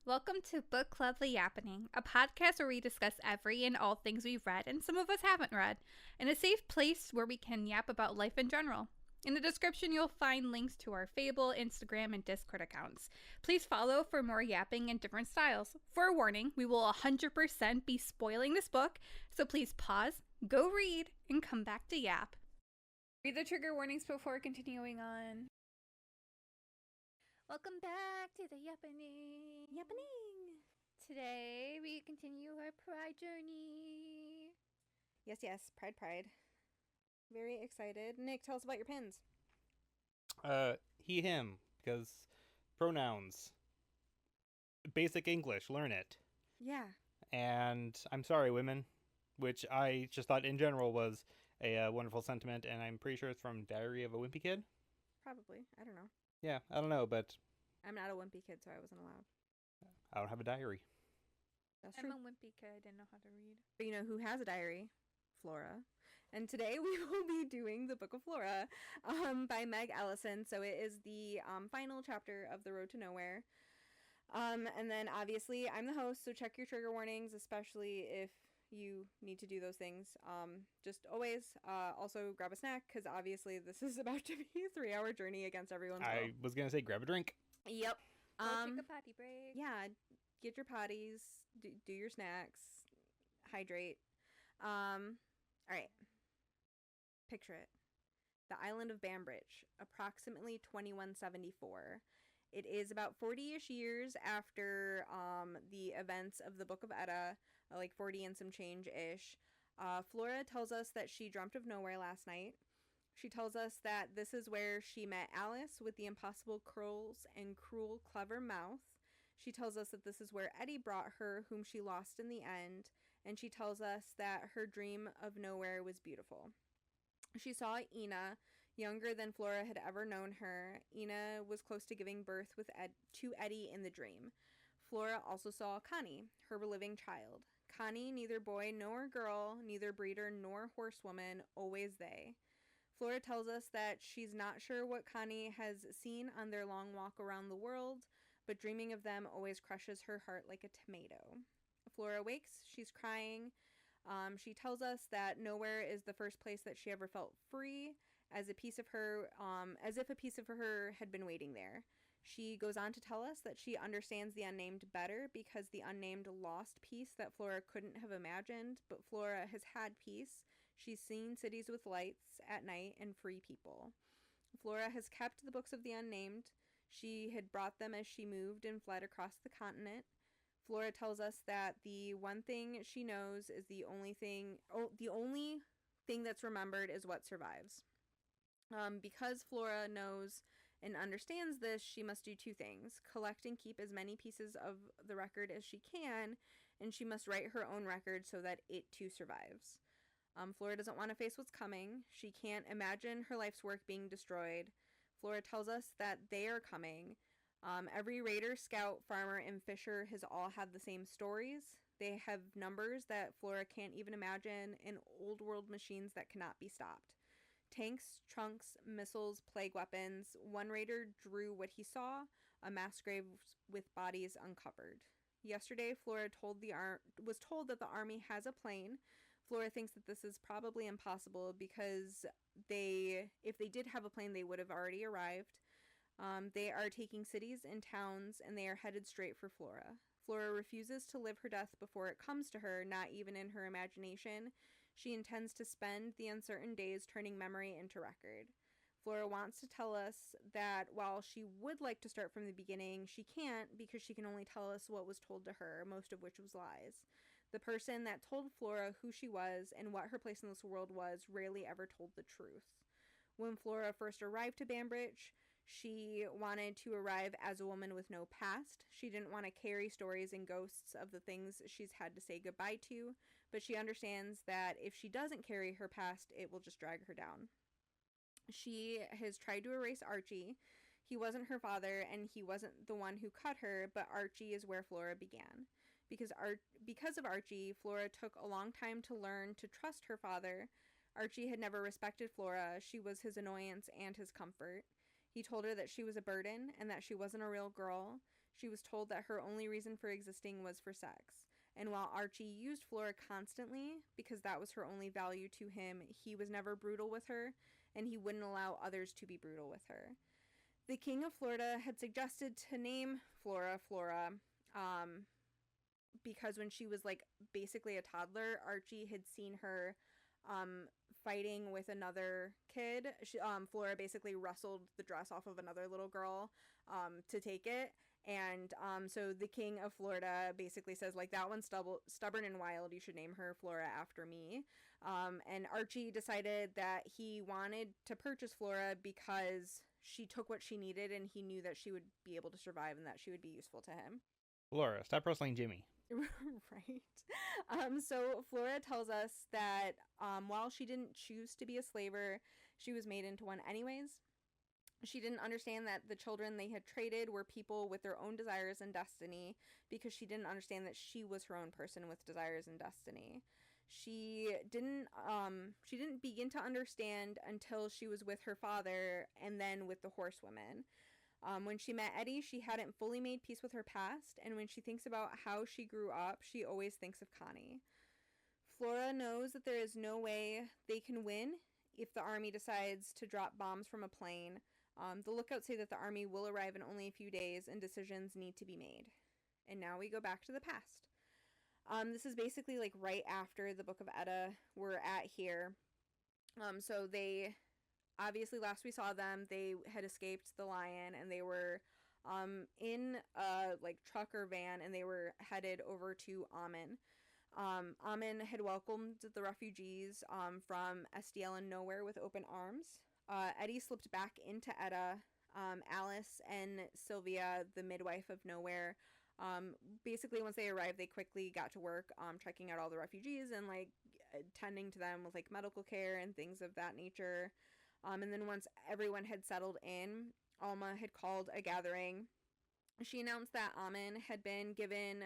Welcome to Book Club The Yappening, a podcast where we discuss every and all things we've read and some of us haven't read, in a safe place where we can yap about life in general. In the description, you'll find links to our Fable, Instagram, and Discord accounts. Please follow for more yapping in different styles. For a warning, we will 100% be spoiling this book, so please pause, go read, and come back to yap. Read the trigger warnings before continuing on. Welcome back to the Yappening. Today we continue our pride journey. Yes, pride. Very excited. Nick, tell us about your pins. He, him, because pronouns. Basic English, learn it. Yeah. And I'm sorry, women, which I just thought in general was a wonderful sentiment, and I'm pretty sure it's from Diary of a Wimpy Kid. Probably. I don't know. Yeah, I don't know, but I'm not a wimpy kid, so I wasn't allowed. I don't have a diary. That's I'm true. a wimpy kid, I didn't know how to read. But you know who has a diary? Flora. And today we will be doing the Book of Flora by Meg Elison. So it is the final chapter of The Road to Nowhere. And then obviously I'm the host, so check your trigger warnings, especially if you need to do those things. Just always also grab a snack, because obviously this is about to be a 3-hour journey against everyone's will. I was going to say grab a drink. Yep. Go take a potty break. Yeah, get your potties, do your snacks, hydrate. All right. Picture it. The island of Bambridge, approximately 2174. It is about 40-ish years after the events of the Book of Edda, like 40 and some change-ish. Flora tells us that she dreamt of nowhere last night. She tells us that this is where she met Alice with the impossible curls and cruel, clever mouth. She tells us that this is where Eddie brought her, whom she lost in the end. And she tells us that her dream of nowhere was beautiful. She saw Ina, younger than Flora had ever known her. Ina was close to giving birth to Eddie in the dream. Flora also saw Connie, her living child. Connie, neither boy nor girl, neither breeder nor horsewoman, always they. Flora tells us that she's not sure what Connie has seen on their long walk around the world, but dreaming of them always crushes her heart like a tomato. Flora wakes, she's crying. She tells us that nowhere is the first place that she ever felt free, as if a piece of her had been waiting there. She goes on to tell us that she understands the unnamed better because the unnamed lost peace that Flora couldn't have imagined, but Flora has had peace. She's seen cities with lights at night and free people. Flora has kept the books of the unnamed. She had brought them as she moved and fled across the continent. Flora tells us that the one thing she knows is the only thing that's remembered is what survives. Because Flora knows and understands this, she must do two things: collect and keep as many pieces of the record as she can, and she must write her own record so that it too survives. Flora doesn't want to face what's coming. She can't imagine her life's work being destroyed. Flora tells us that they are coming. Every raider, scout, farmer, and fisher has all had the same stories. They have numbers that Flora can't even imagine, and old world machines that cannot be stopped. Tanks, trunks, missiles, plague weapons. One raider drew what he saw, a mass grave with bodies uncovered. Yesterday, Flora was told that the army has a plane. Flora thinks that this is probably impossible because if they did have a plane, they would have already arrived. They are taking cities and towns, and they are headed straight for Flora. Flora refuses to live her death before it comes to her, not even in her imagination. She intends to spend the uncertain days turning memory into record. Flora wants to tell us that while she would like to start from the beginning, she can't because she can only tell us what was told to her, most of which was lies. The person that told Flora who she was and what her place in this world was rarely ever told the truth. When Flora first arrived to Bambridge, she wanted to arrive as a woman with no past. She didn't want to carry stories and ghosts of the things she's had to say goodbye to, but she understands that if she doesn't carry her past, it will just drag her down. She has tried to erase Archie. He wasn't her father, and he wasn't the one who cut her, but Archie is where Flora began. Because of Archie, Flora took a long time to learn to trust her father. Archie had never respected Flora. She was his annoyance and his comfort. He told her that she was a burden and that she wasn't a real girl. She was told that her only reason for existing was for sex. And while Archie used Flora constantly, because that was her only value to him, he was never brutal with her, and he wouldn't allow others to be brutal with her. The King of Florida had suggested to name Flora, because when she was, like, basically a toddler, Archie had seen her fighting with another kid. Flora basically wrestled the dress off of another little girl to take it. And so the King of Florida basically says, like, that one's stubborn and wild. You should name her Flora after me. And Archie decided that he wanted to purchase Flora because she took what she needed, and he knew that she would be able to survive and that she would be useful to him. Flora, stop wrestling Jimmy. Right. So Flora tells us that while she didn't choose to be a slaver, she was made into one anyways. She didn't understand that the children they had traded were people with their own desires and destiny, because she didn't understand that she was her own person with desires and destiny. She didn't begin to understand until she was with her father and then with the horsewomen. When she met Eddie, she hadn't fully made peace with her past, and when she thinks about how she grew up, she always thinks of Connie. Flora knows that there is no way they can win if the army decides to drop bombs from a plane. The lookouts say that the army will arrive in only a few days, and decisions need to be made. And now we go back to the past. This is basically like right after the Book of Edda we're at here. So they... Obviously, last we saw them, they had escaped the lion, and they were in a truck or van, and they were headed over to Amen. Amen had welcomed the refugees from SDL and Nowhere with open arms. Eddie slipped back into Edda. Alice and Sylvia, the midwife of Nowhere, basically once they arrived, they quickly got to work checking out all the refugees and tending to them with medical care and things of that nature. And then once everyone had settled in, Alma had called a gathering. She announced that Amen had been given,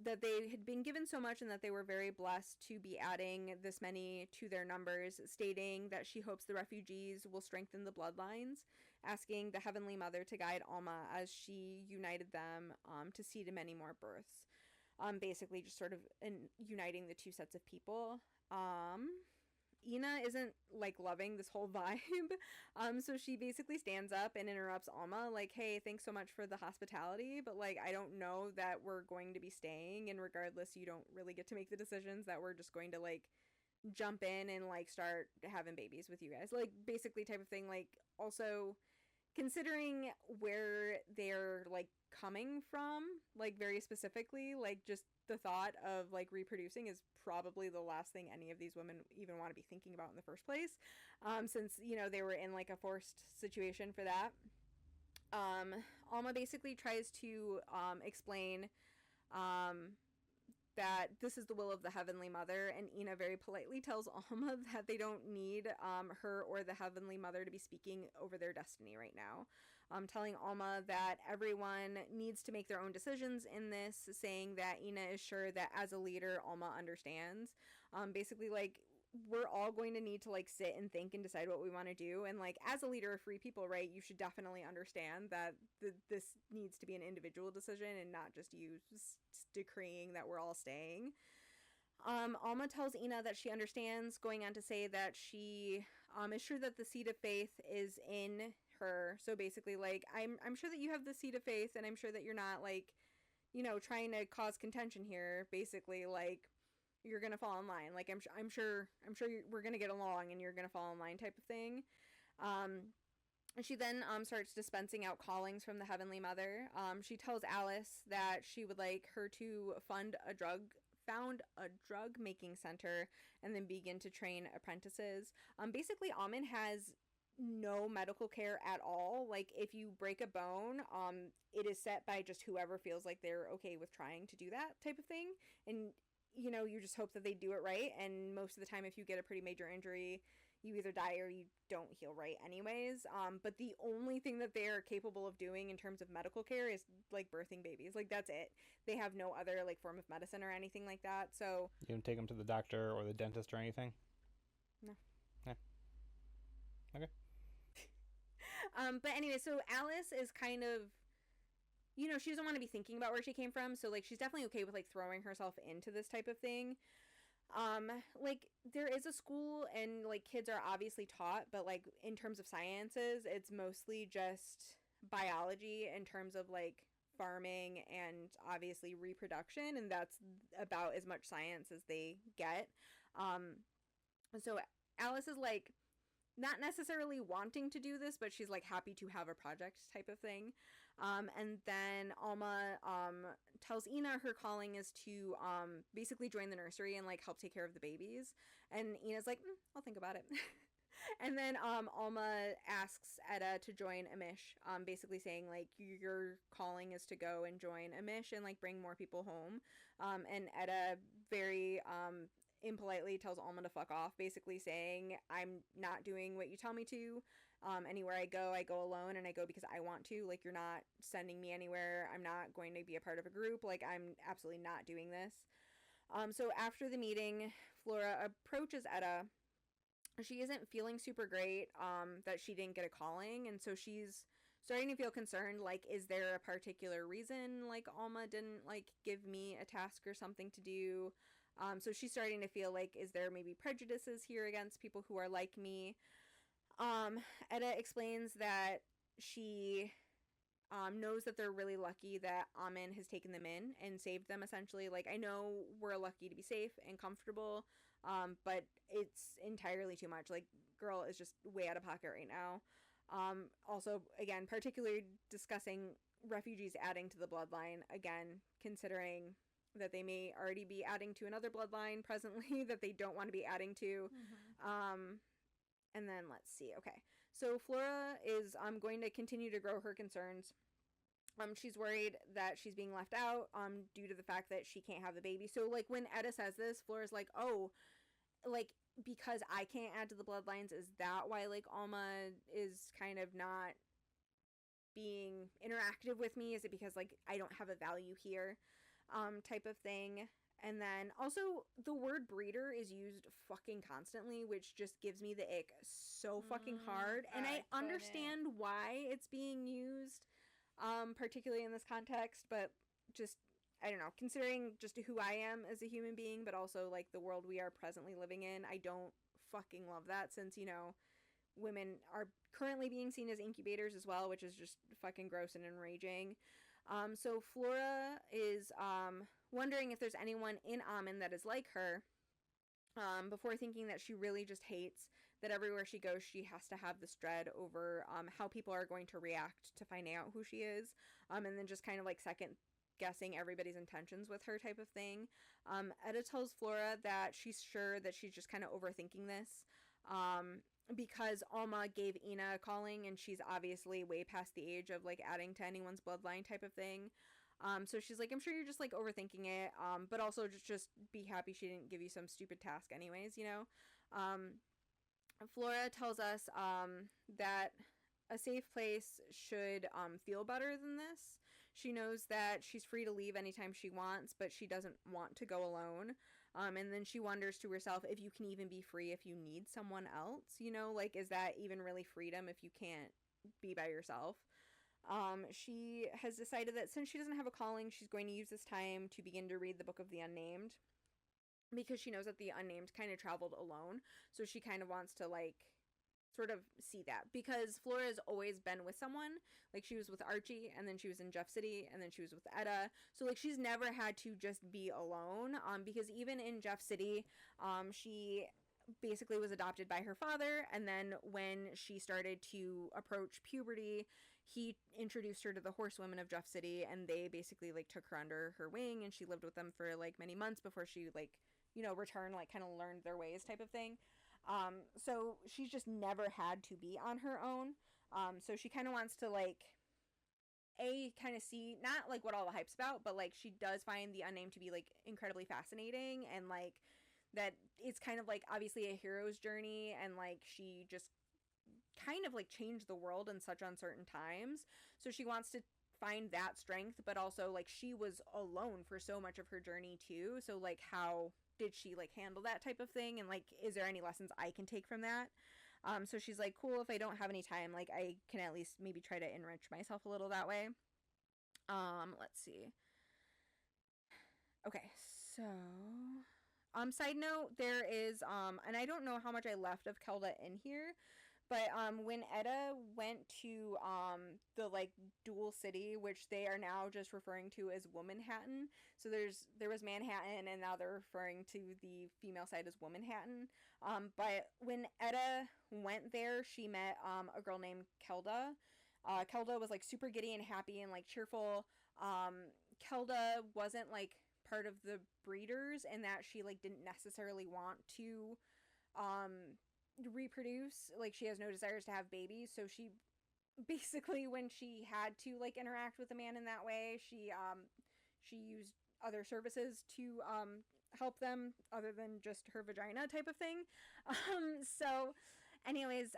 that they had been given so much and that they were very blessed to be adding this many to their numbers, stating that she hopes the refugees will strengthen the bloodlines, asking the Heavenly Mother to guide Alma as she united them to see to many more births. Basically just sort of uniting the two sets of people. Ina isn't loving this whole vibe, so she basically stands up and interrupts Alma, hey, thanks so much for the hospitality, but I don't know that we're going to be staying, and regardless, you don't really get to make the decisions, that we're just going to jump in and start having babies with you guys, basically type of thing. Also considering where they're coming from, very specifically, just the thought of reproducing is probably the last thing any of these women even want to be thinking about in the first place, since they were in a forced situation for that. Alma basically tries to explain that this is the will of the Heavenly Mother, and Ina very politely tells Alma that they don't need her or the Heavenly Mother to be speaking over their destiny right now. Telling Alma that everyone needs to make their own decisions in this, saying that Ina is sure that as a leader, Alma understands. Basically, we're all going to need to sit and think and decide what we want to do, and as a leader of free people, right, you should definitely understand that this needs to be an individual decision and not just you decreeing that we're all staying. Alma tells Ina that she understands, going on to say that she is sure that the seed of faith is in her. So basically, I'm sure that you have the seed of faith, and I'm sure that you're not trying to cause contention here. Basically, you're gonna fall in line. I'm sure we're gonna get along, and you're gonna fall in line, type of thing. She then starts dispensing out callings from the Heavenly Mother. She tells Alice that she would like her to found a drug making center and then begin to train apprentices. Basically, Amen has no medical care at all. If you break a bone, it is set by just whoever feels like they're okay with trying to do that, type of thing. And you just hope that they do it right, and most of the time if you get a pretty major injury, you either die or you don't heal right anyways. But the only thing that they are capable of doing in terms of medical care is birthing babies. That's it. They have no other form of medicine or anything like that. So you don't take them to the doctor or the dentist or anything? No. Yeah. Okay. But anyway, so Alice is kind of you know, she doesn't want to be thinking about where she came from. So, like, she's definitely okay with, like, throwing herself into this type of thing. Like, there is a school and, like, kids are obviously taught, but, like, in terms of sciences, it's mostly just biology in terms of, like, farming and obviously reproduction, and that's about as much science as they get. So Alice is, like, not necessarily wanting to do this, but she's, like, happy to have a project type of thing. And then Alma tells Ina her calling is to basically join the nursery and, like, help take care of the babies. And Ina's like, I'll think about it. And then Alma asks Etta to join Amish, basically saying, like, your calling is to go and join Amish and, like, bring more people home. And Etta very impolitely tells Alma to fuck off, basically saying, I'm not doing what you tell me to. Anywhere I go alone, and I go because I want to. Like, you're not sending me anywhere. I'm not going to be a part of a group. Like, I'm absolutely not doing this. So after the meeting, Flora approaches Etta. She isn't feeling super great that she didn't get a calling, and so she's starting to feel concerned, like, is there a particular reason, like, Alma didn't, like, give me a task or something to do? So she's starting to feel like, is there maybe prejudices here against people who are like me? Etta explains that she knows that they're really lucky that Amin has taken them in and saved them, essentially. Like, I know we're lucky to be safe and comfortable, but it's entirely too much. Like, girl is just way out of pocket right now. Also, again, particularly discussing refugees adding to the bloodline, again, considering that they may already be adding to another bloodline presently that they don't want to be adding to. And then let's see. Okay. So Flora is going to continue to grow her concerns. She's worried that she's being left out due to the fact that she can't have the baby. So, like, when Etta says this, Flora's like, oh, like, because I can't add to the bloodlines, is that why, like, Alma is kind of not being interactive with me? Is it because, like, I don't have a value here? Type of thing. And then also the word breeder is used fucking constantly, which just gives me the ick so fucking hard. And I understand why it's being used, particularly in this context, but just, I don't know, considering just who I am as a human being, but also, like, the world we are presently living in, I don't fucking love that, since, you know, women are currently being seen as incubators as well, which is just fucking gross and enraging. So Flora is wondering if there's anyone in Amin that is like her, before thinking that she really just hates that everywhere she goes she has to have this dread over how people are going to react to finding out who she is, and then just kind of, like, second guessing everybody's intentions with her type of thing. Etta tells Flora that she's sure that she's just kind of overthinking this, because Alma gave Ina a calling, and she's obviously way past the age of, like, adding to anyone's bloodline type of thing. So she's like, I'm sure you're just, like, overthinking it, but also just be happy she didn't give you some stupid task anyways, you know? Flora tells us that a safe place should feel better than this. She knows that she's free to leave anytime she wants, but she doesn't want to go alone. And then she wonders to herself if you can even be free if you need someone else, you know? Like, is that even really freedom if you can't be by yourself? She has decided that since she doesn't have a calling, she's going to use this time to begin to read the Book of the Unnamed, because she knows that the Unnamed kind of traveled alone, so she kind of wants to, like, sort of see that, because Flora's always been with someone. Like, she was with Archie, and then she was in Jeff City, and then she was with Etta, so, like, she's never had to just be alone, because even in Jeff City, she basically was adopted by her father, and then when she started to approach puberty, he introduced her to the horsewomen of Jeff City, and they basically, like, took her under her wing, and she lived with them for, like, many months before she, like, you know, returned, like, kind of learned their ways type of thing. So she's just never had to be on her own. So she kind of wants to, like, kind of see, not, like, what all the hype's about, but, like, she does find the Unnamed to be, like, incredibly fascinating, and, like, that it's kind of, like, obviously a hero's journey, and, like, she just kind of, like, changed the world in such uncertain times. So she wants to find that strength, but also, like, she was alone for so much of her journey too, so, like, how did she, like, handle that type of thing, and, like, is there any lessons I can take from that? So she's like, cool, if I don't have any time, like, I can at least maybe try to enrich myself a little that way. Let's see. Okay, so side note, there is and I don't know how much I left of Kelda in here, but when Etta went to the like dual city, which they are now just referring to as Womanhattan. So there was Manhattan, and now they're referring to the female side as Womanhattan. But when Etta went there, she met a girl named Kelda. Kelda was like super giddy and happy and like cheerful. Kelda wasn't like part of the breeders, and that she like didn't necessarily want to reproduce. Like, she has no desires to have babies, so she basically, when she had to like interact with a man in that way, she used other services to help them other than just her vagina type of thing. So anyways,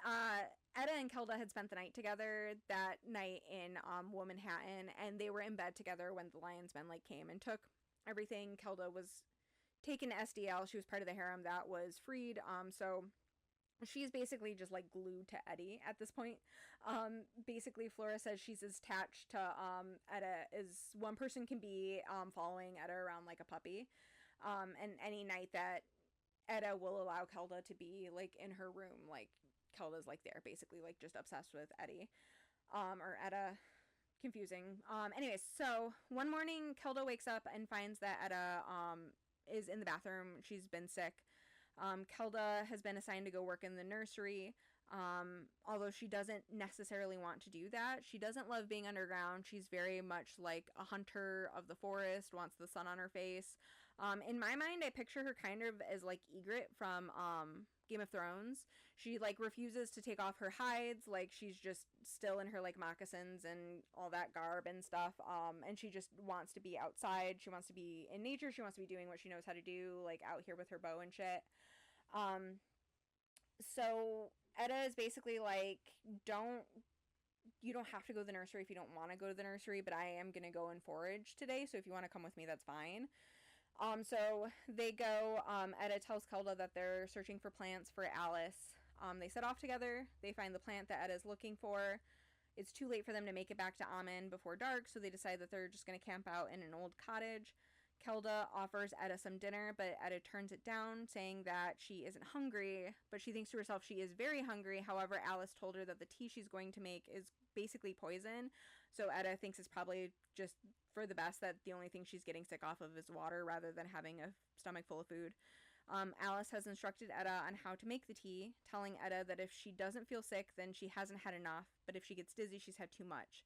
Etta and Kelda had spent the night together that night in Womanhattan, and they were in bed together when the Lion's Men like came and took everything. Kelda was taken to SDL. She was part of the harem that was freed. So she's basically just like glued to Eddie at this point. Basically, Flora says she's as attached to Etta as one person can be, following Etta around like a puppy. And any night that Etta will allow Kelda to be like in her room, like Kelda's like there, basically like just obsessed with Eddie, or Etta. Confusing. Anyways, so one morning Kelda wakes up and finds that Etta is in the bathroom. She's been sick. Kelda has been assigned to go work in the nursery. Although she doesn't necessarily want to do that. She doesn't love being underground. She's very much like a hunter of the forest, wants the sun on her face. In my mind, I picture her kind of as like Ygritte from Game of Thrones. She like refuses to take off her hides, like she's just still in her like moccasins and all that garb and stuff. And she just wants to be outside. She wants to be in nature. She wants to be doing what she knows how to do, like out here with her bow and shit. So Etta is basically like, you don't have to go to the nursery if you don't want to go to the nursery, but I am gonna go and forage today, so if you want to come with me, that's fine. So they go. Etta tells Kelda that they're searching for plants for Alice. They set off together. They find the plant that Etta's looking for. It's too late for them to make it back to Amen before dark, so they decide that they're just going to camp out in an old cottage. Kelda offers Etta some dinner, but Etta turns it down, saying that she isn't hungry, but she thinks to herself she is very hungry. However, Alice told her that the tea she's going to make is basically poison, so Etta thinks it's probably just for the best that the only thing she's getting sick off of is water rather than having a stomach full of food. Alice has instructed Etta on how to make the tea, telling Etta that if she doesn't feel sick, then she hasn't had enough, but if she gets dizzy, she's had too much.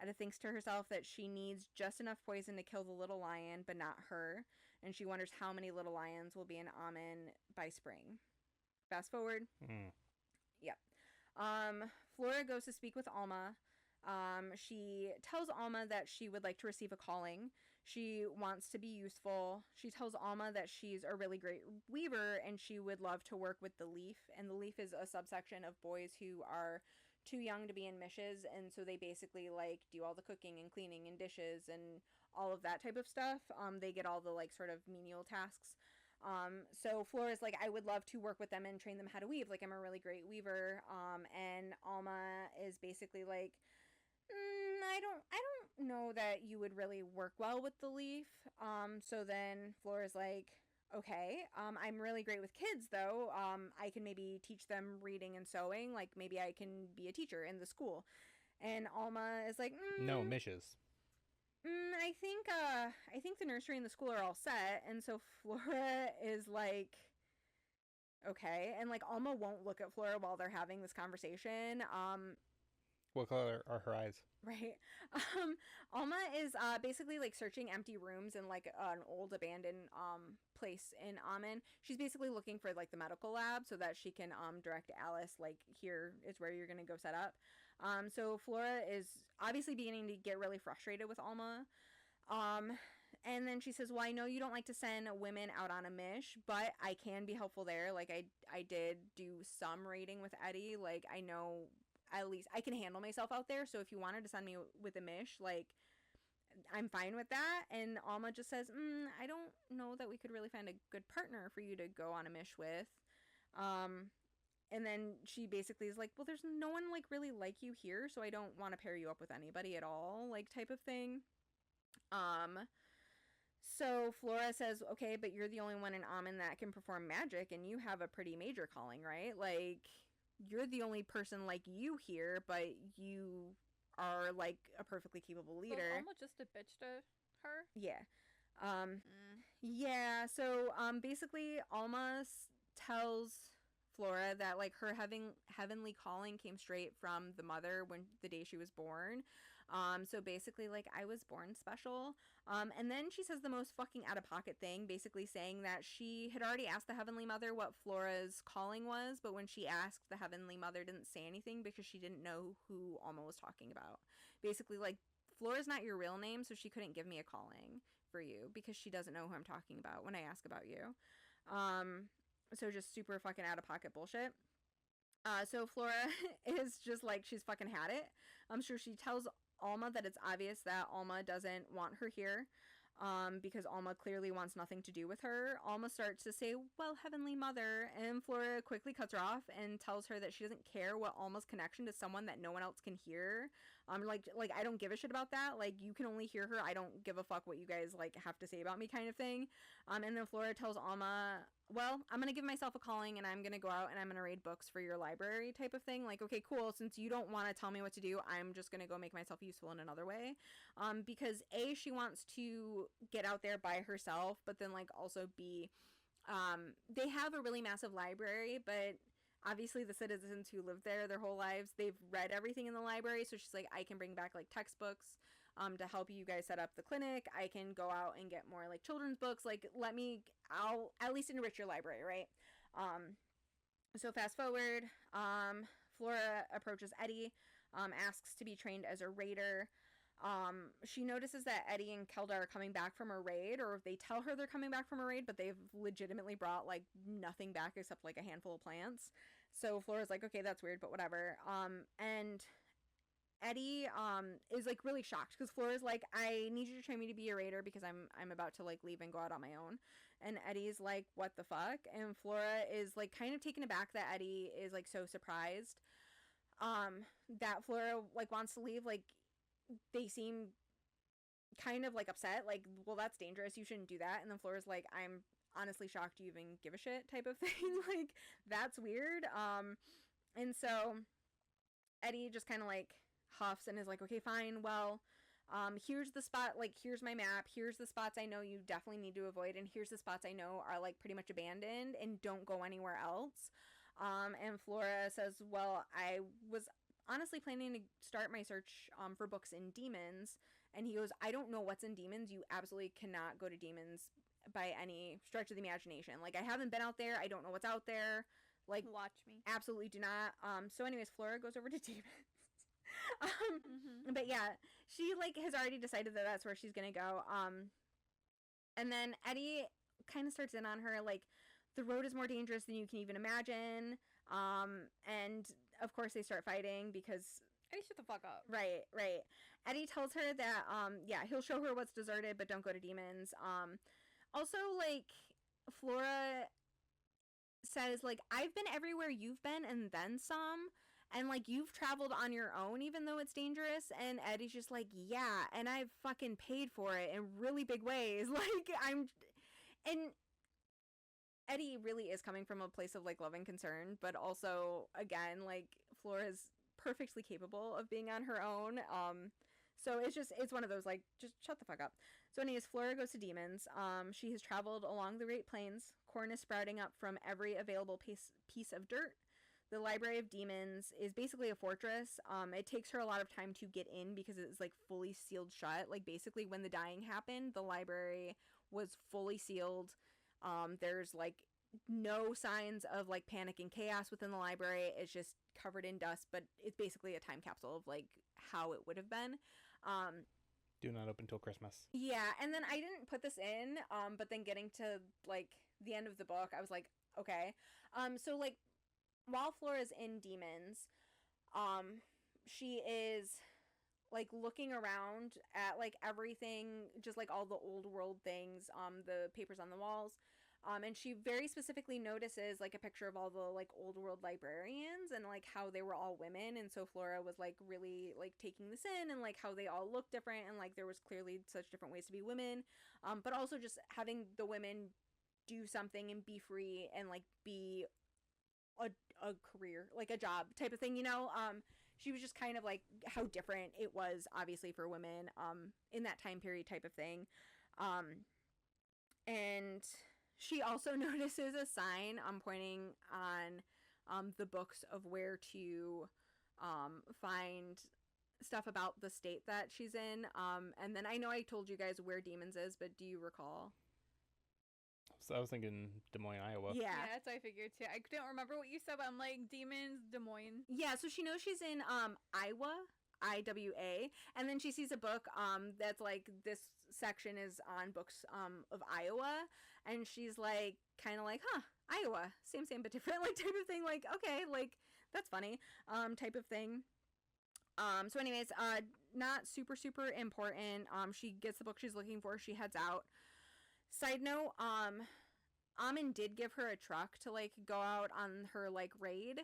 Etta thinks to herself that she needs just enough poison to kill the little lion, but not her, and she wonders how many little lions will be in Amen by spring. Fast forward. Yep. Flora goes to speak with Alma. She tells Alma that she would like to receive a calling. She wants to be useful. She tells Alma that she's a really great weaver and she would love to work with the Leaf. And the Leaf is a subsection of boys who are too young to be in mishes, and so they basically like do all the cooking and cleaning and dishes and all of that type of stuff. They get all the like sort of menial tasks. So Flora's like, I would love to work with them and train them how to weave. Like, I'm a really great weaver. And Alma is basically like, I don't know that you would really work well with the Leaf. So then Flora's like, okay, I'm really great with kids though. I can maybe teach them reading and sewing. Like, maybe I can be a teacher in the school. And Alma is like, No, mishes. I think the nursery and the school are all set. And so Flora is like, okay. And like Alma won't look at Flora while they're having this conversation. What color are her eyes? Right. Alma is basically like searching empty rooms in like an old abandoned place in Amen. She's basically looking for like the medical lab so that she can direct Alice, like, here is where you're gonna go set up. So Flora is obviously beginning to get really frustrated with Alma. And then she says, well, I know you don't like to send women out on a mish, but I can be helpful there. Like, I did do some raiding with Eddie. Like, I know at least I can handle myself out there. So if you wanted to send me with a mish, like, I'm fine with that. And Alma just says, I don't know that we could really find a good partner for you to go on a mish with. And then she basically is like, well, there's no one like really like you here, so I don't want to pair you up with anybody at all, like type of thing. So Flora says, okay, but you're the only one in Amen that can perform magic, and you have a pretty major calling, right? Like, you're the only person like you here, but you are like a perfectly capable leader. So almost just a bitch to her. Yeah. Yeah, so basically Alma tells Flora that like her heavenly calling came straight from the mother when the day she was born. So basically like I was born special. And then she says the most fucking out of pocket thing, basically saying that she had already asked the Heavenly Mother what Flora's calling was, but when she asked, the Heavenly Mother didn't say anything because she didn't know who Alma was talking about. Basically like Flora's not your real name, so she couldn't give me a calling for you because she doesn't know who I'm talking about when I ask about you. So just super fucking out of pocket bullshit. So Flora is just like, she's fucking had it. I'm sure she tells Alma that it's obvious that Alma doesn't want her here, because Alma clearly wants nothing to do with her. Alma starts to say, well, Heavenly Mother, and Flora quickly cuts her off and tells her that she doesn't care what Alma's connection to someone that no one else can hear. Like I don't give a shit about that. Like, you can only hear her. I don't give a fuck what you guys, like, have to say about me kind of thing. And then Flora tells Alma, well, I'm going to give myself a calling and I'm going to go out and I'm going to read books for your library type of thing. Like, okay, cool. Since you don't want to tell me what to do, I'm just going to go make myself useful in another way. Because A, she wants to get out there by herself, but then, like, also B, they have a really massive library, but obviously the citizens who live there their whole lives, they've read everything in the library. So she's like, I can bring back, like, textbooks to help you guys set up the clinic. I can go out and get more like children's books. Like, I'll at least enrich your library, right? So fast forward, Flora approaches Eddie, asks to be trained as a raider. She notices that Eddie and Kelda are coming back from a raid, or they tell her they're coming back from a raid, but they've legitimately brought like nothing back except like a handful of plants. So Flora's like, okay, that's weird, but whatever. And Eddie is like really shocked because Flora's like, I need you to train me to be a raider because I'm about to like leave and go out on my own. And Eddie's like, what the fuck? And Flora is like kind of taken aback that Eddie is like so surprised that Flora like wants to leave. Like, they seem kind of like upset, like, well, that's dangerous, you shouldn't do that. And then Flora's like, I'm honestly shocked you even give a shit type of thing. Like, that's weird. And so Eddie just kind of like huffs and is like, okay, fine, well, here's the spot, like, here's my map, here's the spots I know you definitely need to avoid, and here's the spots I know are like pretty much abandoned and don't go anywhere else. And Flora says, well, I was honestly planning to start my search for books in Demons. And he goes, I don't know what's in Demons. You absolutely cannot go to Demons by any stretch of the imagination. Like, I haven't been out there. I don't know what's out there. Like, watch me. Absolutely do not. So anyways, Flora goes over to Demons. But yeah, she like has already decided that that's where she's gonna go. And then Eddie kind of starts in on her, like, the road is more dangerous than you can even imagine. And of course they start fighting because Eddie, shut the fuck up. Right. Eddie tells her that yeah, he'll show her what's deserted, but don't go to Demons. Also, like, Flora says, like, I've been everywhere you've been and then some, and like, you've traveled on your own even though it's dangerous. And Eddie's just like, yeah, and I've fucking paid for it in really big ways. Like, and Eddie really is coming from a place of like love and concern, but also, again, like, Flora's perfectly capable of being on her own. So it's one of those, like, just shut the fuck up. So anyways, Flora goes to Demons. She has traveled along the Great Plains. Corn is sprouting up from every available piece of dirt. The Library of Demons is basically a fortress. It takes her a lot of time to get in because it's like fully sealed shut. Like, basically when the dying happened, the library was fully sealed. There's like no signs of like panic and chaos within the library. It's just covered in dust, but it's basically a time capsule of like how it would have been. Do not open till Christmas. Yeah, and then I didn't put this in, but then getting to like the end of the book, I was like, okay. So like, while Flora's in Demons, she is like looking around at like everything, just like all the old world things, the papers on the walls. And she very specifically notices like a picture of all the like old world librarians and like how they were all women, and so Flora was like really like taking this in, and like how they all looked different, and like there was clearly such different ways to be women, but also just having the women do something and be free and like be a career, like a job type of thing, you know. She was just kind of like how different it was obviously for women in that time period type of thing. And she also notices a sign pointing on the books of where to find stuff about the state that she's in. And then I know I told you guys where Demons is, but do you recall? So I was thinking Des Moines, Iowa. Yeah. Yeah, that's what I figured too. I couldn't remember what you said, but I'm like, Demons, Des Moines. Yeah, so she knows she's in Iowa, IWA, and then she sees a book that's like, this section is on books of Iowa, and she's like kind of like, huh, Iowa, same but different, like type of thing, like, okay, like that's funny type of thing. So anyways, not super important. She gets the book she's looking for, she heads out. Side note, Amin did give her a truck to like go out on her like raid,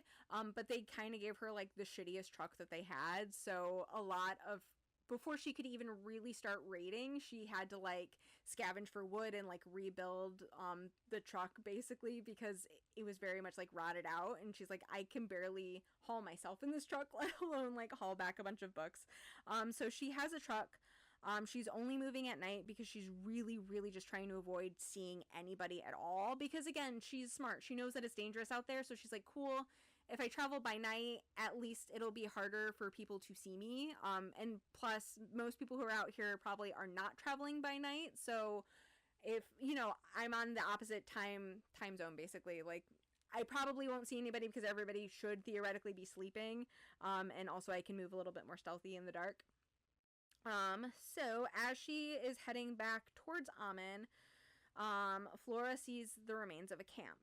but they kind of gave her like the shittiest truck that they had, so a lot of, before she could even really start raiding, she had to like scavenge for wood and like rebuild the truck basically, because it was very much like rotted out, and she's like, I can barely haul myself in this truck, let alone like haul back a bunch of books. So she has a truck. She's only moving at night because she's really just trying to avoid seeing anybody at all, because again, she's smart, she knows that it's dangerous out there, so she's like, cool, if I travel by night, at least it'll be harder for people to see me, and plus most people who are out here probably are not traveling by night, so if, you know, I'm on the opposite time zone basically, like I probably won't see anybody because everybody should theoretically be sleeping, and also I can move a little bit more stealthy in the dark. So as she is heading back towards Amin, Flora sees the remains of a camp.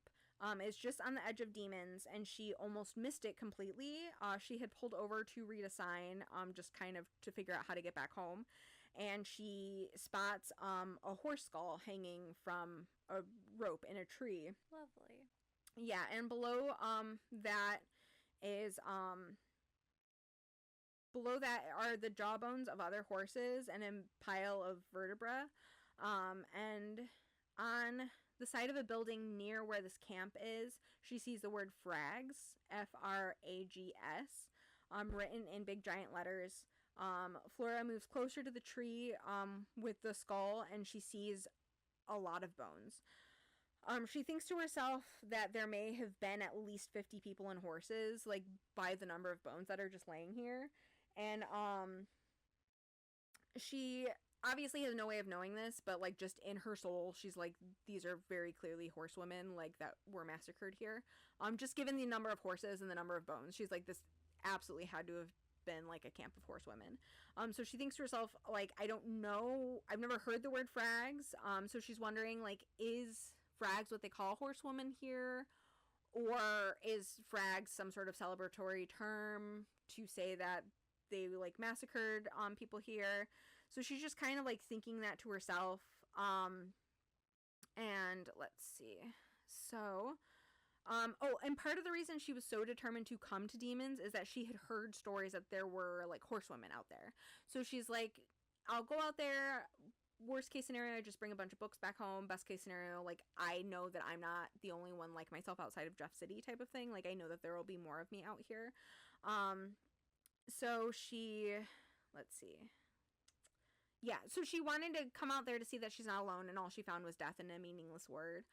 It's just on the edge of Demons, and she almost missed it completely. She had pulled over to read a sign, just kind of to figure out how to get back home, and she spots a horse skull hanging from a rope in a tree. Lovely. Yeah, and below that is below that are the jawbones of other horses and a pile of vertebra. And on the side of a building near where this camp is, she sees the word Frags, Frags, written in big giant letters. Flora moves closer to the tree with the skull, and she sees a lot of bones. She thinks to herself that there may have been at least 50 people and horses, like by the number of bones that are just laying here. And she obviously has no way of knowing this, but like just in her soul, she's like, these are very clearly horsewomen like that were massacred here. Just given the number of horses and the number of bones, she's like, this absolutely had to have been like a camp of horsewomen. So she thinks to herself, like, I don't know, I've never heard the word Frags. So she's wondering, like, is Frags what they call horsewoman here, or is Frags some sort of celebratory term to say that they like massacred people here? So she's just kind of like thinking that to herself. And let's see. So and part of the reason she was so determined to come to Demons is that she had heard stories that there were like horsewomen out there. So she's like, I'll go out there. Worst case scenario, I just bring a bunch of books back home. Best case scenario, like, I know that I'm not the only one like myself outside of Jeff City type of thing. Like, I know that there will be more of me out here. So she, let's see. Yeah, so she wanted to come out there to see that she's not alone, and all she found was death and a meaningless word.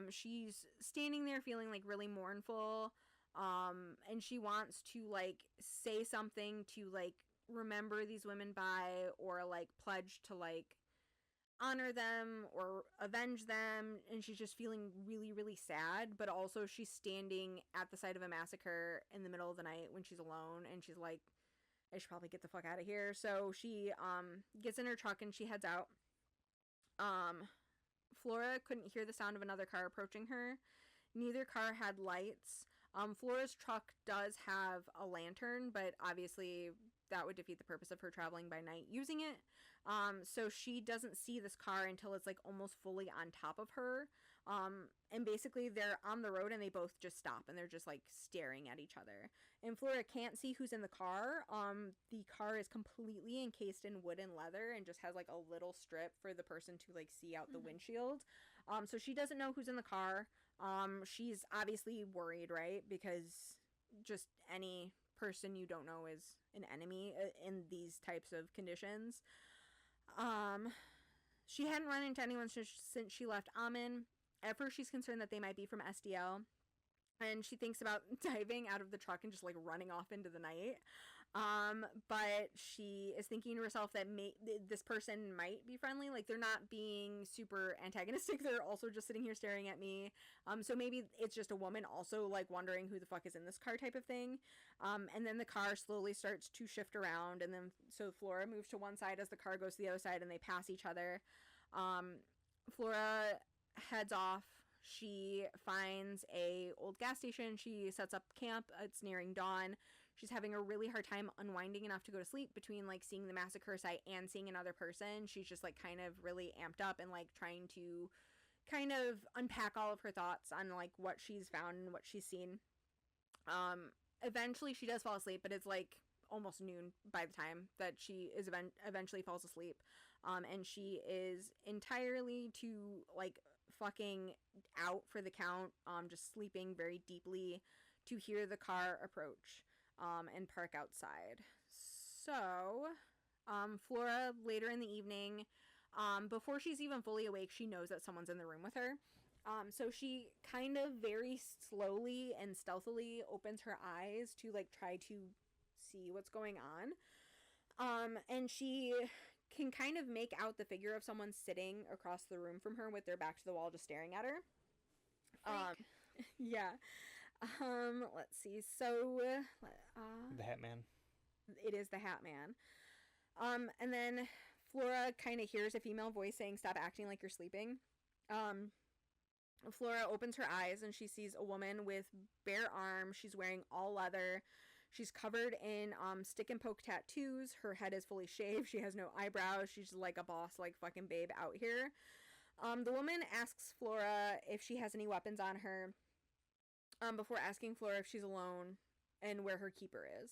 She's standing there feeling like really mournful, and she wants to like say something to like remember these women by, or like pledge to like honor them or avenge them, and she's just feeling really sad, but also she's standing at the site of a massacre in the middle of the night when she's alone, and she's like, I should probably get the fuck out of here. So she gets in her truck and she heads out. Flora couldn't hear the sound of another car approaching her. Neither car had lights. Flora's truck does have a lantern, but obviously that would defeat the purpose of her traveling by night using it. So she doesn't see this car until it's like almost fully on top of her. And basically they're on the road and they both just stop and they're just like staring at each other. And Flora can't see who's in the car. The car is completely encased in wood and leather and just has like a little strip for the person to like see out the windshield. So she doesn't know who's in the car. She's obviously worried, right? Because just any person you don't know is an enemy in these types of conditions. She hadn't run into anyone since she left Amen. At first, she's concerned that they might be from SDL, and she thinks about diving out of the truck and just like running off into the night. But she is thinking to herself that this person might be friendly. Like, they're not being super antagonistic. They're also just sitting here staring at me. So maybe it's just a woman also like wondering who the fuck is in this car type of thing. And then the car slowly starts to shift around. And then so Flora moves to one side as the car goes to the other side and they pass each other. Flora heads off. She finds a old gas station. She sets up camp. It's nearing dawn. She's having a really hard time unwinding enough to go to sleep between like seeing the massacre site and seeing another person. She's just like kind of really amped up and like trying to kind of unpack all of her thoughts on like what she's found and what she's seen. Eventually she does fall asleep, but it's like almost noon by the time that she is eventually falls asleep. And she is entirely too like fucking out for the count, just sleeping very deeply to hear the car approach and park outside. So Flora, later in the evening, before she's even fully awake, she knows that someone's in the room with her. So she kind of very slowly and stealthily opens her eyes to like try to see what's going on. And she can kind of make out the figure of someone sitting across the room from her with their back to the wall just staring at her. Yeah. Let's see. So The Hat Man. It is the Hat Man. And then Flora kind of hears a female voice saying, "Stop acting like you're sleeping." Flora opens her eyes and she sees a woman with bare arms. She's wearing all leather. She's covered in stick and poke tattoos. Her head is fully shaved. She has no eyebrows. She's like a boss, like fucking babe out here. The woman asks Flora if she has any weapons on her, before asking Flora if she's alone and where her keeper is.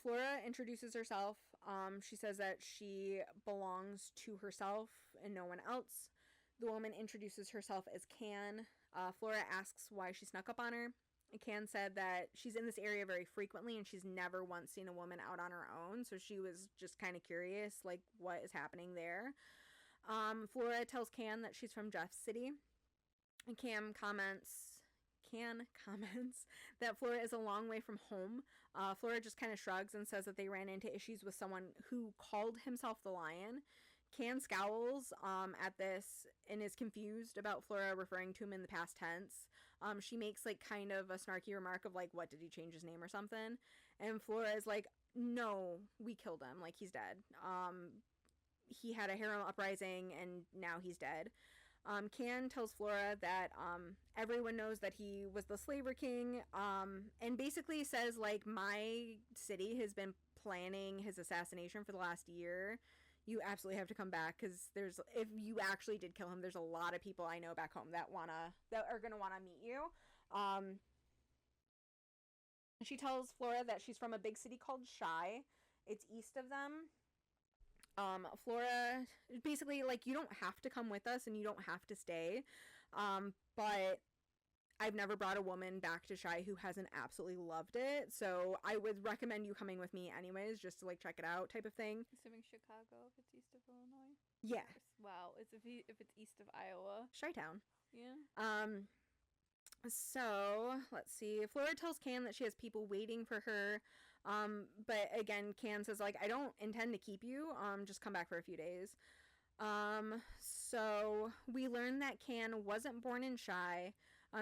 Flora introduces herself. She says that she belongs to herself and no one else. The woman introduces herself as Can. Flora asks why she snuck up on her. Can said that she's in this area very frequently and she's never once seen a woman out on her own, so she was just kind of curious, like, what is happening there. Flora tells Can that she's from Jeff City, and Can comments that Flora is a long way from home. Flora just kind of shrugs and says that they ran into issues with someone who called himself the Lion. Can scowls at this and is confused about Flora referring to him in the past tense. She makes like kind of a snarky remark of like, what, did he change his name or something? And Flora is like, no, we killed him, like he's dead. He had a harem uprising and now he's dead. Can tells Flora that everyone knows that he was the Slaver King, and basically says like, my city has been planning his assassination for the last year. You absolutely have to come back, because if you actually did kill him, there's a lot of people I know back home that are gonna wanna meet you. She tells Flora that she's from a big city called Shy. It's east of them. Flora basically like, you don't have to come with us and you don't have to stay, but I've never brought a woman back to Shy who hasn't absolutely loved it, so I would recommend you coming with me anyways, just to like check it out type of thing. Assuming Chicago, if it's east of Illinois. Yeah. Wow, if it's east of Iowa. Chi-town. Yeah. So let's see. Flora tells Can that she has people waiting for her. But again, Can says like, I don't intend to keep you. Just come back for a few days. So we learn that Can wasn't born in Shy.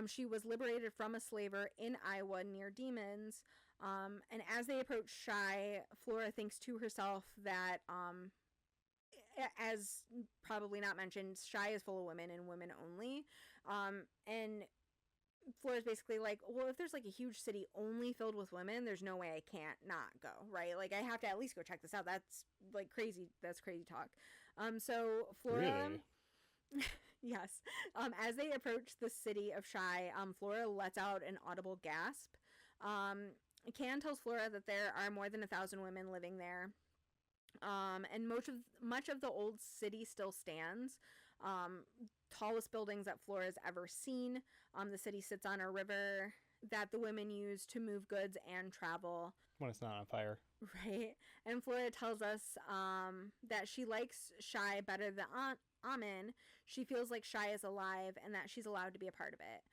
She was liberated from a slaver in Iowa near Demons. And as they approach Shy, Flora thinks to herself that, as probably not mentioned, Shy is full of women and women only. And Flora's basically like, well, if there's like a huge city only filled with women, there's no way I can't not go, right? Like, I have to at least go check this out. That's like crazy. That's crazy talk. So Flora... Really? Yes. As they approach the city of Shy, Flora lets out an audible gasp. Can tells Flora that there are more than 1,000 women living there. And much of the old city still stands. Tallest buildings that Flora's ever seen. The city sits on a river that the women use to move goods and travel. When it's not on fire. Right. And Flora tells us that she likes Shy better than Amen. She feels like Shy is alive and that she's allowed to be a part of it.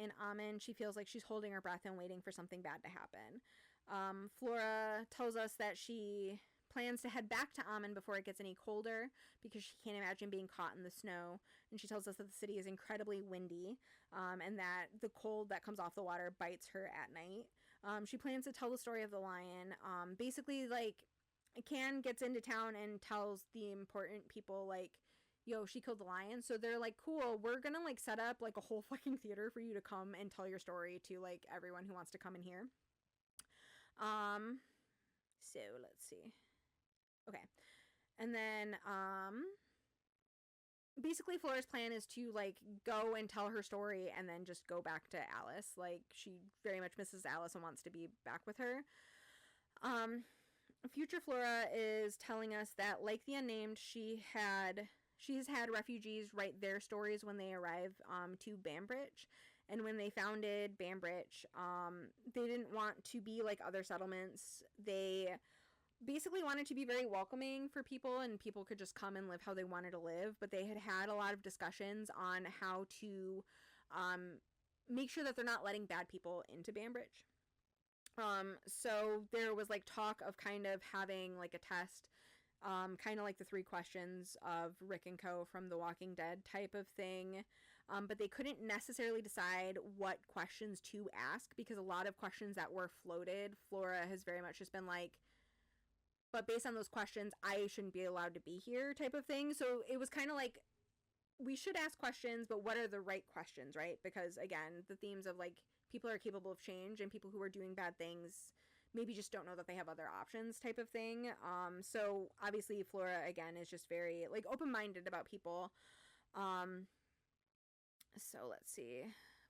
In Amen, she feels like she's holding her breath and waiting for something bad to happen. Flora tells us that she plans to head back to Amen before it gets any colder because she can't imagine being caught in the snow. And she tells us that the city is incredibly windy and that the cold that comes off the water bites her at night. She plans to tell the story of the lion. Basically, like, Can gets into town and tells the important people, like, yo, she killed the lion. So they're like, cool, we're gonna, like, set up, like, a whole fucking theater for you to come and tell your story to, like, everyone who wants to come in here. So let's see. Okay. And then, basically Flora's plan is to, like, go and tell her story and then just go back to Alice. Like, she very much misses Alice and wants to be back with her. Future Flora is telling us that, like the Unnamed, she has had refugees write their stories when they arrive to Banbridge. And when they founded Banbridge, they didn't want to be like other settlements. They basically wanted to be very welcoming for people, and people could just come and live how they wanted to live. But they had a lot of discussions on how to make sure that they're not letting bad people into Banbridge. So there was, like, talk of kind of having, like, a test, kind of like the 3 questions of Rick and Co. from The Walking Dead type of thing. But they couldn't necessarily decide what questions to ask because a lot of questions that were floated, Flora has very much just been like, but based on those questions, I shouldn't be allowed to be here type of thing. So it was kind of like, we should ask questions, but what are the right questions, right? Because, again, the themes of, like, people are capable of change and people who are doing bad things maybe just don't know that they have other options type of thing. So obviously Flora, again, is just very, like, open-minded about people. So let's see.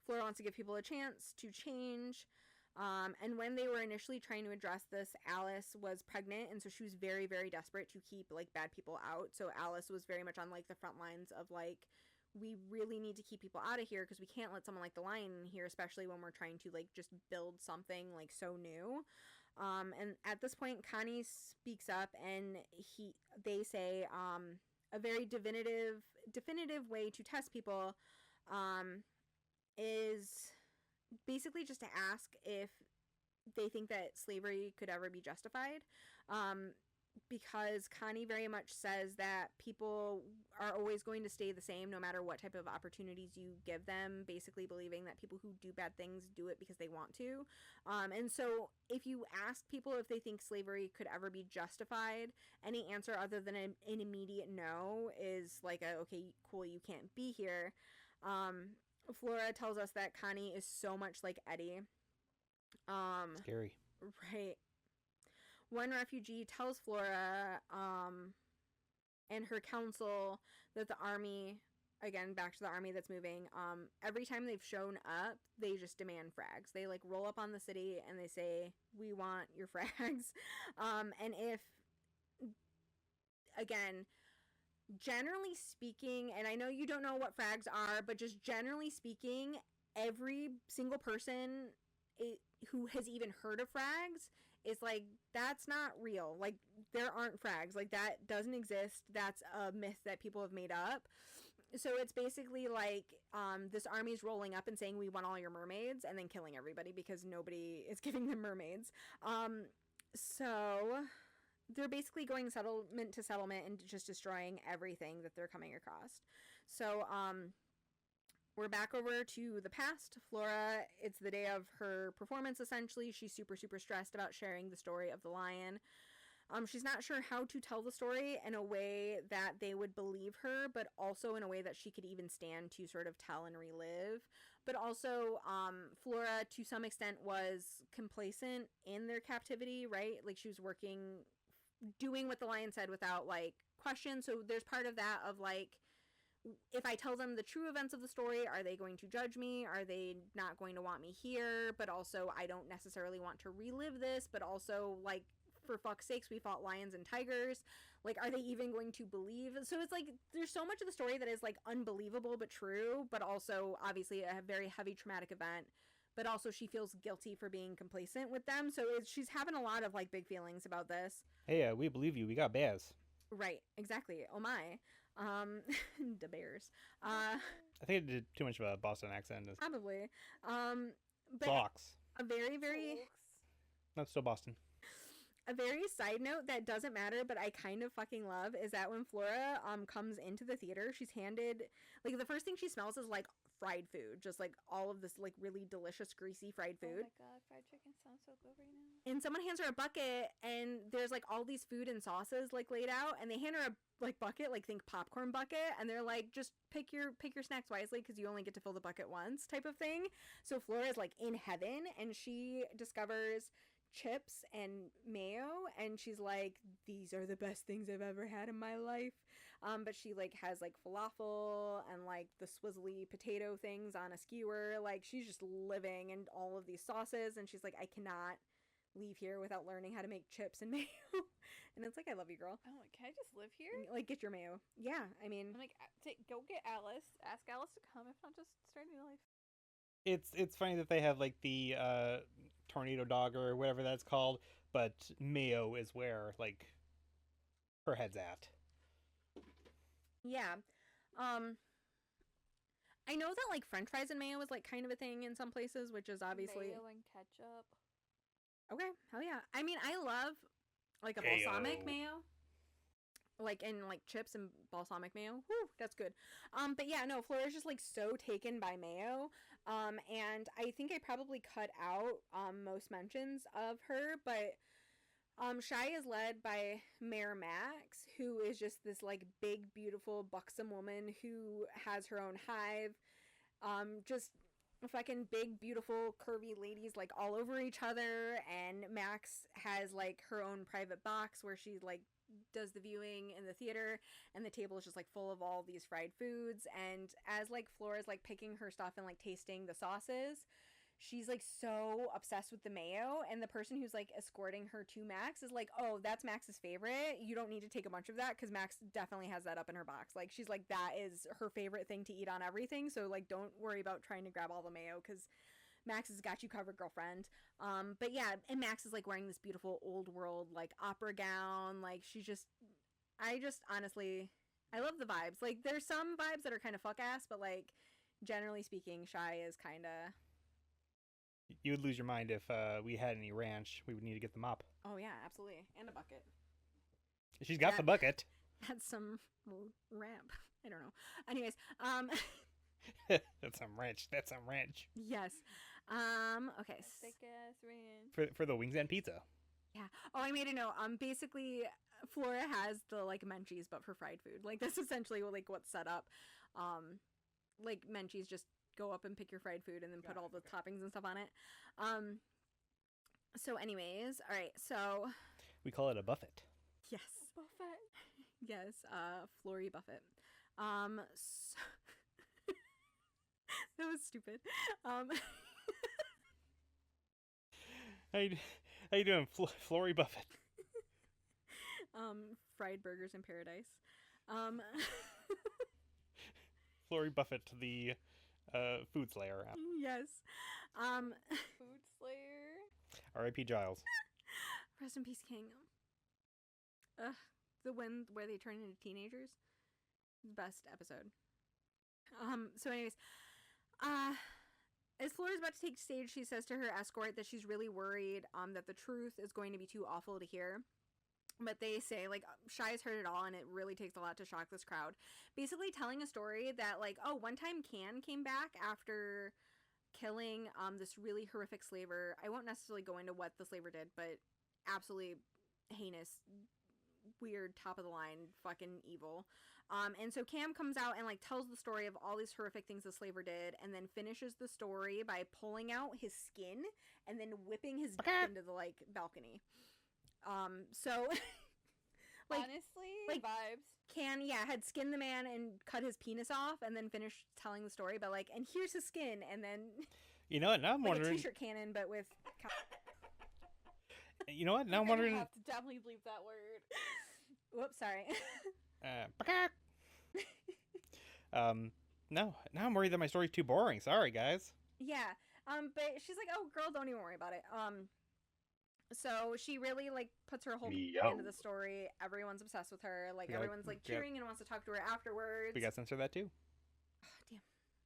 Flora wants to give people a chance to change. And when they were initially trying to address this, Alice was pregnant, and so she was very, very desperate to keep, like, bad people out. So Alice was very much on, like, the front lines of, like, we really need to keep people out of here because we can't let someone like the lion in here, especially when we're trying to, like, just build something, like, so new. And at this point, Connie speaks up, and they say a very definitive way to test people is basically just to ask if they think that slavery could ever be justified. Because Connie very much says that people are always going to stay the same no matter what type of opportunities you give them, basically believing that people who do bad things do it because they want to. And so if you ask people if they think slavery could ever be justified, any answer other than an immediate no is like okay, cool, you can't be here. Flora tells us that Connie is so much like Eddie. Scary. Right. One refugee tells Flora and her council that the army, again, back to the army that's moving, every time they've shown up, they just demand frags. They, like, roll up on the city and they say, we want your frags. And if, again, generally speaking, and I know you don't know what frags are, but just generally speaking, every single person who has even heard of frags is like, that's not real. Like, there aren't frags. Like, that doesn't exist. That's a myth that people have made up. So it's basically like this army's rolling up and saying, we want all your mermaids, and then killing everybody because nobody is giving them mermaids. So they're basically going settlement to settlement and just destroying everything that they're coming across. So we're back over to the past. Flora, it's the day of her performance, essentially. She's super, super stressed about sharing the story of the lion. She's not sure how to tell the story in a way that they would believe her, but also in a way that she could even stand to sort of tell and relive. But also, Flora, to some extent, was complacent in their captivity, right? Like, she was doing what the lion said without, like, question. So there's part of that of, like, if I tell them the true events of the story, are they going to judge me? Are they not going to want me here? But also, I don't necessarily want to relive this, but also, like, for fuck's sakes, we fought lions and tigers. Like, are they even going to believe? So it's like, there's so much of the story that is, like, unbelievable but true, but also, obviously, a very heavy traumatic event. But also, she feels guilty for being complacent with them. So she's having a lot of, like, big feelings about this. Hey, we believe you. We got bears. Right, exactly. Oh my. The bears. I think I did too much of a Boston accent. Probably. But Fox. a very, very... That's still Boston. A very side note that doesn't matter, but I kind of fucking love, is that when Flora comes into the theater, she's handed, like, the first thing she smells is, like, fried food. Just, like, all of this, like, really delicious, greasy fried food. Oh my god, fried chicken sounds so good right now. And someone hands her a bucket, and there's, like, all these food and sauces, like, laid out, and they hand her a, like, bucket, like, think popcorn bucket, and they're like, just pick your snacks wisely, because you only get to fill the bucket once, type of thing. So Flora's, like, in heaven, and she discovers chips and mayo, and she's like, these are the best things I've ever had in my life. But she, like, has, like, falafel and, like, the swizzly potato things on a skewer. Like, she's just living in all of these sauces, and she's like, I cannot leave here without learning how to make chips and mayo. And it's like, I love you, girl. I'm like, can I just live here? Like, get your mayo. Yeah, I mean, I'm like, go get Alice. Ask Alice to come. If not, just start a new life. It's funny that they have, like, the tornado dog or whatever that's called, but Mayo is where, like, her head's at. yeah. I know that, like, french fries and mayo is, like, kind of a thing in some places, which is obviously... Mayo and ketchup. Okay, hell yeah. I mean, I love, like, a Mayo. balsamic mayo. Like, and, like, chips and balsamic mayo. Whew, that's good. But yeah, no, Flora's just, like, so taken by mayo. And I think I probably cut out, most mentions of her, but, Shy is led by Mayor Max, who is just this, like, big, beautiful, buxom woman who has her own hive. Just fucking big, beautiful, curvy ladies, like, all over each other, and Max has, like, her own private box where she, like, does the viewing in the theater, and the table is just, like, full of all these fried foods, and as, like, Flora's, like, picking her stuff and, like, tasting the sauces, she's, like, so obsessed with the mayo, and the person who's, like, escorting her to Max is like, oh, that's Max's favorite, you don't need to take a bunch of that, because Max definitely has that up in her box. Like, she's like, that is her favorite thing to eat on everything, so, like, don't worry about trying to grab all the mayo, because Max has got you covered, girlfriend. But yeah, and Max is, like, wearing this beautiful old world, like, opera gown. Like, I just honestly, I love the vibes. Like, there's some vibes that are kind of fuck ass, but, like, generally speaking, Shy is kind of... You would lose your mind if we had any ranch. We would need to get the mop. Oh yeah, absolutely. And a bucket. She's got the bucket. That's some ramp. I don't know. Anyways, That's some ranch. That's some ranch. yes. Okay. Thick ass ranch. For the wings and pizza. Yeah. Oh, I made a note. Basically, Flora has the, like, Menchie's, but for fried food. Like, that's essentially, like, what's set up. Like, Menchie's just go up and pick your fried food and then put all the toppings and stuff on it. So anyways, all right. So we call it a buffet. yes. Buffet. Yes. Flory Buffet. So that was stupid. How you doing, Flory Buffet? Fried burgers in paradise. Flory Buffet, the food slayer. Yes. Food Slayer. R.I.P. Giles. Rest in peace, King. The one where they turn into teenagers. Best episode. So anyways, as Flora's about to take stage, she says to her escort that she's really worried that the truth is going to be too awful to hear. But they say, like, Shy's heard it all, and it really takes a lot to shock this crowd. Basically telling a story that, like, oh, one time Can came back after killing this really horrific slaver. I won't necessarily go into what the slaver did, but absolutely heinous, weird, top of the line, fucking evil. And so Cam comes out and, like, tells the story of all these horrific things the slaver did, and then finishes the story by pulling out his skin and then whipping his dick into the, like, balcony. So Like, honestly, like, vibes. Can had skinned the man and cut his penis off and then finished telling the story, but like, and here's his skin, and then You know what? Now I'm like wondering. a t-shirt cannon, but with. You know what? Now I'm You're gonna wondering. have to definitely bleep that word. Whoops, sorry. No. Now I'm worried that my story's too boring. Sorry, guys. Yeah. But she's like, oh, girl, don't even worry about it. So she really like puts her whole into the story. Everyone's obsessed with her. Like everyone's like cheering and wants to talk to her afterwards. We got to censor that too. Damn.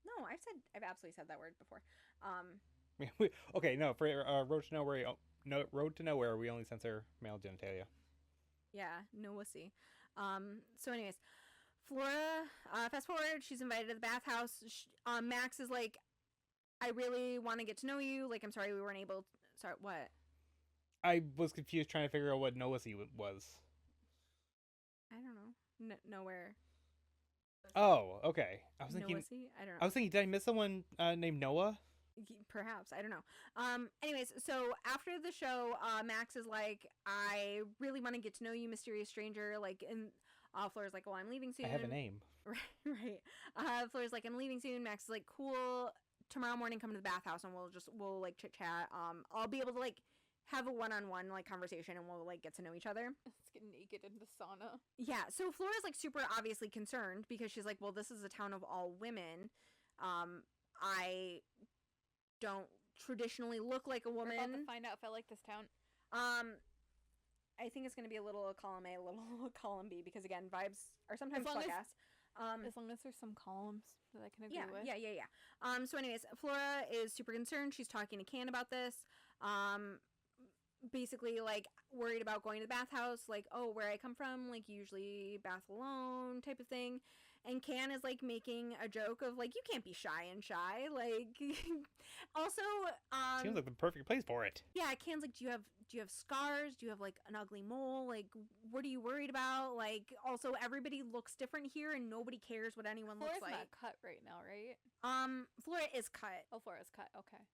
No, I've absolutely said that word before. Okay, no, for Road to Nowhere, Road to Nowhere, we only censor male genitalia. Yeah, no wussy. So anyways, Flora, fast forward, she's invited to the bathhouse. Max is like, I really want to get to know you. Like, I'm sorry we weren't able to... Sorry, what? I was confused trying to figure out what Noacy was. I don't know. Nowhere. Oh, okay. I was thinking... Noacy? I don't know. I was thinking, did I miss someone named Noah? Perhaps. I don't know. Anyways, so after the show, Max is like, I really want to get to know you, mysterious stranger. Like, and Flora's like, well, I'm leaving soon. I have a name. Right. Flora's like, I'm leaving soon. Max is like, cool. Tomorrow morning, come to the bathhouse and we'll like chit chat. I'll be able to like have a one-on-one like conversation and we'll like get to know each other. Let's get naked in the sauna. Yeah. So Flora's like super obviously concerned because she's like, well, this is a town of all women. I don't traditionally look like a woman. We're about to find out if I like this town. I think it's going to be a little column A, a little column B, because again, vibes are sometimes fuck-ass. As long as there's some columns that I can agree with. Yeah. So anyways, Flora is super concerned. She's talking to Can about this. Basically, like, worried about going to the bathhouse, like, oh, where I come from, like, usually bath alone type of thing. And Can is, like, making a joke of, like, you can't be shy and shy. Like, also, Seems like the perfect place for it. Yeah, Can's like, do you have scars? Do you have, like, an ugly mole? Like, what are you worried about? Like, also, everybody looks different here, and nobody cares what anyone looks like. Flora's not cut right now, right? Flora is cut. Oh, Flora's cut, okay.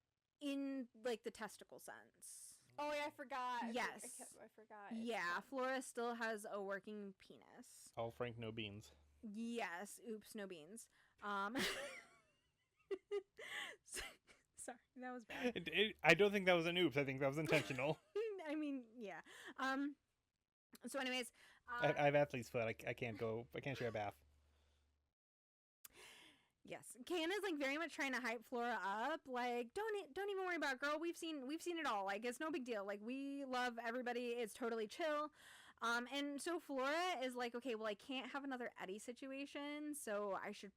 In, like, the testicle sense. Oh, yeah, I forgot. Yes. I forgot. Yeah, Flora still has a working penis. All Frank, no beans. Yes, oops, no beans. Sorry, that was bad. I don't think that was an oops. I think that was intentional. I mean, yeah. So anyways, I have athlete's foot. I can't share a bath. Yes, Can is like very much trying to hype Flora up. Like, don't even worry about it, girl. We've seen it all. Like, it's no big deal. Like, we love everybody. It's totally chill. And so Flora is like, okay, well, I can't have another Eddie situation, so I should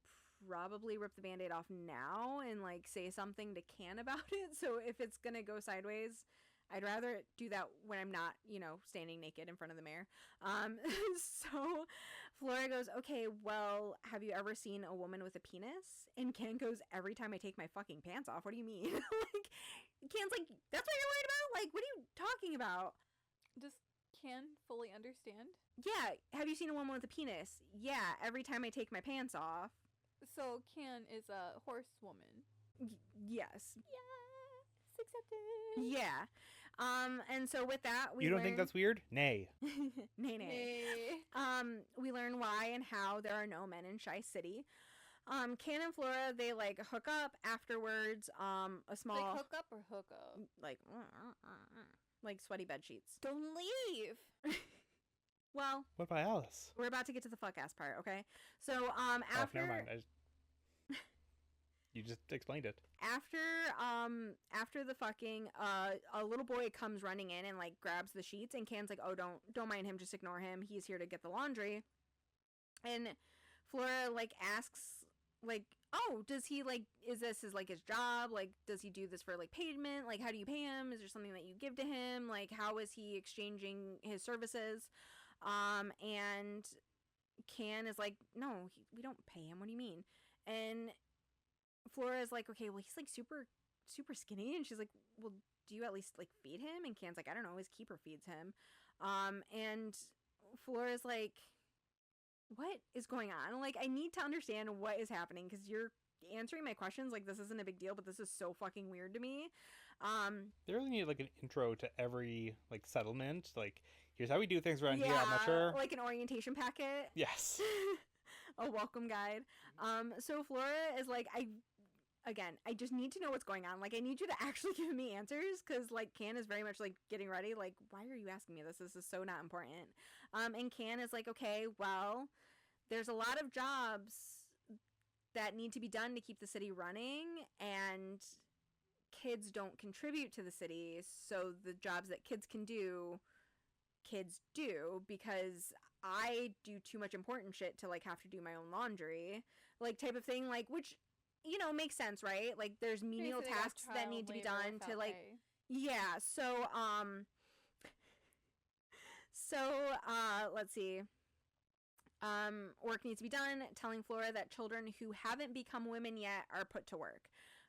probably rip the Band-Aid off now and like say something to Can about it. So if it's gonna go sideways, I'd rather do that when I'm not, standing naked in front of the mirror. So Flora goes, okay, well, have you ever seen a woman with a penis? And Can goes, every time I take my fucking pants off. What do you mean? Like, Can's like, that's what you're worried about? Like, what are you talking about? Does Can fully understand? Yeah, have you seen a woman with a penis? Yeah, every time I take my pants off. So Can is a horse woman. Yes. Yes, accepted. Yeah. And so with that, we You don't learn... think that's weird? Nay. Nay. We learn why and how there are no men in Shy City. Can and Flora, they like hook up afterwards. A small Like hook up or hook up? Like sweaty bed sheets. Don't leave. Well, What about Alice? we're about to get to the fuck ass part, okay? So Oh, after never mind. You just explained it. After the fucking, a little boy comes running in and like grabs the sheets, and Can's like, oh, don't mind him, just ignore him. He's here to get the laundry. And Flora like asks, like, oh, does he like, is this his like his job? Like, does he do this for like payment? Like, how do you pay him? Is there something that you give to him? Like, how is he exchanging his services? And Can is like, no, we don't pay him. What do you mean? And Flora is like, okay, well, he's like super, super skinny. And she's like, well, do you at least like feed him? And Can's like, I don't know, his keeper feeds him. And Flora's like, what is going on? Like, I need to understand what is happening, because you're answering my questions like this isn't a big deal, but this is so fucking weird to me. They really need like an intro to every like settlement. Like, here's how we do things around here. I'm not sure. Like an orientation packet. Yes. A welcome guide. So Flora is like, I just need to know what's going on. Like, I need you to actually give me answers, because, like, Can is very much, like, getting ready. Like, why are you asking me this? This is so not important. And Can is like, okay, well, there's a lot of jobs that need to be done to keep the city running, and kids don't contribute to the city, so the jobs that kids can do, kids do, because I do too much important shit to, like, have to do my own laundry, like, type of thing, like, which, you know, makes sense, right? Like, there's menial tasks that need to be done to, like, yeah, so, let's see. Work needs to be done, telling Flora that children who haven't become women yet are put to work.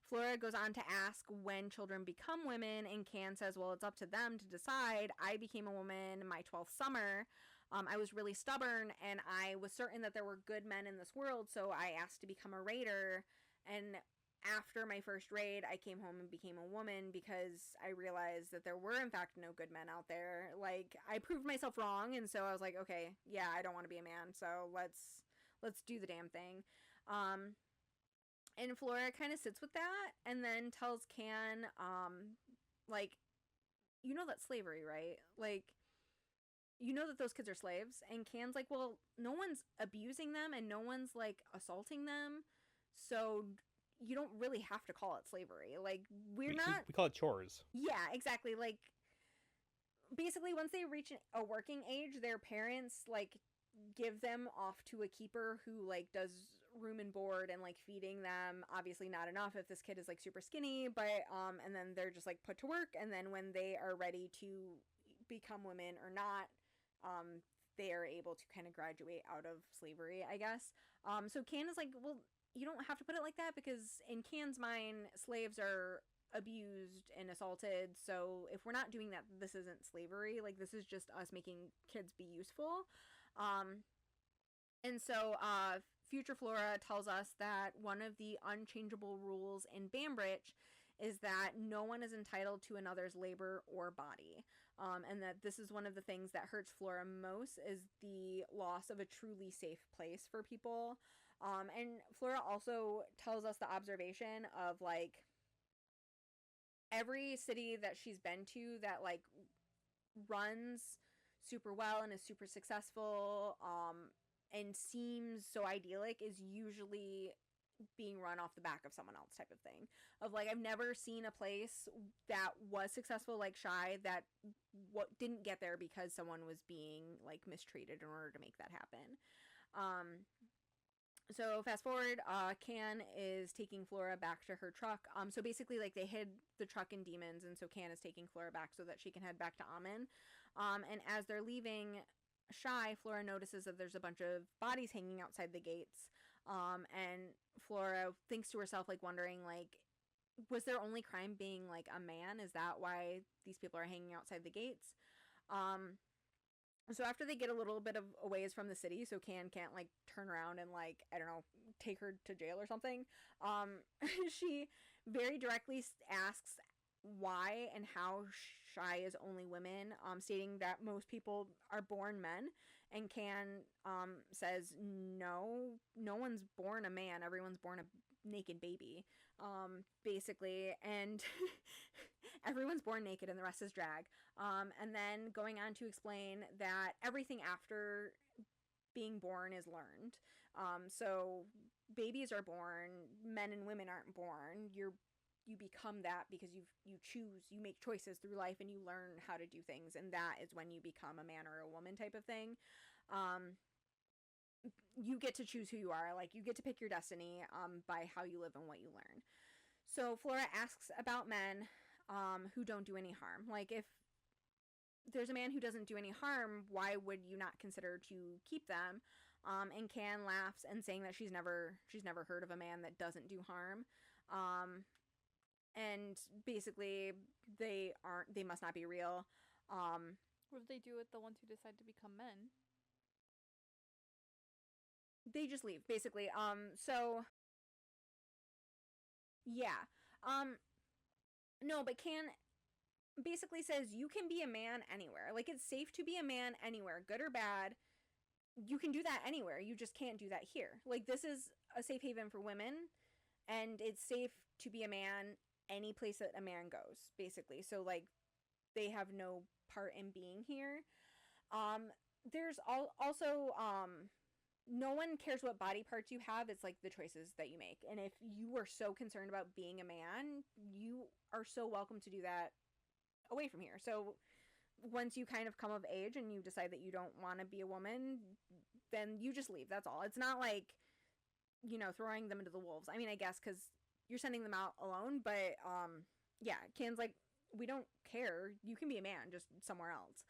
Flora goes on to ask when children become women, and Can says, well, it's up to them to decide. I became a woman my 12th summer. I was really stubborn, and I was certain that there were good men in this world, so I asked to become a raider. And after my first raid, I came home and became a woman because I realized that there were, in fact, no good men out there. Like, I proved myself wrong, and so I was like, okay, yeah, I don't want to be a man, so let's do the damn thing. And Flora kind of sits with that, and then tells Can, like, you know that's slavery, right? Like, you know that those kids are slaves. And Can's like, well, no one's abusing them, and no one's, like, assaulting them, so you don't really have to call it slavery. Like, we call it chores. Yeah, exactly. Like, basically, once they reach a working age, their parents, like, give them off to a keeper who, like, does room and board and, like, feeding them. Obviously not enough if this kid is, like, super skinny, but and then they're just, like, put to work, and then when they are ready to become women or not, they are able to kind of graduate out of slavery, I guess. So Can is like, well, you don't have to put it like that, because in Can's mind, slaves are abused and assaulted, so if we're not doing that, this isn't slavery. Like, this is just us making kids be useful. And so future Flora tells us that one of the unchangeable rules in Banbridge is that no one is entitled to another's labor or body. And that this is one of the things that hurts Flora most, is the loss of a truly safe place for people. And Flora also tells us the observation of, like, every city that she's been to that, like, runs super well and is super successful, and seems so idyllic, is usually being run off the back of someone else, type of thing. Of, like, I've never seen a place that was successful like Shy that didn't get there because someone was being, like, mistreated in order to make that happen. So fast forward, Can is taking Flora back to her truck. So basically, like, they hid the truck in Demons, and so Can is taking Flora back so that she can head back to Amen. And as they're leaving Shy, Flora notices that there's a bunch of bodies hanging outside the gates. And Flora thinks to herself, like, wondering, like, was their only crime being, like, a man? Is that why these people are hanging outside the gates? So after they get a little bit of a ways from the city, so Can can't, like, turn around and, like, I don't know, take her to jail or something, she very directly asks why and how Shy is only women, stating that most people are born men. And Can says, no one's born a man, everyone's born a naked baby, basically, and everyone's born naked and the rest is drag. And then going on to explain that everything after being born is learned. So babies are born, men and women aren't born. You become that because you choose, you make choices through life, and you learn how to do things, and that is when you become a man or a woman, type of thing. You get to choose who you are, like, you get to pick your destiny by how you live and what you learn. So Flora asks about men who don't do any harm. Like, if there's a man who doesn't do any harm, why would you not consider to keep them? And Can laughs and saying that she's never heard of a man that doesn't do harm. And basically they must not be real. What do they do with the ones who decide to become men? They just leave, basically. So yeah. No, but Can basically says you can be a man anywhere. Like, it's safe to be a man anywhere, good or bad. You can do that anywhere. You just can't do that here. Like, this is a safe haven for women, and it's safe to be a man any place that a man goes, basically. So, like, they have no part in being here. There's also no one cares what body parts you have. It's like the choices that you make. And if you are so concerned about being a man, you are so welcome to do that away from here. So once you kind of come of age and you decide that you don't want to be a woman, then you just leave. That's all. It's not like, you know, throwing them into the wolves. I mean, I guess because you're sending them out alone, but yeah, Can's like, we don't care. You can be a man, just somewhere else.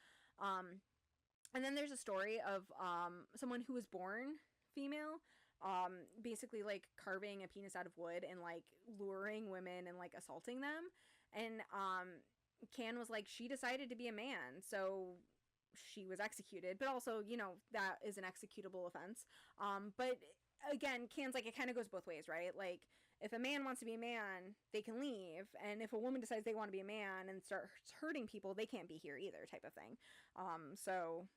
And then there's a story of someone who was born female, basically like carving a penis out of wood and like luring women and like assaulting them. And Can was like, she decided to be a man, so she was executed. But also, you know, that is an executable offense. But again, Can's like, it kind of goes both ways, right? Like, if a man wants to be a man, they can leave. And if a woman decides they want to be a man and starts hurting people, they can't be here either, type of thing. So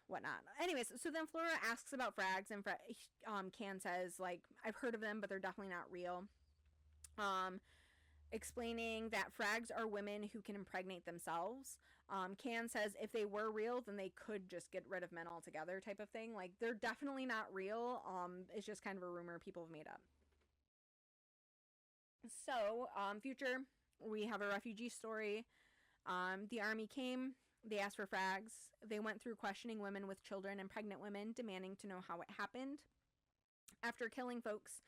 whatnot. Anyways, so then Flora asks about frags, and Can says, like, I've heard of them, but they're definitely not real. Explaining that frags are women who can impregnate themselves. Can says if they were real, then they could just get rid of men altogether, type of thing. Like, they're definitely not real. It's just kind of a rumor people have made up. So, future, we have a refugee story. The army came. They asked for frags. They went through questioning women with children and pregnant women, demanding to know how it happened. After killing folks,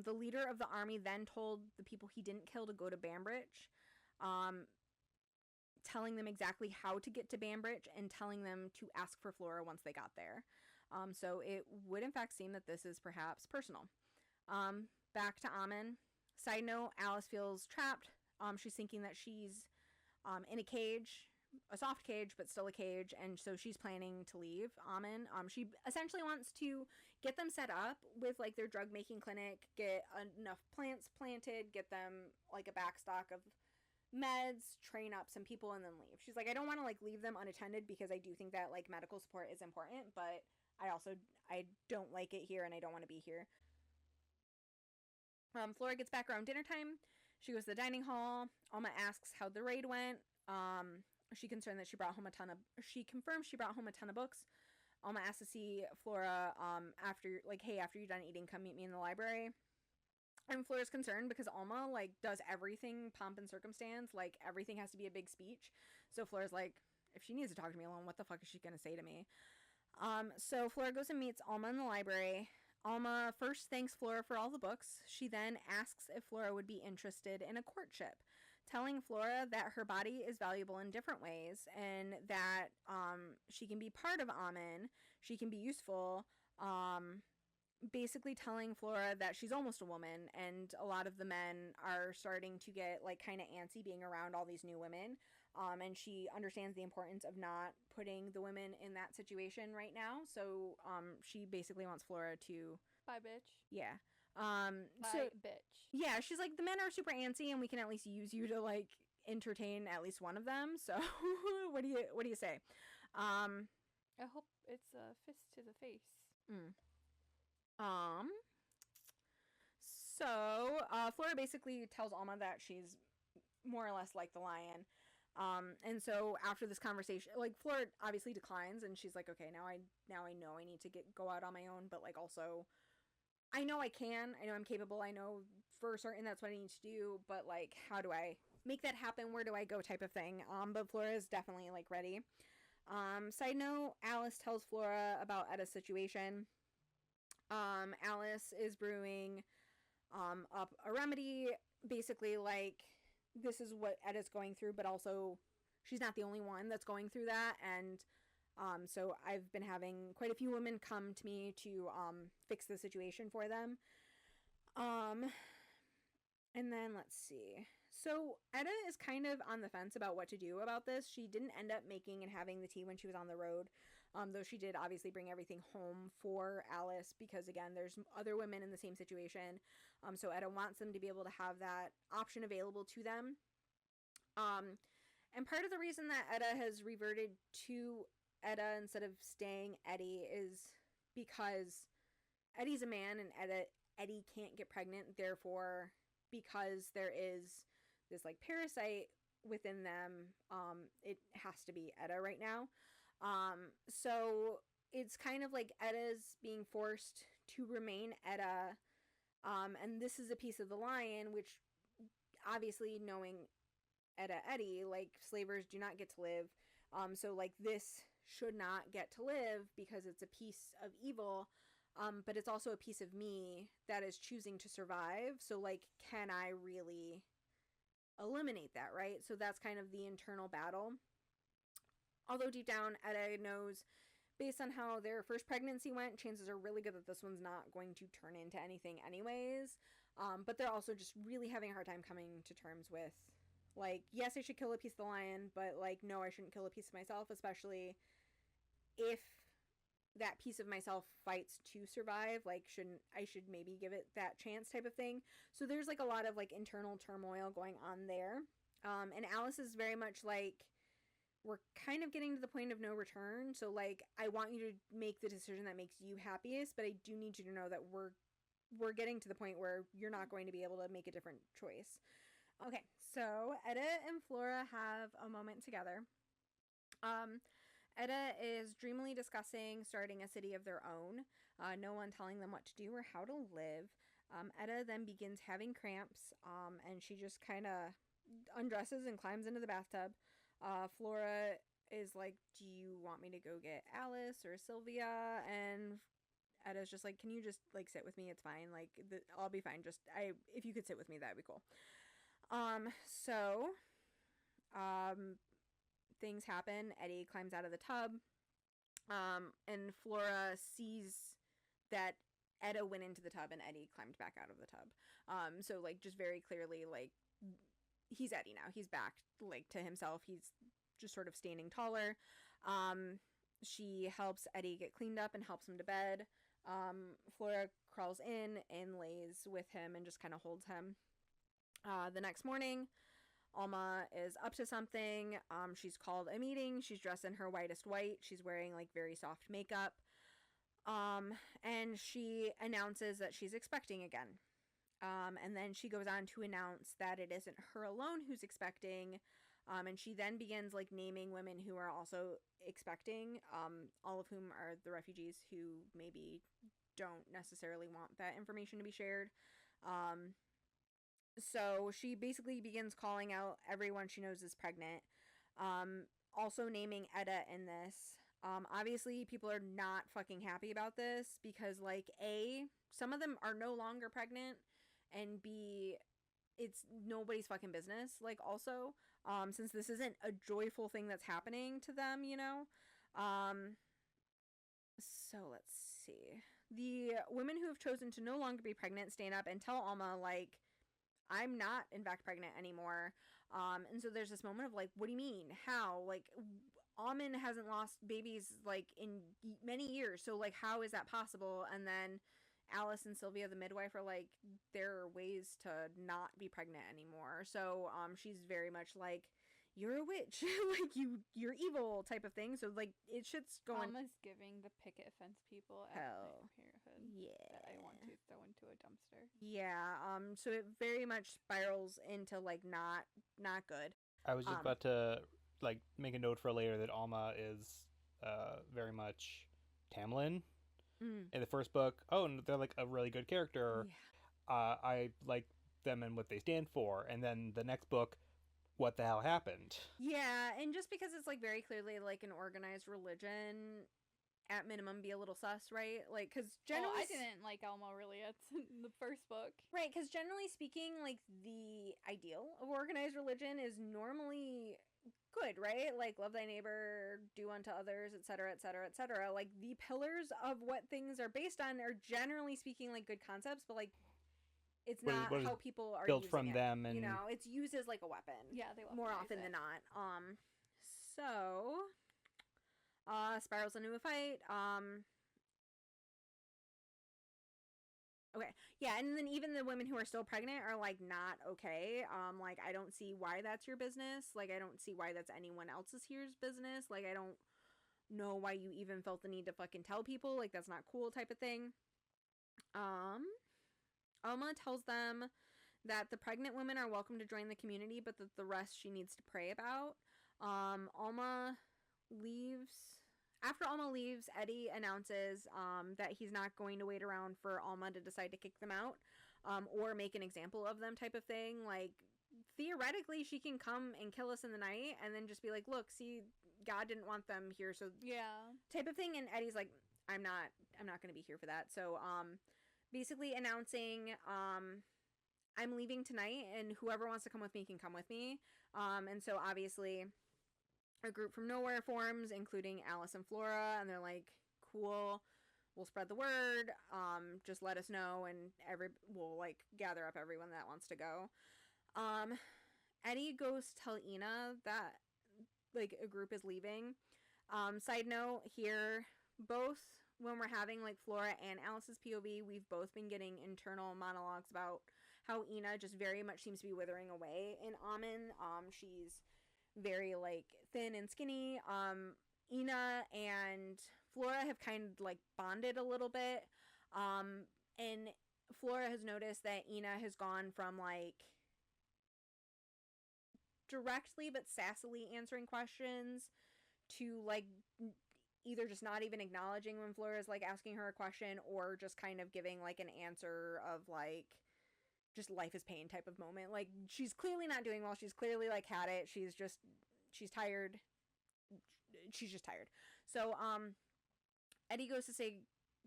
the leader of the army then told the people he didn't kill to go to Banbridge, telling them exactly how to get to Banbridge and telling them to ask for Flora once they got there. So it would in fact seem that this is perhaps personal. Back to Amen. Side note, Alice feels trapped. She's thinking that she's in a cage, a soft cage, but still a cage, and so she's planning to leave Amen. She essentially wants to get them set up with like their drug making clinic, get enough plants planted, get them like a backstock of meds, train up some people, and then leave. She's like, I don't want to like leave them unattended because I do think that like medical support is important, but I don't like it here and I don't want to be here. Flora gets back around dinner time. She goes to the dining hall. Alma asks how the raid went. She confirms she brought home a ton of books. Alma asks to see Flora after you're done eating, come meet me in the library. And Flora's concerned because Alma like does everything pomp and circumstance, like everything has to be a big speech. So Flora's like, if she needs to talk to me alone, what the fuck is she gonna say to me? So Flora goes and meets Alma in the library. Alma first thanks Flora for all the books. She then asks if Flora would be interested in a courtship, telling Flora that her body is valuable in different ways and that she can be part of Amen, she can be useful, basically telling Flora that she's almost a woman, and a lot of the men are starting to get like kind of antsy being around all these new women, and she understands the importance of not putting the women in that situation right now. So she basically wants Flora to Bye, bitch. yeah Bye, bitch. yeah, she's like, the men are super antsy and we can at least use you to like entertain at least one of them. So what do you say? I hope it's a fist to the face. So Flora basically tells Alma that she's more or less like the lion. And so after this conversation, like, Flora obviously declines, and she's like, okay, now I know I need to go out on my own, but like also I know I know I'm capable, I know for certain that's what I need to do, but like, how do I make that happen? Where do I go, type of thing. But Flora is definitely like ready. Side note, Alice tells Flora about Etta's situation. Alice is brewing up a remedy, basically like, this is what Etta's going through, but also she's not the only one that's going through that. And so I've been having quite a few women come to me to fix the situation for them. And then let's see. So Etta is kind of on the fence about what to do about this. She didn't end up making and having the tea when she was on the road, though she did obviously bring everything home for Alice because, again, there's other women in the same situation. So Etta wants them to be able to have that option available to them. And part of the reason that Etta has reverted to Etta instead of staying Eddie is because Eddie's a man and Eddie can't get pregnant. Therefore, because there is this like parasite within them, it has to be Etta right now. So it's kind of like Etta's being forced to remain Etta. And this is a piece of the lion, which obviously knowing Eddie, like slavers do not get to live. So like this should not get to live because it's a piece of evil. But it's also a piece of me that is choosing to survive. So like, can I really eliminate that, right? So that's kind of the internal battle. Although deep down, Etta knows, based on how their first pregnancy went, chances are really good that this one's not going to turn into anything anyways. But they're also just really having a hard time coming to terms with, like, yes, I should kill a piece of the lion, but, like, no, I shouldn't kill a piece of myself, especially if that piece of myself fights to survive. Like, I should maybe give it that chance type of thing. So there's, like, a lot of, like, internal turmoil going on there. And Alice is very much like, we're kind of getting to the point of no return. So, like, I want you to make the decision that makes you happiest, but I do need you to know that we're getting to the point where you're not going to be able to make a different choice. Okay, so Etta and Flora have a moment together. Etta is dreamily discussing starting a city of their own, no one telling them what to do or how to live. Etta then begins having cramps, and she just kind of undresses and climbs into the bathtub. Flora is like, do you want me to go get Alice or Sylvia? And Etta's just like, can you just like sit with me? It's fine. Like, I'll be fine. If you could sit with me, that'd be cool. Things happen. Eddie climbs out of the tub. And Flora sees that Etta went into the tub and Eddie climbed back out of the tub. So like just very clearly, like, he's Eddie now. He's back like to himself. He's just sort of standing taller. She helps Eddie get cleaned up and helps him to bed. Flora crawls in and lays with him and just kind of holds him. The next morning, Alma is up to something. She's called a meeting. She's dressed in her whitest white. She's wearing like very soft makeup. And she announces that she's expecting again. And then she goes on to announce that it isn't her alone who's expecting. And she then begins like naming women who are also expecting, all of whom are the refugees who maybe don't necessarily want that information to be shared. So she basically begins calling out everyone she knows is pregnant. Also naming Etta in this. Obviously people are not fucking happy about this because like A, some of them are no longer pregnant, and B, it's nobody's fucking business. Like also, since this isn't a joyful thing that's happening to them, you know? So let's see. The women who have chosen to no longer be pregnant stand up and tell Alma, like, I'm not, in fact, pregnant anymore. And so there's this moment of, like, what do you mean? How? Like, Almond hasn't lost babies, like, in many years. So, like, how is that possible? And then Alice and Sylvia, the midwife, are like, there are ways to not be pregnant anymore. So, she's very much like, you're a witch. Like, you're evil type of thing. So, like, it shit's going... Almost giving the picket fence people at my parenthood. Yeah. That I want to throw into a dumpster. Yeah, so it very much spirals into, like, not good. I was just about to, like, make a note for later that Alma is very much Tamlin in the first book. Oh, and they're, like, a really good character. Yeah. I like them and what they stand for. And then the next book, what the hell happened? Yeah, and just because it's, like, very clearly, like, an organized religion... at minimum be a little sus, right? Like, because generally... I didn't like Alma really in the first book. Right, because generally speaking, like, the ideal of organized religion is normally good, right? Like, love thy neighbor, do unto others, etc., etc., etc. Like, the pillars of what things are based on are generally speaking, like, good concepts, but, like, it's not how people are built using from it, them, and you know? It's used as, like, a weapon. Yeah, they more often than not. So... spirals into a fight. Okay. Yeah, and then even the women who are still pregnant are, like, not okay. Like, I don't see why that's your business. Like, I don't see why that's anyone else's here's business. Like, I don't know why you even felt the need to fucking tell people. Like, that's not cool type of thing. Alma tells them that the pregnant women are welcome to join the community, but that the rest she needs to pray about. Alma leaves. After Alma leaves, Eddie announces that he's not going to wait around for Alma to decide to kick them out or make an example of them type of thing. Like, theoretically, she can come and kill us in the night and then just be like, look, see, God didn't want them here, so yeah, type of thing. And Eddie's like, I'm not going to be here for that. So basically announcing I'm leaving tonight, and whoever wants to come with me can come with me. And so obviously a group from nowhere forms, including Alice and Flora, and they're like, cool, we'll spread the word, just let us know, and we'll like gather up everyone that wants to go. Eddie goes to tell Ina that like a group is leaving. Side note here, both when we're having like Flora and Alice's POV, we've both been getting internal monologues about how Ina just very much seems to be withering away in Amen. She's very like thin and skinny. Ina and Flora have kind of like bonded a little bit. And Flora has noticed that Ina has gone from like directly but sassily answering questions to like either just not even acknowledging when Flora is like asking her a question, or just kind of giving like an answer of like just life is pain type of moment. Like, she's clearly not doing well. She's clearly like had it. She's tired. She's just tired. So Eddie goes to say,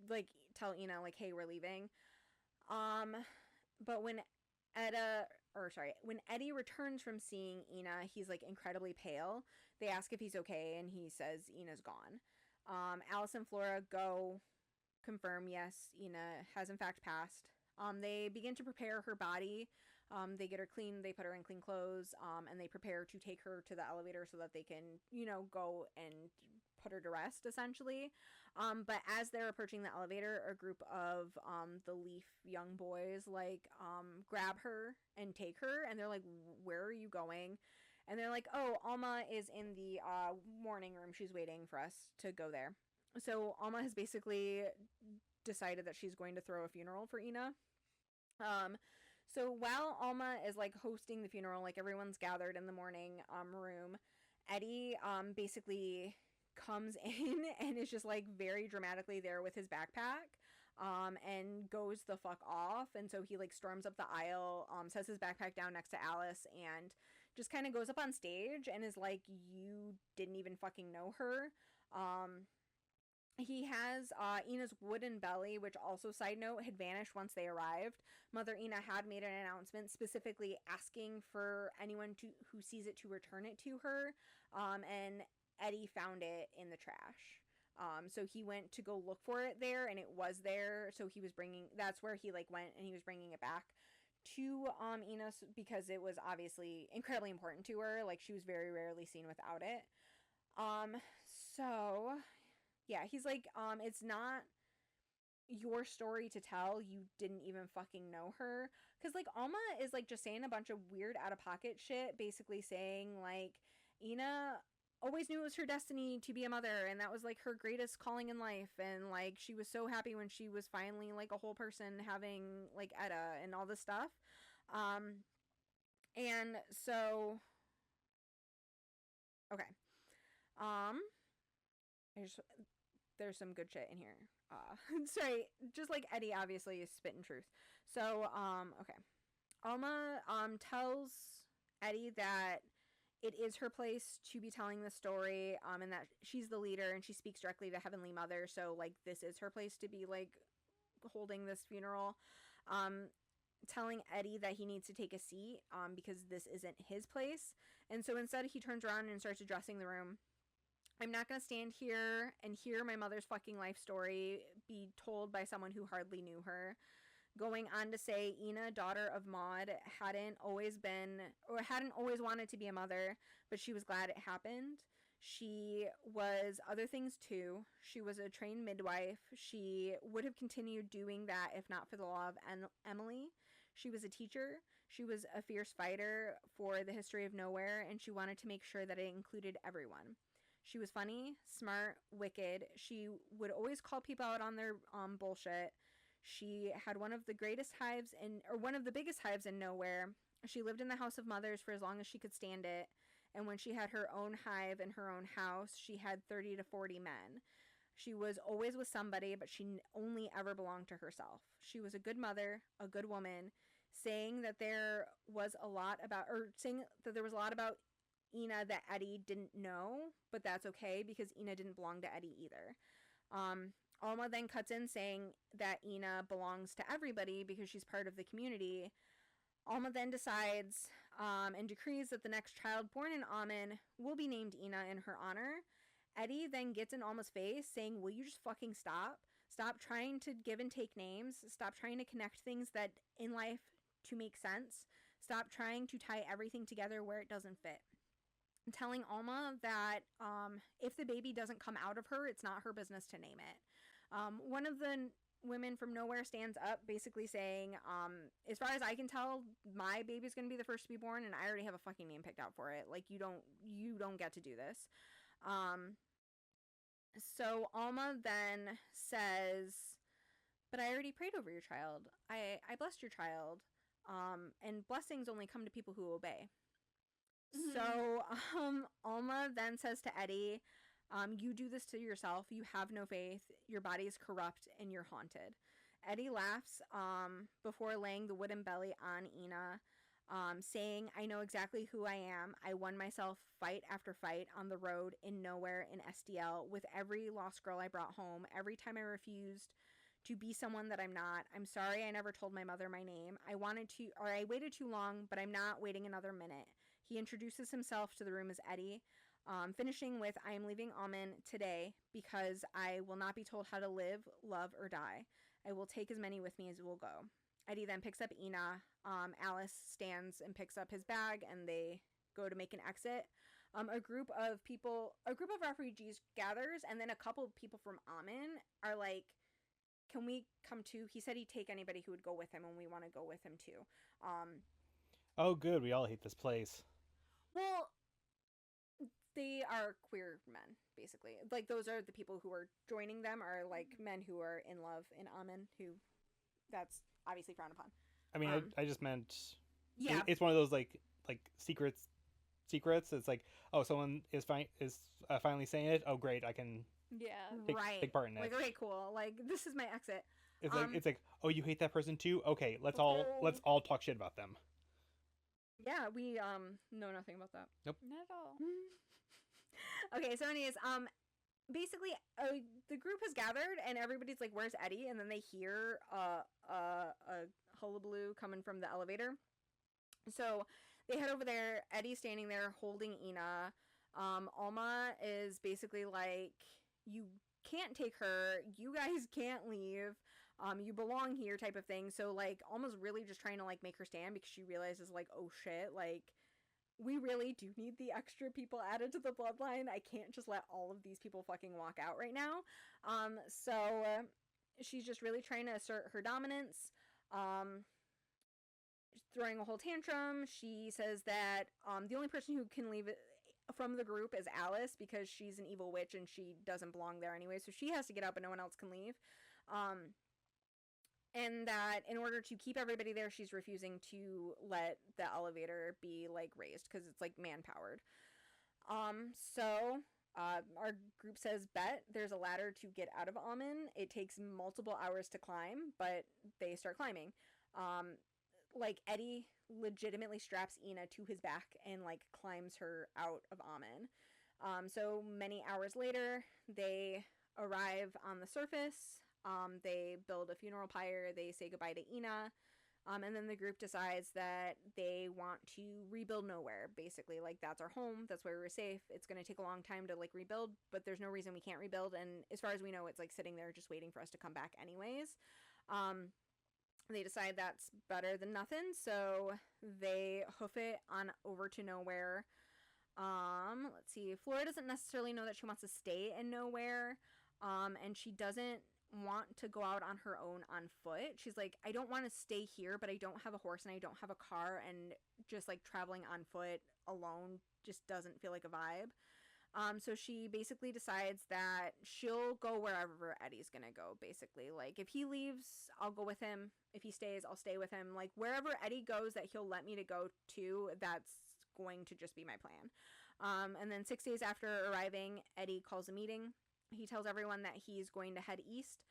like, tell Ina like, hey, we're leaving. But when Eddie returns from seeing Ina, he's like incredibly pale. They ask if he's okay, and he says Ina's gone. Alice and Flora go confirm, yes, Ina has in fact passed. They begin to prepare her body. They get her clean, they put her in clean clothes, and they prepare to take her to the elevator so that they can, go and put her to rest, essentially. But as they're approaching the elevator, a group of the Leaf young boys, like, grab her and take her, and they're like, where are you going? And they're like, oh, Alma is in the morning room. She's waiting for us to go there. So Alma has basically decided that she's going to throw a funeral for Ina. So while Alma is like hosting the funeral, like everyone's gathered in the morning room, Eddie basically comes in and is just like very dramatically there with his backpack and goes the fuck off. And so he like storms up the aisle, sets his backpack down next to Alice, and just kind of goes up on stage and is like, you didn't even fucking know her. He has Ina's wooden belly, which also, side note, had vanished once they arrived. Mother Ina had made an announcement specifically asking for anyone who sees it to return it to her, and Eddie found it in the trash. So he went to go look for it there, and it was there. So that's where he like went, and he was bringing it back to Ina, because it was obviously incredibly important to her. Like, she was very rarely seen without it. So yeah, he's like, it's not your story to tell. You didn't even fucking know her. Because, like, Alma is, like, just saying a bunch of weird out-of-pocket shit, basically saying, like, Ina always knew it was her destiny to be a mother, and that was, like, her greatest calling in life, and, like, she was so happy when she was finally, like, a whole person having, like, Etta and all this stuff. And so, okay. There's some good shit in here. Sorry, just like Eddie obviously is spitting truth. So, okay. Alma tells Eddie that it is her place to be telling the story, and that she's the leader and she speaks directly to Heavenly Mother, so like this is her place to be like holding this funeral. Telling Eddie that he needs to take a seat because this isn't his place. And so instead he turns around and starts addressing the room. I'm not going to stand here and hear my mother's fucking life story be told by someone who hardly knew her. Going on to say, Ina, daughter of Maud, hadn't always wanted to be a mother, but she was glad it happened. She was other things too. She was a trained midwife. She would have continued doing that if not for the law of Emily. She was a teacher. She was a fierce fighter for the history of nowhere, and she wanted to make sure that it included everyone. She was funny, smart, wicked. She would always call people out on their bullshit. She had one of the biggest hives in nowhere. She lived in the House of Mothers for as long as she could stand it. And when she had her own hive in her own house, she had 30 to 40 men. She was always with somebody, but she only ever belonged to herself. She was a good mother, a good woman, saying that there was a lot about Ina that Eddie didn't know, but that's okay because Ina didn't belong to Eddie either. Alma then cuts in saying that Ina belongs to everybody because she's part of the community. Alma then decides and decrees that the next child born in Amen will be named Ina in her honor. Eddie then gets in Alma's face saying, will you just fucking stop? Stop trying to give and take names. Stop trying to connect things that in life to make sense. Stop trying to tie everything together where it doesn't fit. Telling Alma that if the baby doesn't come out of her, it's not her business to name it. One of the women from nowhere stands up basically saying, as far as I can tell, my baby's going to be the first to be born and I already have a fucking name picked out for it. Like, you don't get to do this. So Alma then says, but I already prayed over your child. I blessed your child. And blessings only come to people who obey. Mm-hmm. So Alma then says to Eddie, you do this to yourself. You have no faith. Your body is corrupt and you're haunted. Eddie laughs before laying the wooden belly on Ina, saying, I know exactly who I am. I won myself fight after fight on the road, in nowhere, in SDL, with every lost girl I brought home, every time I refused to be someone that I'm not. I'm sorry I never told my mother my name. I waited too long, but I'm not waiting another minute. He introduces himself to the room as Eddie, finishing with, I am leaving Amen today because I will not be told how to live, love, or die. I will take as many with me as will go. Eddie then picks up Ina. Alice stands and picks up his bag, and they go to make an exit. A group of refugees gathers, and then a couple of people from Amen are like, can we come too? He said he'd take anybody who would go with him, and we want to go with him too. Oh, good. We all hate this place. Well, they are queer men, basically. Like, those are the people who are joining them, are like men who are in love in Amen, who that's obviously frowned upon. I mean, I just meant, yeah, it's one of those like secrets. It's like, oh, someone is finally saying it. Oh, great, I can take part in it. Like, okay, cool. Like, this is my exit. It's like, oh, you hate that person too? Okay, let's all talk shit about them. Yeah, we know nothing about that. Nope. Not at all. Okay, so anyways, basically, the group has gathered, and everybody's like, where's Eddie? And then they hear a hullabaloo coming from the elevator. So they head over there. Eddie's standing there holding Ina. Alma is basically like, you can't take her. You guys can't leave. You belong here type of thing. So, like, Alma's really just trying to, like, make her stand because she realizes, like, oh shit, like, we really do need the extra people added to the bloodline. I can't just let all of these people fucking walk out right now. So she's just really trying to assert her dominance. Throwing a whole tantrum. She says that the only person who can leave it from the group is Alice because she's an evil witch and she doesn't belong there anyway. So she has to get up and no one else can leave. And that in order to keep everybody there, she's refusing to let the elevator be, like, raised because it's, like, man-powered. So our group says, bet, there's a ladder to get out of Amen. It takes multiple hours to climb, but they start climbing. Like, Eddie legitimately straps Ina to his back and, like, climbs her out of Amen. So many hours later, they arrive on the surface. They build a funeral pyre, they say goodbye to Ina, and then the group decides that they want to rebuild nowhere, basically. Like, that's our home, that's where we're safe. It's going to take a long time to, like, rebuild, but there's no reason we can't rebuild, and as far as we know, it's, like, sitting there just waiting for us to come back anyways. They decide that's better than nothing, so they hoof it on over to nowhere. Let's see. Flora doesn't necessarily know that she wants to stay in nowhere. And she doesn't want to go out on her own on foot. She's like, I don't want to stay here, but I don't have a horse and I don't have a car, and just like traveling on foot alone just doesn't feel like a vibe. So she basically decides that she'll go wherever Eddie's gonna go, basically. Like, if he leaves, I'll go with him. If he stays, I'll stay with him. Like, wherever Eddie goes that he'll let me to go to, that's going to just be my plan. And then 6 days after arriving, Eddie calls a meeting. He tells everyone that he's going to head east.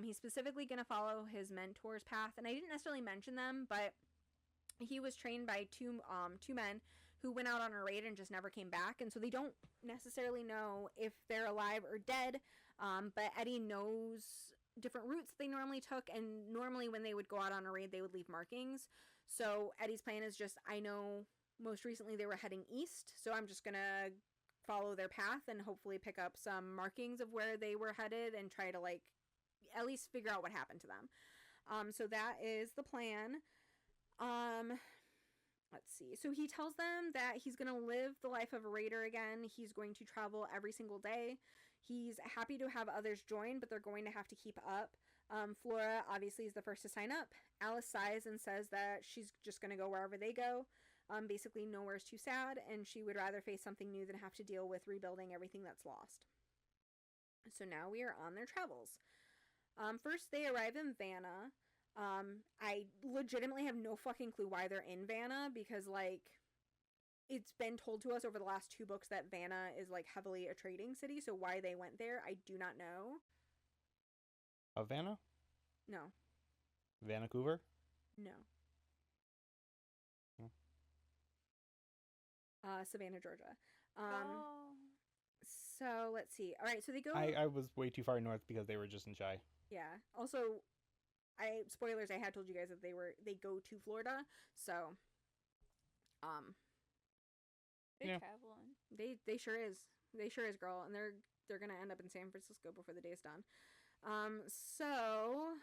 He's specifically going to follow his mentor's path. And I didn't necessarily mention them, but he was trained by two men who went out on a raid and just never came back. And so they don't necessarily know if they're alive or dead. But Eddie knows different routes that they normally took. And normally when they would go out on a raid, they would leave markings. So Eddie's plan is just, I know most recently they were heading east. So I'm just going to follow their path and hopefully pick up some markings of where they were headed and try to, like, at least figure out what happened to them. So that is the plan. Let's see. So he tells them that he's going to live the life of a raider again. He's going to travel every single day. He's happy to have others join, but they're going to have to keep up. Flora obviously is the first to sign up. Alice sighs and says that she's just going to go wherever they go. Basically, nowhere's too sad, and she would rather face something new than have to deal with rebuilding everything that's lost. So now we are on their travels. First, they arrive in Vanna. I legitimately have no fucking clue why they're in Vanna, because, like, it's been told to us over the last 2 books that Vanna is, like, heavily a trading city, so why they went there, I do not know. Vanna? No. Vancouver? No. Savannah, Georgia. So let's see. All right, so they go. I was way too far north because they were just in Shy. Yeah. Also, spoilers. I had told you guys that they go to Florida. So, They're traveling. They sure is. They sure is, girl. And they're gonna end up in San Francisco before the day is done. So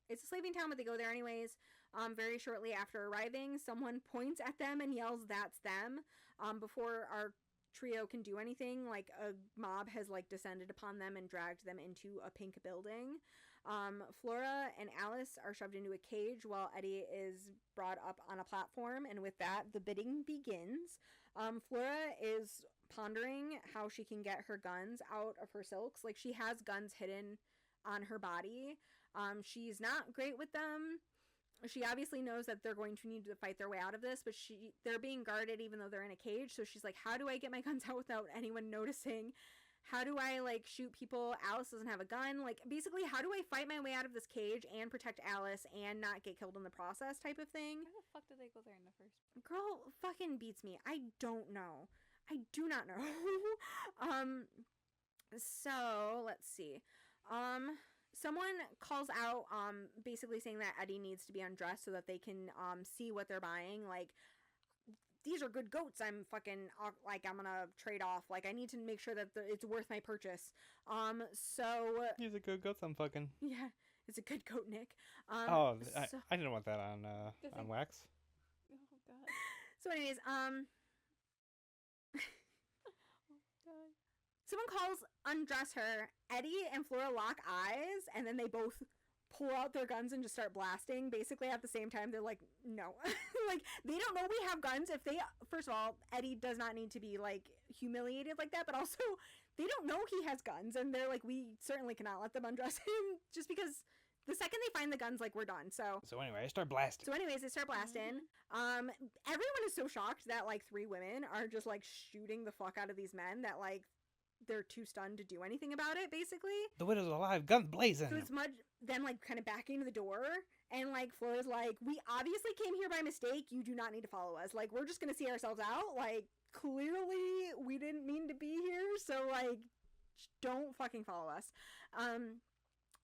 it's a slaving town, but they go there anyways. Very shortly after arriving, someone points at them and yells, "That's them." Before our trio can do anything, like, a mob has, like, descended upon them and dragged them into a pink building. Flora and Alice are shoved into a cage while Eddie is brought up on a platform, and with that, the bidding begins. Flora is pondering how she can get her guns out of her silks. Like, she has guns hidden on her body. She's not great with them. She obviously knows that they're going to need to fight their way out of this, but they're being guarded even though they're in a cage. So she's like, how do I get my guns out without anyone noticing? How do I, like, shoot people? Alice doesn't have a gun. Like, basically, how do I fight my way out of this cage and protect Alice and not get killed in the process type of thing? Why the fuck did they go there in the first place? Girl fucking beats me. I don't know. I do not know. So, let's see. Someone calls out, basically saying that Eddie needs to be undressed so that they can, see what they're buying. Like, these are good goats. I'm fucking, like, I'm gonna trade off. Like, I need to make sure that it's worth my purchase. So... He's a good goat, I'm fucking. Yeah, it's a good goat, Nick. I didn't want that on wax. Oh, God. So anyways, Oh, God. someone calls undress her. Eddie and Flora lock eyes, and then they both pull out their guns and just start blasting. Basically, at the same time, they're like, no. Like, they don't know we have guns. First of all, Eddie does not need to be, like, humiliated like that, but also, they don't know he has guns, and they're like, we certainly cannot let them undress him, just because the second they find the guns, like, we're done, so... So anyway, I start blasting. So anyways, they start blasting. Everyone is so shocked that, like, 3 women are just, like, shooting the fuck out of these men that, like, they're too stunned to do anything about it, basically. The widow's alive, guns blazing. So it's them, like, kind of backing to the door, and, like, Flora's like, we obviously came here by mistake, you do not need to follow us. Like, we're just gonna see ourselves out. Like, clearly we didn't mean to be here, so, like, don't fucking follow us.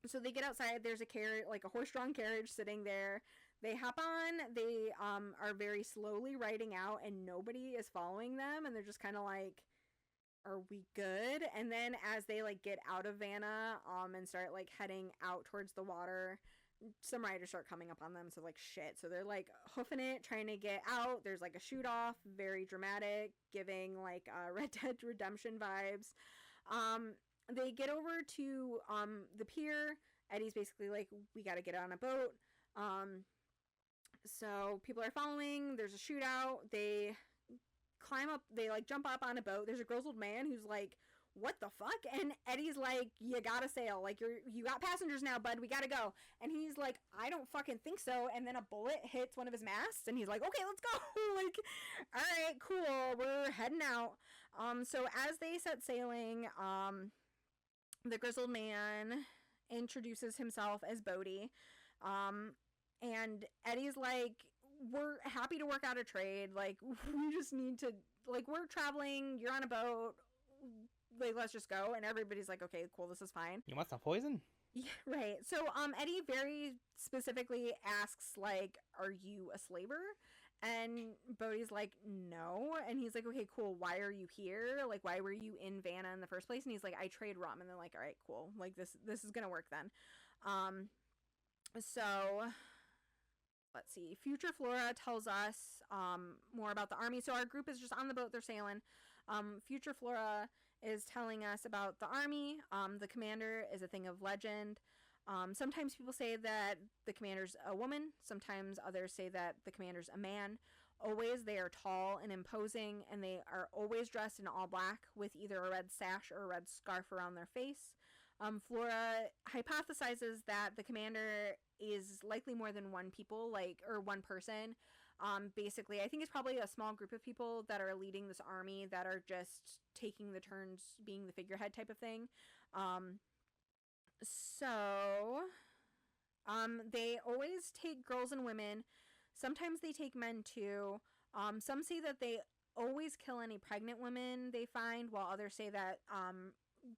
So they get outside, there's a carriage, like a horse-drawn carriage sitting there. They hop on, they are very slowly riding out, and nobody is following them, and they're just kind of like, are we good? And then as they, like, get out of Vanna, and start, like, heading out towards the water, some riders start coming up on them, so like shit. So they're like hoofing it, trying to get out. There's like a shoot off, very dramatic, giving like Red Dead Redemption vibes. They get over to the pier. Eddie's basically like, we gotta get on a boat. So people are following. There's a shootout. They climb up. They like jump up on a boat. There's a grizzled man who's like, what the fuck? And Eddie's like, you gotta sail. Like, you got passengers now, bud. We gotta go. And he's like, I don't fucking think so. And then a bullet hits one of his masts, and he's like, okay, let's go. Like, all right, cool. We're heading out. So as they set sailing, the grizzled man introduces himself as Bodhi. And Eddie's like, we're happy to work out a trade. Like, we just need to, like, we're traveling. You're on a boat. Like, let's just go. And everybody's like, okay, cool, this is fine. You want some poison? Yeah, right. So Eddie very specifically asks, like, are you a slaver? And Bodhi's like, no. And he's like, okay, cool, why are you here? Like, why were you in Vanna in the first place? And he's like, I trade rum. And they're like, all right, cool, like, this is gonna work then. So let's see, Future Flora tells us more about the army. So our group is just on the boat, they're sailing. Future Flora is telling us about the army. The commander is a thing of legend. Sometimes people say that the commander's a woman. Sometimes others say that the commander's a man. Always they are tall and imposing, and they are always dressed in all black with either a red sash or a red scarf around their face. Flora hypothesizes that the commander is likely more than one person. Basically, I think it's probably a small group of people that are leading this army that are just taking the turns being the figurehead type of thing. They always take girls and women. Sometimes they take men too. Some say that they always kill any pregnant women they find, while others say that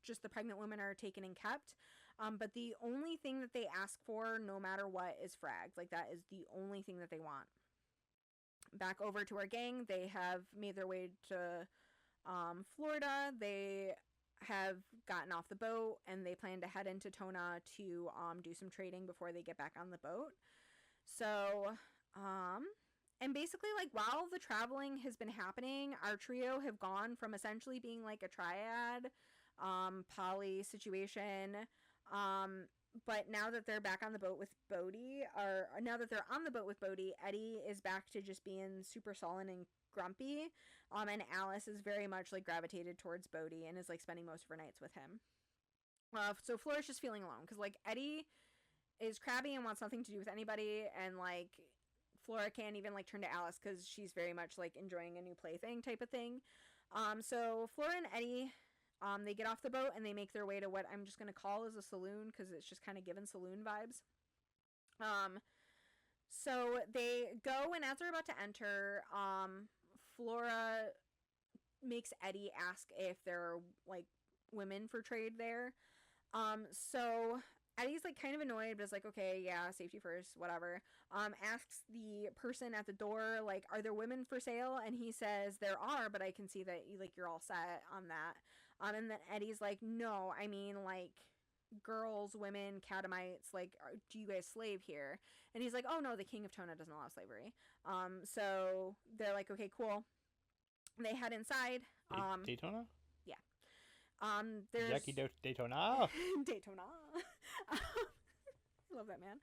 just the pregnant women are taken and kept. But the only thing that they ask for, no matter what, is frags. Like, that is the only thing that they want. Back over to our gang, they have made their way to Florida. They have gotten off the boat, and they plan to head into Tona to do some trading before they get back on the boat. So, and basically, like, while the traveling has been happening, our trio have gone from essentially being like a triad, poly situation, but now that they're back on the boat with Bodhi, or now that they're on the boat with Bodhi, Eddie is back to just being super sullen and grumpy, and Alice is very much like gravitated towards Bodhi and is like spending most of her nights with him. So Flora's just feeling alone, because like Eddie is crabby and wants nothing to do with anybody, and like Flora can't even like turn to Alice because she's very much like enjoying a new plaything type of thing. So Flora and Eddie, they get off the boat and they make their way to what I'm just going to call as a saloon, because it's just kind of given saloon vibes. So they go, and as they're about to enter, Flora makes Eddie ask if there are like women for trade there. So Eddie's like kind of annoyed, but is like, okay, yeah, safety first, whatever. Asks the person at the door, like, are there women for sale? And he says there are, but I can see that you're all set on that. And then Eddie's like, no, I mean, like, girls, women, catamites, like, do you guys slave here? And he's like, oh no, the king of Tona doesn't allow slavery. So they're like, okay, cool. They head inside. Daytona? Yeah. There's Jackie Daytona. Daytona. Love that man.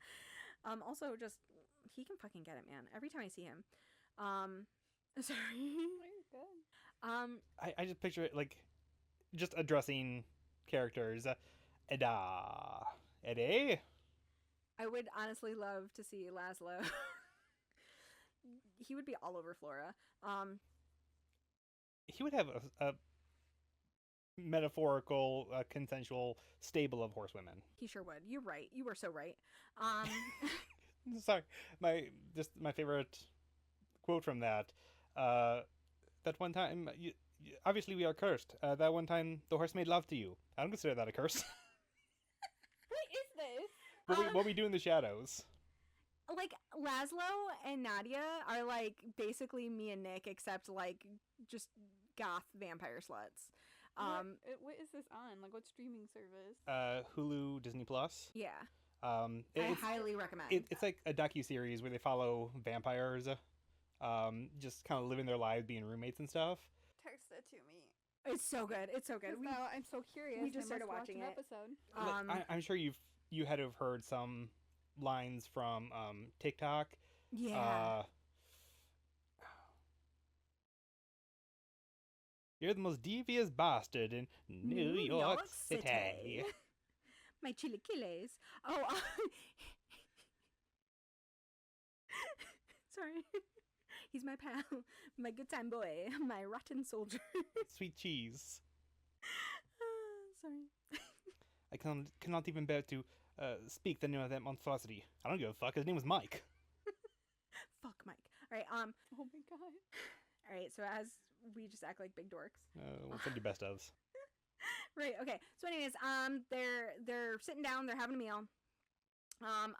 Also, just, he can fucking get it, man. Every time I see him. Sorry. You're good. I just picture it like just addressing characters. Eddie. I would honestly love to see Laszlo. He would be all over Flora. He would have a metaphorical, consensual stable of horsewomen. He sure would. You're right. You were so right. Sorry, my favorite quote from that. That one time, obviously we are cursed. That one time the horse made love to you. I don't consider that a curse. What is this? What we do in the shadows. Like, Laszlo and Nadia are like basically me and Nick, except like just goth vampire sluts. What is this on? Like, what streaming service? Hulu, Disney Plus. Yeah. I highly recommend. It's like a docu-series where they follow vampires, just kind of living their lives, being roommates and stuff. Text it to me. It's so good. It's so good. Now I'm so curious. We just I started must watching watch it. an episode. I'm sure you had to have heard some lines from TikTok. Yeah. You're the most devious bastard in New York City. My chilaquiles. Oh, sorry. He's my pal, my good time boy, my rotten soldier. Sweet cheese. Sorry. I cannot even bear to speak the name of that monstrosity. I don't give a fuck. His name was Mike. Fuck Mike. All right. Oh my god. All right. So as we just act like big dorks. We'll send you best ofs. Right. Okay. So, anyways, they're sitting down. They're having a meal.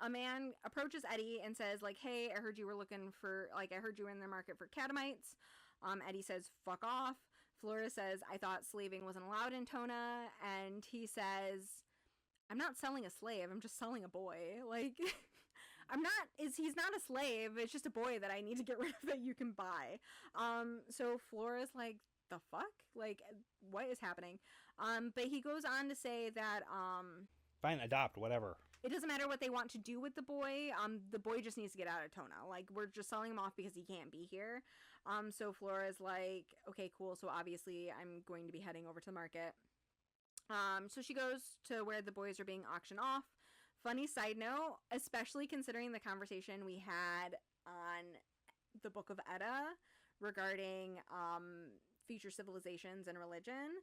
A man approaches Eddie and says, like, "Hey, I heard you were looking for, like, I heard you were in the market for catamites." Eddie says, "Fuck off." Flora says, "I thought slaving wasn't allowed in Tona," and he says, "I'm not selling a slave. I'm just selling a boy. Like, he's not a slave. It's just a boy that I need to get rid of that you can buy." So Flora's like, "The fuck? Like, what is happening?" But he goes on to say that, Fine, adopt, whatever. it doesn't matter what they want to do with the boy. The boy just needs to get out of Tona. Like, we're just selling him off because he can't be here. So Flora's like, "Okay, cool. So obviously I'm going to be heading over to the market." So she goes to where the boys are being auctioned off. Funny side note, especially considering the conversation we had on the Book of Edda regarding future civilizations and religion.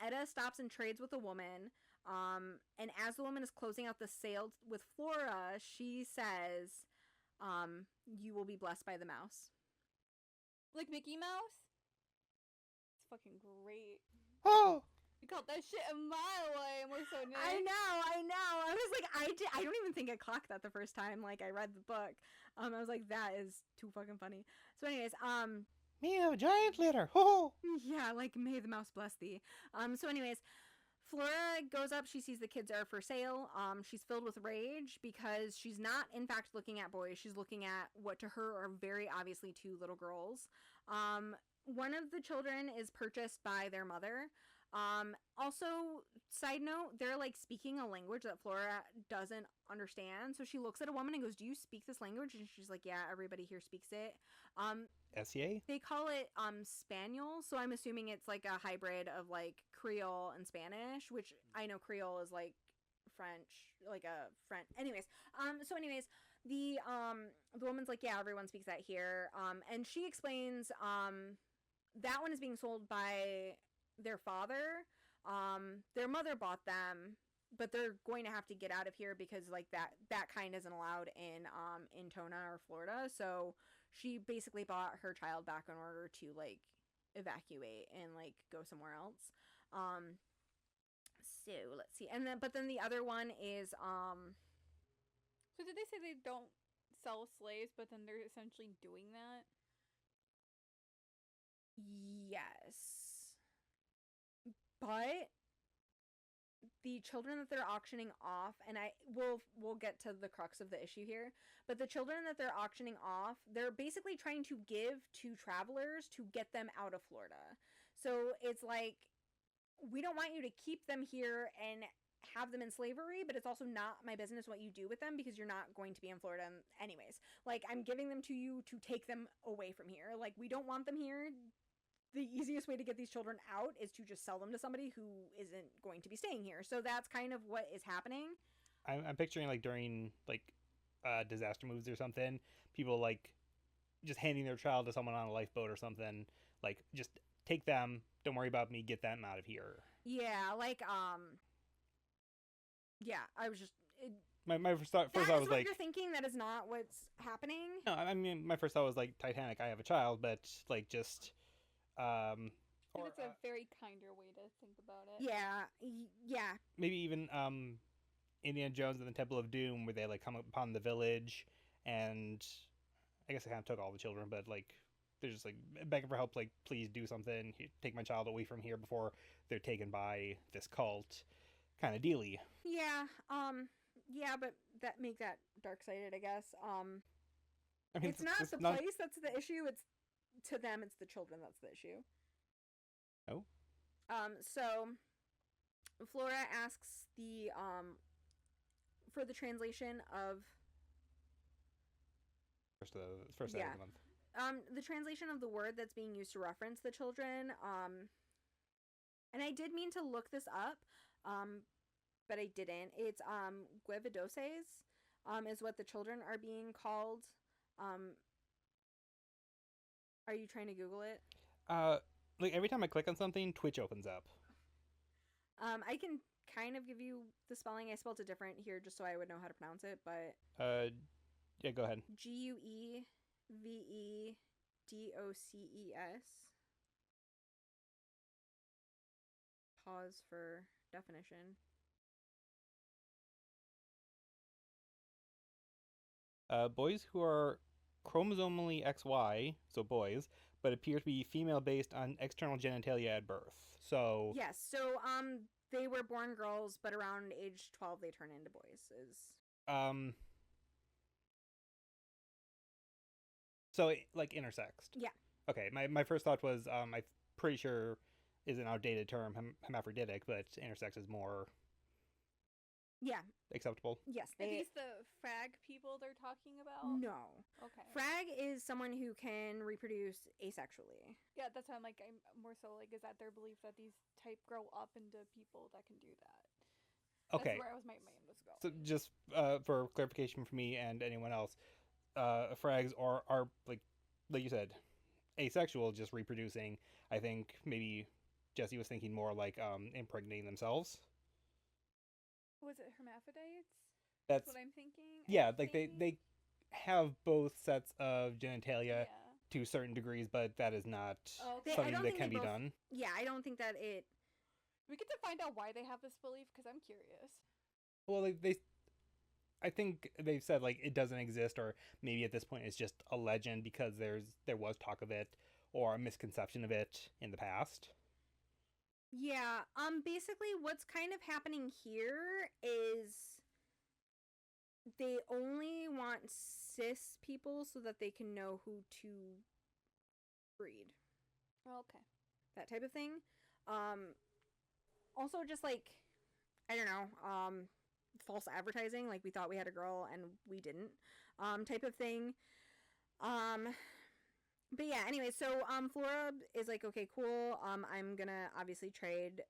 Edda stops and trades with a woman. And as the woman is closing out the sale with Flora, she says, "You will be blessed by the mouse." Like Mickey Mouse? It's fucking great. Oh! You called that shit a mile away and we're so nice. I know. I was like, I don't even think I clocked that the first time, like, I read the book. I was like, that is too fucking funny. So anyways, Meow, giant litter. Ho! yeah, like, may the mouse bless thee. So anyways, Flora goes up, she sees the kids are for sale. She's filled with rage because she's not, in fact, looking at boys. She's looking at what to her are very obviously two little girls. One of the children is purchased by their mother. Also, side note, they're like speaking a language that Flora doesn't understand. So she looks at a woman and goes, "Do you speak this language?" And she's like, "Yeah, everybody here speaks it." SEA? They call it Spaniel, so I'm assuming it's like a hybrid of like Creole and Spanish, which I know Creole is like French, like a French. Anyways, the woman's like, "Yeah, everyone speaks that here." And she explains that one is being sold by their father. Their mother bought them, but they're going to have to get out of here because like that kind isn't allowed in Tona or Florida. So she basically bought her child back in order to like evacuate and like go somewhere else. So let's see. But then the other one is So did they say they don't sell slaves, but then they're essentially doing that? Yes. But the children that they're auctioning off, and we'll get to the crux of the issue here, but the children that they're auctioning off, they're basically trying to give to travelers to get them out of Florida. So it's like, we don't want you to keep them here and have them in slavery, but it's also not my business what you do with them because you're not going to be in Florida anyways. Like, I'm giving them to you to take them away from here. Like, we don't want them here. The easiest way to get these children out is to just sell them to somebody who isn't going to be staying here. So that's kind of what is happening. I'm picturing like during like disaster moves or something, people like just handing their child to someone on a lifeboat or something. Like, just take them, don't worry about me, get them out of here. Yeah, like yeah, I was just my first thought was was what like, you're thinking. That is not what's happening. no, I mean my first thought was like Titanic, I have a child, but like just And it's a very kinder way to think about it. Yeah. maybe even Indiana Jones and the Temple of Doom, where they like come upon the village, and I guess they kind of took all the children, but like they're just like begging for help, like, please do something, take my child away from here before they're taken by this cult, kind of dealy. Yeah. Yeah, but that make that dark-sided, I guess. I mean, It's not the place that's the issue. It's to them. It's the children that's the issue. Oh. So Flora asks for the translation of first day of the month. The translation of the word that's being used to reference the children. And I did mean to look this up, but I didn't. It's guevidoses, is what the children are being called. Are you trying to Google it? Like every time I click on something, Twitch opens up. I can kind of give you the spelling. I spelled it different here just so I would know how to pronounce it, but yeah, go ahead. Guevedes. Pause for definition. Boys who are chromosomally XY, so boys, but appear to be female based on external genitalia at birth. So yes, so they were born girls, but around age 12 they turn into boys. So like intersexed. Yeah. Okay, my first thought was I'm pretty sure is an outdated term, hermaphroditic, but intersex is more acceptable. Yes. Are these the frag people they're talking about? No. Okay. Frag is someone who can reproduce asexually. Yeah, that's why I'm like, I'm more so like, is that their belief that these type grow up into people that can do that? Okay. That's where my mind was going. So just for clarification for me and anyone else, frags are like you said, asexual, just reproducing. I think maybe Jessy was thinking more like impregnating themselves. Was it hermaphrodites? That's what I'm thinking. Yeah, like they have both sets of genitalia to certain degrees, but that is not something that can be done. Yeah, I don't think that it. We get to find out why they have this belief because I'm curious. Well, I think they've said like it doesn't exist, or maybe at this point it's just a legend because there was talk of it or a misconception of it in the past. Yeah, basically what's kind of happening here is they only want cis people so that they can know who to breed. Okay. That type of thing. Also just like, I don't know, false advertising, like we thought we had a girl and we didn't, type of thing. But yeah, anyway, so Flora is like, okay, cool. I'm gonna obviously trade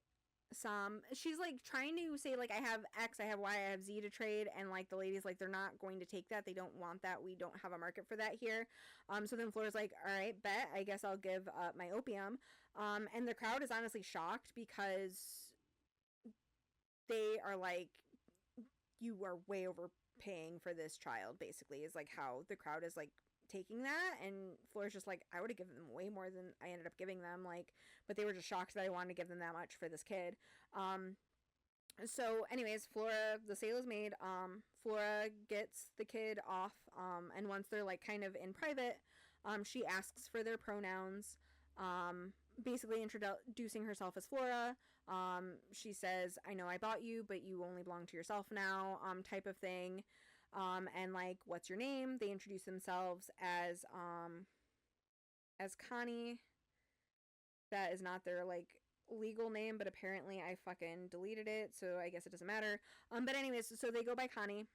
some. She's like trying to say like I have X, I have Y, I have Z to trade, and like the lady's like they're not going to take that. They don't want that. We don't have a market for that here. So then Flora's like, all right, bet. I guess I'll give up my opium. And the crowd is honestly shocked because they are like, you are way overpaying for this child. Basically, is like how the crowd is like taking that, and Flora's just like, I would have given them way more than I ended up giving them, like, but they were just shocked that I wanted to give them that much for this kid. So anyways, Flora, the sale is made. Flora gets the kid off, and once they're like kind of in private, she asks for their pronouns, basically introducing herself as Flora. She says, I know I bought you, but you only belong to yourself now, type of thing. And like, what's your name? They introduce themselves as Connie. That is not their like legal name, but apparently I fucking deleted it, so I guess it doesn't matter. But anyways, so they go by Connie.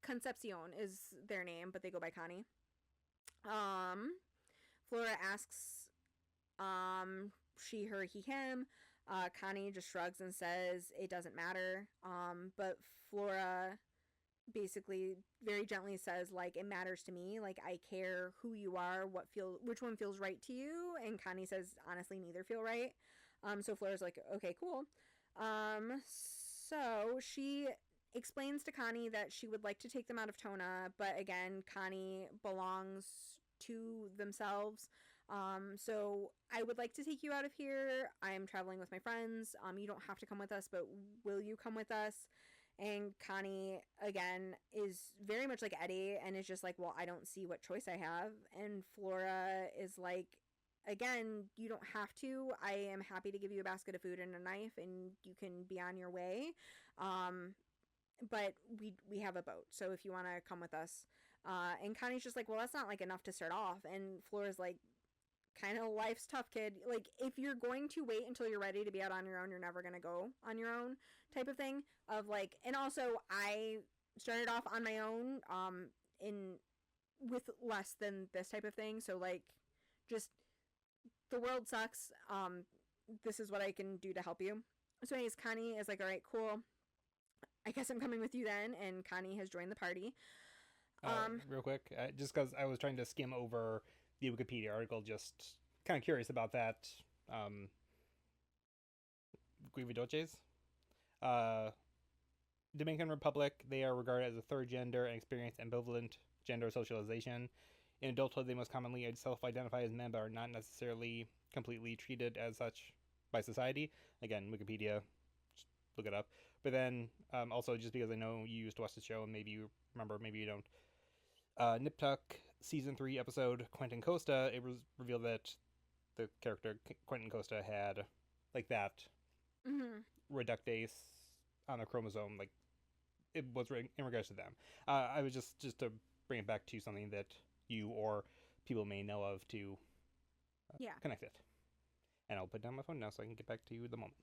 Concepcion is their name, but they go by Connie. Flora asks, she, her, he, him. Connie just shrugs and says it doesn't matter. But Flora basically very gently says like, it matters to me, like I care who you are, which one feels right to you. And Connie says honestly neither feel right. So Flora's like, okay, cool. So she explains to Connie that she would like to take them out of Tona, but again, Connie belongs to themselves. So I would like to take you out of here. I am traveling with my friends. You don't have to come with us, but will you come with us? And Connie, again, is very much like Eddie and is just like, well, I don't see what choice I have. And Flora is like, again, you don't have to. I am happy to give you a basket of food and a knife and you can be on your way. but we have a boat, so if you want to come with us. And Connie's just like, well, that's not like enough to start off. And Flora's like, kind of, life's tough, kid. Like, if you're going to wait until you're ready to be out on your own, you're never gonna go on your own, type of thing. Of like, and also I started off on my own, in with less than this type of thing. So like, just the world sucks. This is what I can do to help you. So anyways, Connie is like, all right, cool. I guess I'm coming with you then. And Connie has joined the party. Real quick, just because I was trying to skim over the Wikipedia article, just kind of curious about that. Guividoches? Dominican Republic, they are regarded as a third gender and experience ambivalent gender socialization. In adulthood, they most commonly self-identify as men, but are not necessarily completely treated as such by society. Again, Wikipedia, just look it up. But then, also, just because I know you used to watch the show, and maybe you remember, maybe you don't, Nip Tuck season 3 episode Quentin Costa, it was revealed that the character Quentin Costa had like that reductase on a chromosome, like it was in regards to them. I was just to bring it back to something that you or people may know of to connect it. And I'll put down my phone now so I can get back to you in the moment.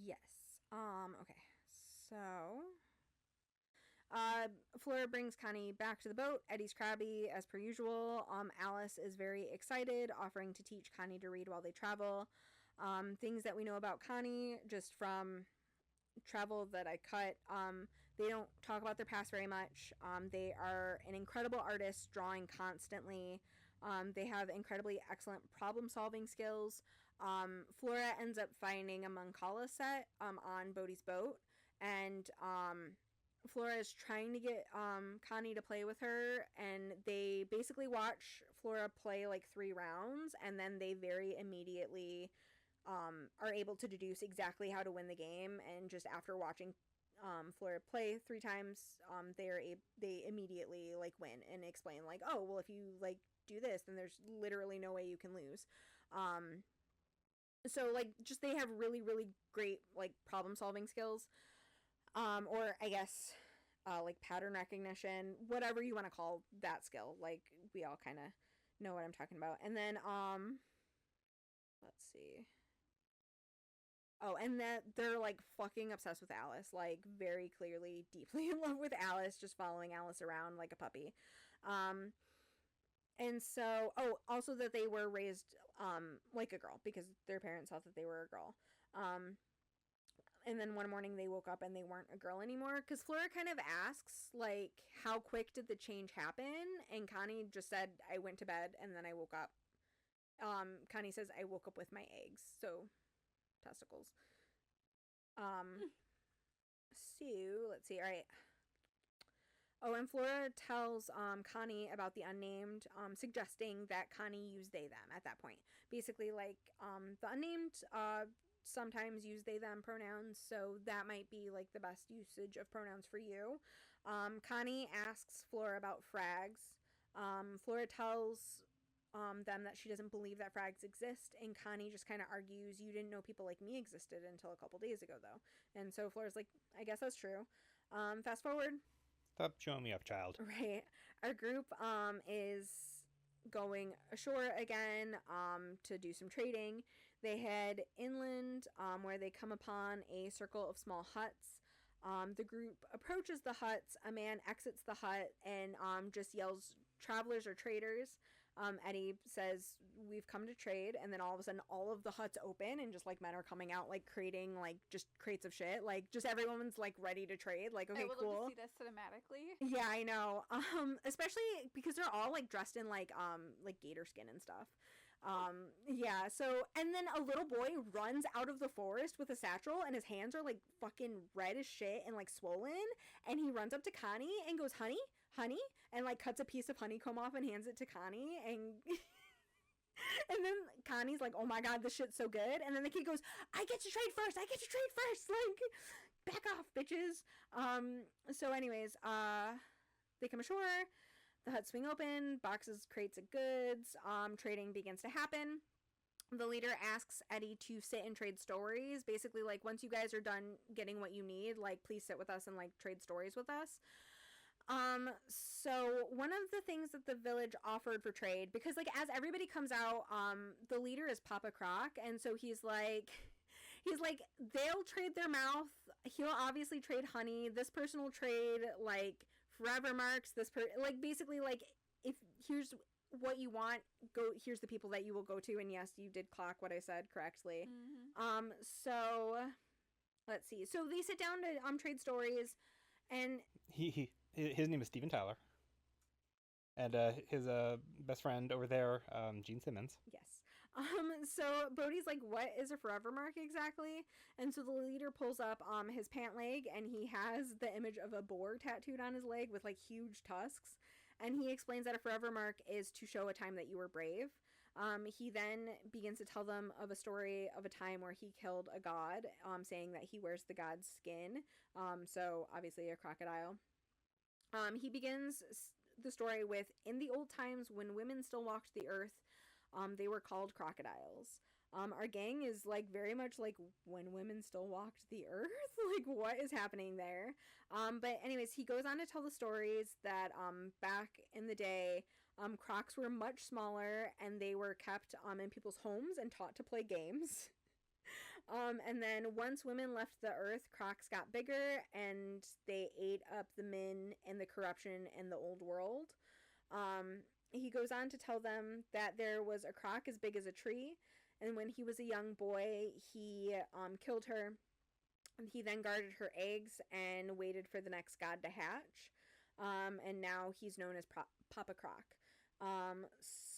Yes. Okay. So Flora brings Connie back to the boat. Eddie's crabby as per usual. Alice is very excited, offering to teach Connie to read while they travel. Things that we know about Connie just from travel that I cut. They don't talk about their past very much. They are an incredible artist, drawing constantly. They have incredibly excellent problem-solving skills. Flora ends up finding a Mancala set on Bodhi's boat, and Flora is trying to get Connie to play with her, and they basically watch Flora play like 3 rounds, and then they very immediately are able to deduce exactly how to win the game. And just after watching Flora play 3 times, they immediately like win and explain like, oh well, if you like do this, then there's literally no way you can lose. So like, just they have really, really great like problem solving skills, or I guess like pattern recognition, whatever you want to call that skill. Like, we all kind of know what I'm talking about. And then let's see. Oh, and that they're like fucking obsessed with Alice, like very clearly deeply in love with Alice, just following Alice around like a puppy. And so, oh, also that they were raised like a girl, because their parents thought that they were a girl. And then one morning they woke up and they weren't a girl anymore, because Flora kind of asks, like, how quick did the change happen? And Connie just said, I went to bed and then I woke up. Connie says, I woke up with my eggs, so testicles. So, let's see, all right. Oh, and Flora tells Connie about the unnamed, suggesting that Connie use they them at that point. Basically, like, the unnamed sometimes use they them pronouns, so that might be like the best usage of pronouns for you. Connie asks Flora about frags. Flora tells them that she doesn't believe that frags exist, and Connie just kind of argues, you didn't know people like me existed until a couple days ago, though. And so Flora's like, I guess that's true. Fast forward. Stop showing me up, child. Right. Our group is going ashore again to do some trading. They head inland where they come upon a circle of small huts. The group approaches the huts. A man exits the hut and just yells, travelers or traders. Eddie says, we've come to trade, and then all of a sudden all of the huts open and just like men are coming out, like creating like just crates of shit, like just everyone's like ready to trade. Like, okay, I would cool. love to see this cinematically. Yeah, I know. Especially because they're all like dressed in like gator skin and stuff. Yeah, so, and then a little boy runs out of the forest with a satchel, and his hands are like fucking red as shit and like swollen, and he runs up to Connie and goes, honey, and like cuts a piece of honeycomb off and hands it to Connie, and and then Connie's like, oh my god, this shit's so good. And then the kid goes, I get to trade first, like, back off, bitches. So anyways, they come ashore, the huts swing open, boxes, crates of goods, trading begins to happen. the leader asks Eddie to sit and trade stories. Basically, like, once you guys are done getting what you need, like, please sit with us and, like, trade stories with us. So one of the things that the village offered for trade, because, like, as everybody comes out, the leader is Papa Croc, and so he's like, they'll trade their mouth. He'll obviously trade honey. This person will trade, like, forever marks. Like, basically, like, if here's what you want, here's the people that you will go to. And yes, you did clock what I said correctly. Mm-hmm. So let's see. So they sit down to trade stories, and his name is Steven Tyler, and his best friend over there, Gene Simmons. Yes. So Bodhi's like, what is a forever mark exactly? And so the leader pulls up his pant leg, and he has the image of a boar tattooed on his leg with, like, huge tusks. And he explains that a forever mark is to show a time that you were brave. He then begins to tell them of a story of a time where he killed a god, saying that he wears the god's skin. So obviously a crocodile. He begins the story with, in the old times when women still walked the earth, they were called crocodiles. Our gang is, like, very much like when women still walked the earth. Like, what is happening there? But anyways, he goes on to tell the stories that back in the day, crocs were much smaller, and they were kept in people's homes and taught to play games. And then once women left the earth, crocs got bigger, and they ate up the men and the corruption in the old world. He goes on to tell them that there was a croc as big as a tree, and when he was a young boy, he killed her. He then guarded her eggs and waited for the next god to hatch. And now he's known as Papa Croc.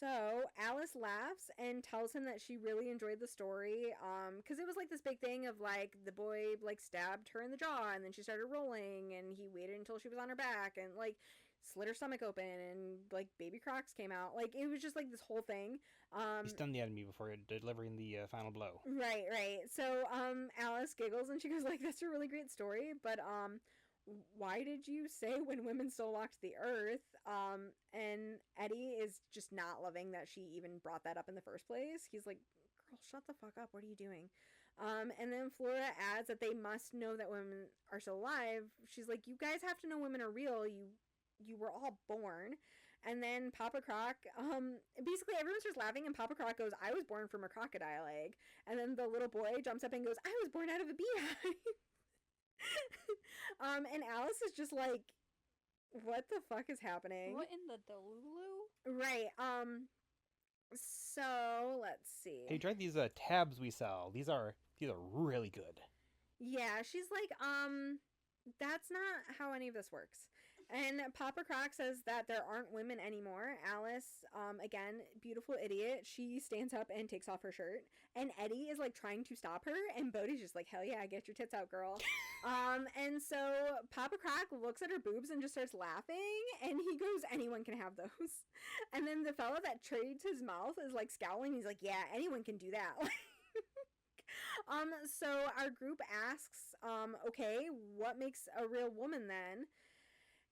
So Alice laughs and tells him that she really enjoyed the story, because it was, like, this big thing of, like, the boy, like, stabbed her in the jaw, and then she started rolling, and he waited until she was on her back, and, like, slit her stomach open, and, like, baby crocs came out. Like, it was just, like, this whole thing. He stunned the enemy before delivering the final blow. Right. So Alice giggles, and she goes, like, that's a really great story, but why did you say when women still walked the earth? And Eddie is just not loving that she even brought that up in the first place. He's like, girl, shut the fuck up. What are you doing? And then Flora adds that they must know that women are still alive. She's like, you guys have to know women are real. You were all born. And then Papa Croc, basically everyone starts laughing, and Papa Croc goes, I was born from a crocodile egg. And then the little boy jumps up and goes, I was born out of a beehive. And Alice is just like, what the fuck is happening? What in the Delulu? Right. So let's see. Hey, try these tabs we sell. These are really good. Yeah, she's like, that's not how any of this works. And Papa Croc says that there aren't women anymore. Alice, again, beautiful idiot, she stands up and takes off her shirt. And Eddie is, like, trying to stop her. And Bodhi's just like, hell yeah, get your tits out, girl. And so Papa Croc looks at her boobs and just starts laughing. And he goes, anyone can have those. And then the fellow that trades his mouth is, like, scowling. He's like, yeah, anyone can do that. So our group asks, okay, what makes a real woman then?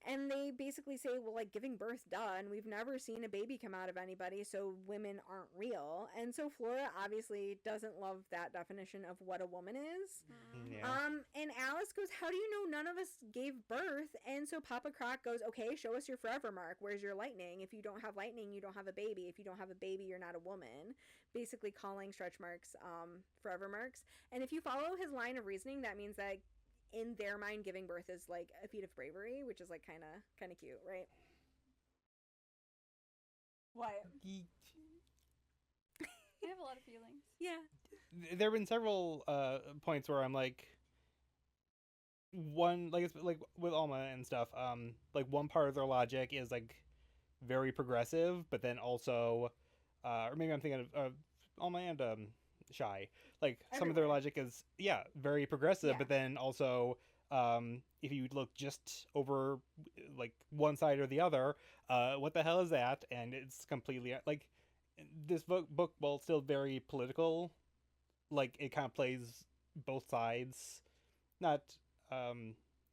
And they basically say, well, like, giving birth, duh, and we've never seen a baby come out of anybody, so women aren't real. And so Flora obviously doesn't love that definition of what a woman is. Yeah. And Alice goes, how do you know none of us gave birth? And so Papa Croc goes, okay, show us your forever mark. Where's your lightning? If you don't have lightning, you don't have a baby. If you don't have a baby, you're not a woman. Basically calling stretch marks forever marks. And if you follow his line of reasoning, that means that in their mind, giving birth is, like, a feat of bravery, which is, like, kind of cute, right? What? You have a lot of feelings. Yeah. There have been several points where I'm like, one, like, it's like with Alma and stuff, like, one part of their logic is, like, very progressive, but then also, or maybe I'm thinking of Alma and Shy. Like, some of their logic is, yeah, very progressive, Yeah. but then also, if you look just over, like, one side or the other, what the hell is that? And it's completely, like, this book, while still very political, like, it kind of plays both sides, not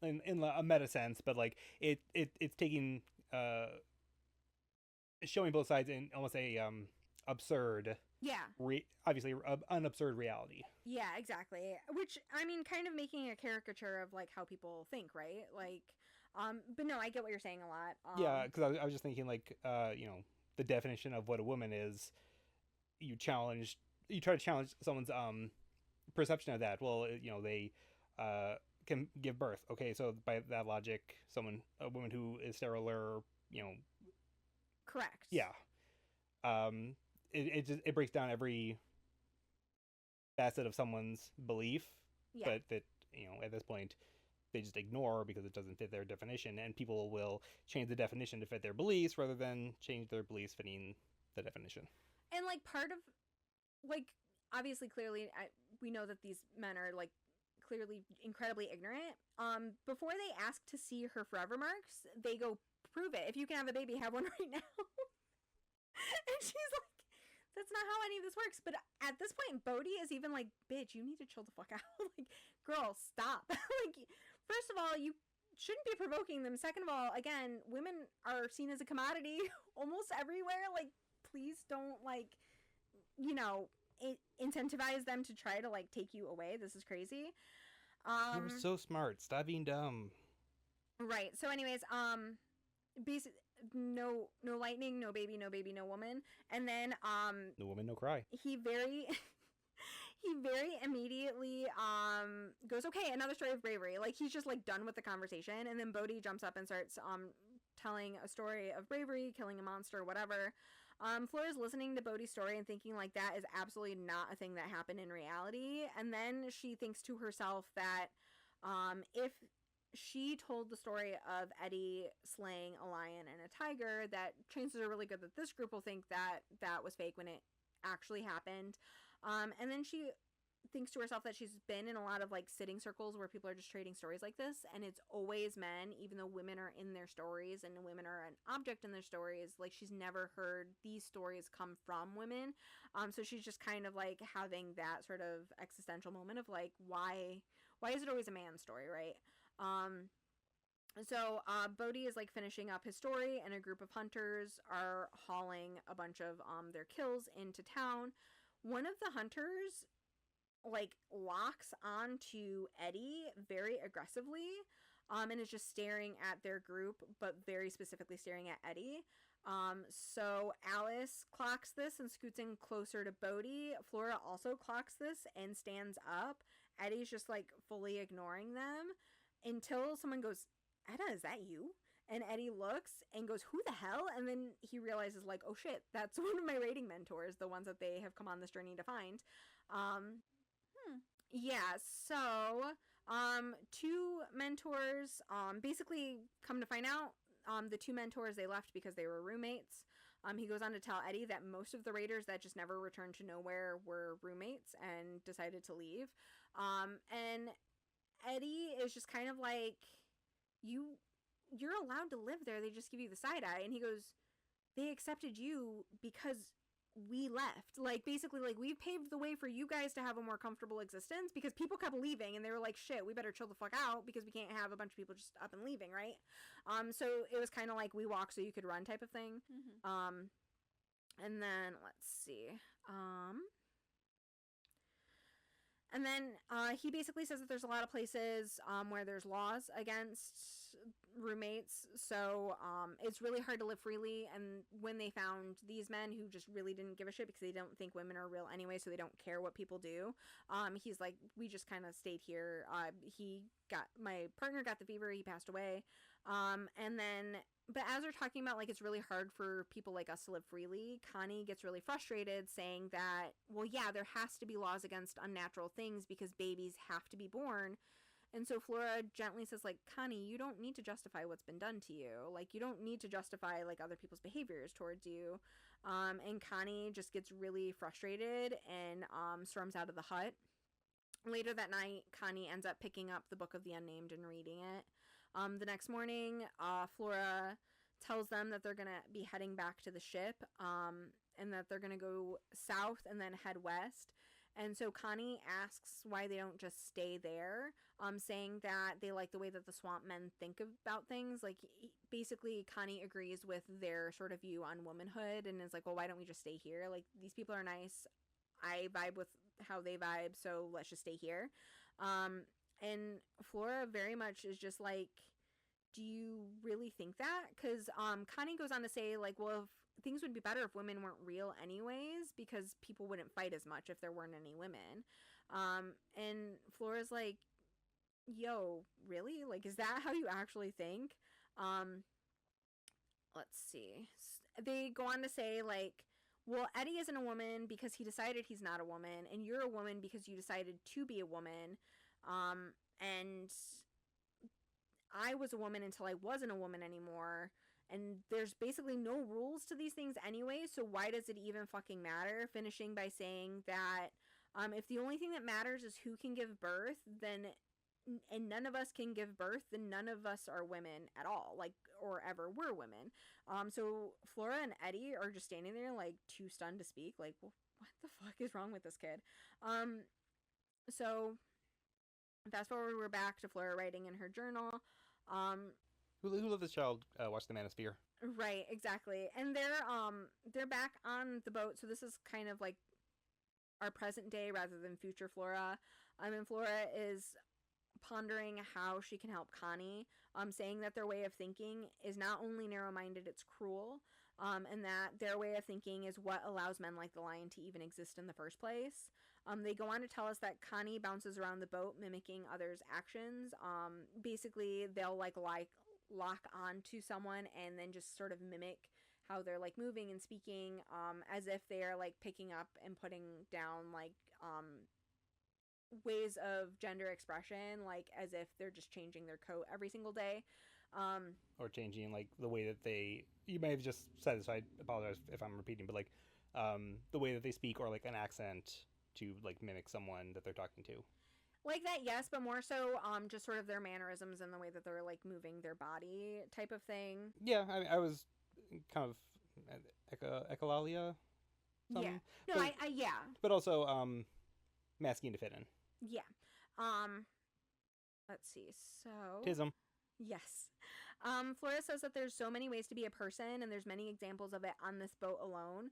in a meta sense, but, like, it's taking, showing both sides in almost a absurd. Yeah. Obviously, an absurd reality. Yeah, exactly. Which, I mean, kind of making a caricature of, like, how people think, right? Like, but no, I get what you're saying a lot. Yeah, because I was just thinking, like, you know, the definition of what a woman is, you try to challenge someone's perception of that. Well, you know, they can give birth. Okay, so by that logic, a woman who is sterile, or, you know, correct. Yeah. It breaks down every facet of someone's belief, but that, you know, at this point they just ignore because it doesn't fit their definition, and people will change the definition to fit their beliefs rather than change their beliefs fitting the definition. And, like, part of, like, obviously, clearly, we know that these men are, like, clearly incredibly ignorant. Before they ask to see her forever marks, they go, prove it. If you can have a baby, have one right now. And she's like, that's not how any of this works. But at this point, Bodhi is even like, bitch, you need to chill the fuck out. Like, girl, stop. Like, first of all, you shouldn't be provoking them. Second of all, again, women are seen as a commodity almost everywhere. Like, please don't, like, you know, incentivize them to try to, like, take you away. This is crazy. You're so smart. Stop being dumb. Right. So anyways, basically, no lightning, no baby, no woman. And then no woman, no cry. He very immediately goes, okay, another story of bravery. Like, he's just, like, done with the conversation. And then Bodhi jumps up and starts telling a story of bravery, killing a monster, whatever. Flora's listening to Bodhi's story and thinking, like, that is absolutely not a thing that happened in reality. And then she thinks to herself that if she told the story of Eddie slaying a lion and a tiger, that chances are really good that this group will think that that was fake when it actually happened. And then she thinks to herself that she's been in a lot of, like, sitting circles where people are just trading stories like this, and it's always men, even though women are in their stories and women are an object in their stories. Like, she's never heard these stories come from women. So she's just kind of, like, having that sort of existential moment of, like, why is it always a man's story, right? So Bodhi is, like, finishing up his story, and a group of hunters are hauling a bunch of their kills into town. One of the hunters, like, locks onto Eddie very aggressively, and is just staring at their group, but very specifically staring at Eddie. So Alice clocks this and scoots in closer to Bodhi. Flora also clocks this and stands up. Eddie's just, like, fully ignoring them until someone goes, Edda, is that you? And Eddie looks and goes, who the hell? And then he realizes, like, oh shit, that's one of my rating mentors, the ones that they have come on this journey to find. Yeah, so two mentors basically come to find out the two mentors, they left because they were roommates. He goes on to tell Eddie that most of the raiders that just never returned to nowhere were roommates and decided to leave. And Eddie is just kind of like, you're allowed to live there, they just give you the side eye. And he goes, they accepted you because we left. Like, basically, like, we've paved the way for you guys to have a more comfortable existence because people kept leaving, and they were like, shit, we better chill the fuck out because we can't have a bunch of people just up and leaving, right? So it was kind of like we walk so you could run type of thing. Mm-hmm. And then let's see. And then he basically says that there's a lot of places where there's laws against roommates, so it's really hard to live freely. And when they found these men who just really didn't give a shit because they don't think women are real anyway, so they don't care what people do, he's like, we just kind of stayed here. My partner got the fever, he passed away. And then, but as they're talking about, like, it's really hard for people like us to live freely, Connie gets really frustrated, saying that, well, yeah, there has to be laws against unnatural things because babies have to be born. And so Flora gently says, like, Connie, you don't need to justify what's been done to you. Like, you don't need to justify, like, other people's behaviors towards you. And Connie just gets really frustrated and storms out of the hut. Later that night, Connie ends up picking up the Book of the Unnamed and reading it. The next morning, Flora tells them that they're going to be heading back to the ship, and that they're going to go south and then head west. And so Connie asks why they don't just stay there, saying that they like the way that the swamp men think about things. Like, basically, Connie agrees with their sort of view on womanhood and is like, well, why don't we just stay here? Like, these people are nice. I vibe with how they vibe, so let's just stay here. And Flora very much is just like, do you really think that? Because Connie goes on to say, like, well, if things would be better if women weren't real anyways, because people wouldn't fight as much if there weren't any women. And Flora's like, yo, really? Like, is that how you actually think? Let's see. They go on to say, like, well, Eddie isn't a woman because he decided he's not a woman, and you're a woman because you decided to be a woman. And I was a woman until I wasn't a woman anymore. And there's basically no rules to these things anyway, so why does it even fucking matter? Finishing by saying that if the only thing that matters is who can give birth, then, and none of us can give birth, then none of us are women at all, like, or ever were women. So Flora and Eddie are just standing there, like, too stunned to speak, like, well, what the fuck is wrong with this kid? So fast forward, we're back to Flora writing in her journal. Who let this child watch the Manosphere? Right, exactly. And they're back on the boat, so this is kind of like our present day rather than future Flora. And Flora is pondering how she can help Connie, saying that their way of thinking is not only narrow-minded, it's cruel, and that their way of thinking is what allows men like the Lion to even exist in the first place. They go on to tell us that Connie bounces around the boat mimicking others' actions. Basically, they'll lock on to someone and then just sort of mimic how they're like moving and speaking, as if they're like picking up and putting down like ways of gender expression, like as if they're just changing their coat every single day. Or changing like the way that you may have just said this, so I apologize if I'm repeating, but like the way that they speak, or like an accent to like mimic someone that they're talking to. Like that, yes, but more so just sort of their mannerisms and the way that they're like moving their body type of thing. Yeah, I was kind of echolalia. Yeah. No, but, I yeah. But also masking to fit in. Yeah. Let's see. So Tism. Yes. Flora says that there's so many ways to be a person, and there's many examples of it on this boat alone.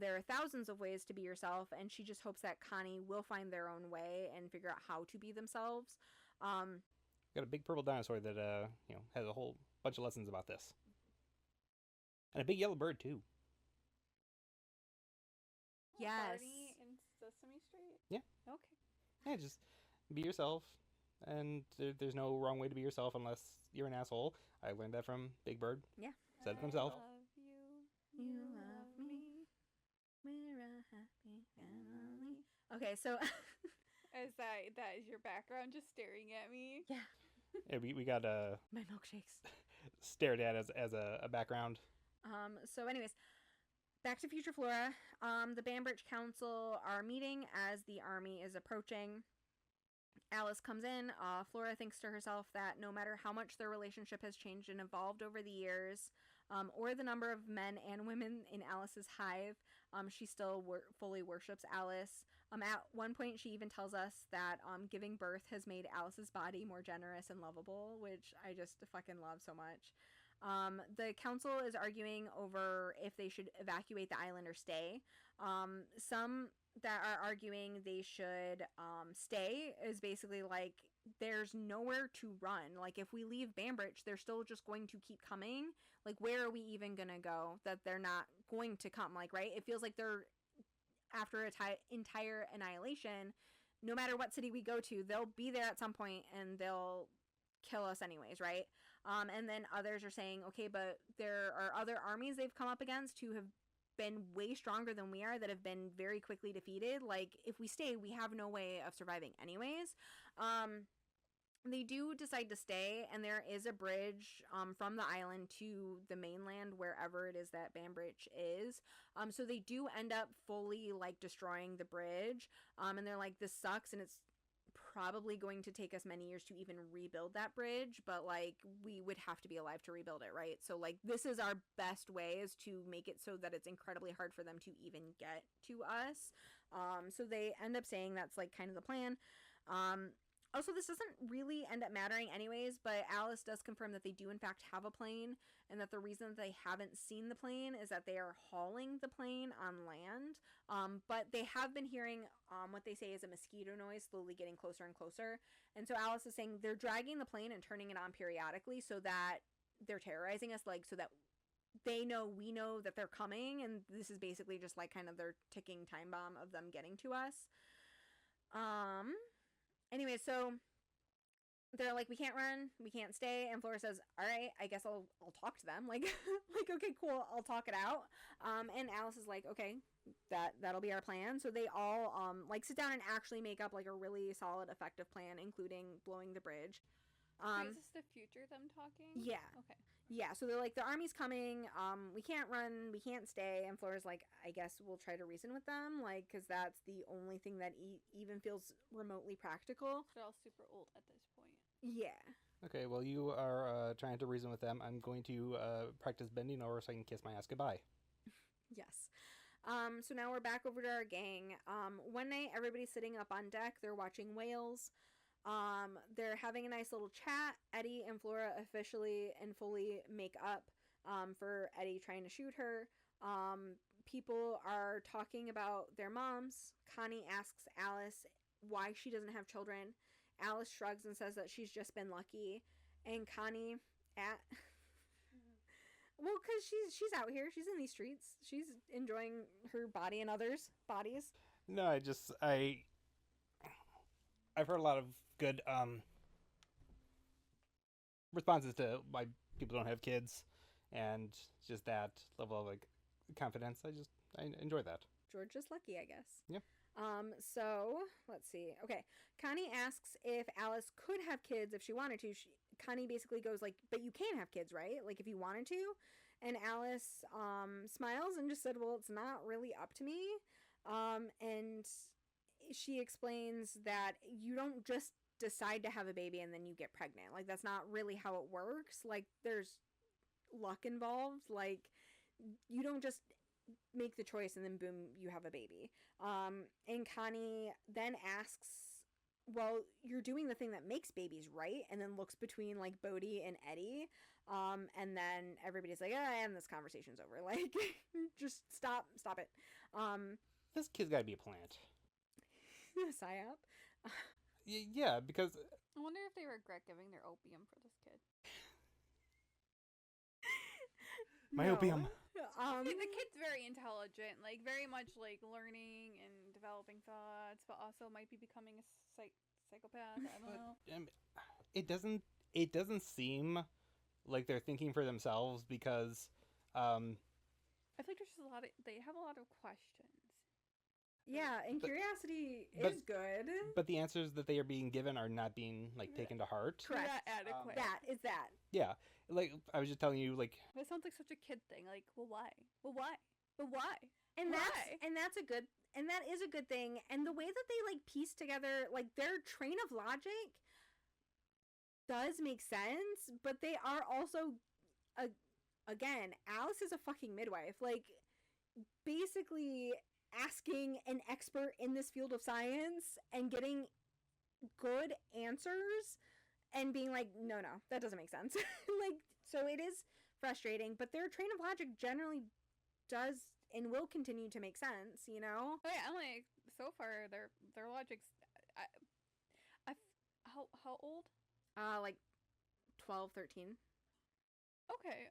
There are thousands of ways to be yourself, and she just hopes that Connie will find their own way and figure out how to be themselves. Got a big purple dinosaur that has a whole bunch of lessons about this, and a big yellow bird too. Yes. Barney in Sesame Street? Yeah. Okay. Yeah, just be yourself, and there's no wrong way to be yourself unless you're an asshole. I learned that from Big Bird. Yeah. Said it himself. I love you. You love me. We're a happy family. Okay, so Is that is your background just staring at me? yeah, Yeah, we got my milkshakes. stared at as a background. So anyways, back to Future Flora. The Banbridge Council are meeting as the army is approaching. Alice comes in. Flora thinks to herself that no matter how much their relationship has changed and evolved over the years, or the number of men and women in Alice's hive, she still fully worships Alice. At one point, she even tells us that giving birth has made Alice's body more generous and lovable, which I just fucking love so much. The council is arguing over if they should evacuate the island or stay. Some that are arguing they should stay is basically like there's nowhere to run. Like if we leave Banbridge, they're still just going to keep coming. Like where are we even gonna go that they're not going to come? Like, right? It feels like they're after entire annihilation. No matter what city we go to, they'll be there at some point and they'll kill us anyways, right? And then others are saying, okay, but there are other armies they've come up against who have been way stronger than we are that have been very quickly defeated. Like if we stay, we have no way of surviving anyways. They do decide to stay, and there is a bridge from the island to the mainland, wherever it is that Banbridge is. So they do end up fully like destroying the bridge, and they're like, this sucks, and it's probably going to take us many years to even rebuild that bridge, but like we would have to be alive to rebuild it, right? So like this is our best way, is to make it so that it's incredibly hard for them to even get to us. So they end up saying that's like kind of the plan. Also, this doesn't really end up mattering anyways, but Alice does confirm that they do in fact have a plane, and that the reason that they haven't seen the plane is that they are hauling the plane on land. But they have been hearing what they say is a mosquito noise slowly getting closer and closer. And so Alice is saying they're dragging the plane and turning it on periodically so that they're terrorizing us, like so that they know we know that they're coming, and this is basically just like kind of their ticking time bomb of them getting to us. Anyway, so they're like, we can't run, we can't stay, and Flora says, all right, I guess I'll talk to them. Like, like, okay, cool, I'll talk it out. And Alice is like, okay, that'll be our plan. So they all like sit down and actually make up like a really solid, effective plan, including blowing the bridge. Is this the future them talking? Yeah. Okay. Yeah, so they're like, the army's coming, we can't run, we can't stay, and Flora's like, I guess we'll try to reason with them, like, because that's the only thing that even feels remotely practical. They're all super old at this point. Yeah. Okay, well, you are trying to reason with them. I'm going to practice bending over so I can kiss my ass goodbye. Yes. So now we're back over to our gang. One night, everybody's sitting up on deck, they're watching whales. They're having a nice little chat. Eddie and Flora officially and fully make up for Eddie trying to shoot her. People are talking about their moms. Connie asks Alice why she doesn't have children. Alice shrugs and says that she's just been lucky. And Connie well, because she's out here. She's in these streets. She's enjoying her body and others' bodies. No, I've heard a lot of good responses to why people don't have kids, and just that level of like confidence. I enjoy that. George is lucky, I guess. Yeah. So let's see. Okay, Connie asks if Alice could have kids if she wanted to. Connie basically goes like, "But you can have kids, right? Like if you wanted to." And Alice smiles and just said, "Well, it's not really up to me." And she explains that you don't just decide to have a baby and then you get pregnant. Like that's not really how it works. Like there's luck involved. Like you don't just make the choice and then boom, you have a baby. And Connie then asks, well, you're doing the thing that makes babies, right? And then looks between like Bodhi and Eddie. And then everybody's like, and this conversation's over. Like, just stop it. This kid's gotta be a plant. Psyop. Yeah, because I wonder if they regret giving their opium for this kid. My opium. The kid's very intelligent, like very much like learning and developing thoughts, but also might be becoming a psychopath. I don't know. It doesn't seem like they're thinking for themselves, because I feel like there's just they have a lot of questions. Yeah, and curiosity is good. But the answers that they are being given are not being like taken to heart. Correct. Not adequate. That is that. Yeah, like I was just telling you, like That sounds like such a kid thing. Like, well, why? Well, why? But why? And why? that is a good thing. And the way that they like piece together like their train of logic does make sense, but they are also again, Alice is a fucking midwife. Like basically asking an expert in this field of science and getting good answers and being like, no, that doesn't make sense. Like, so it is frustrating, but their train of logic generally does and will continue to make sense, you know? Oh, yeah, I'm like, so far, their logic's, how old? Like 12, 13. Okay,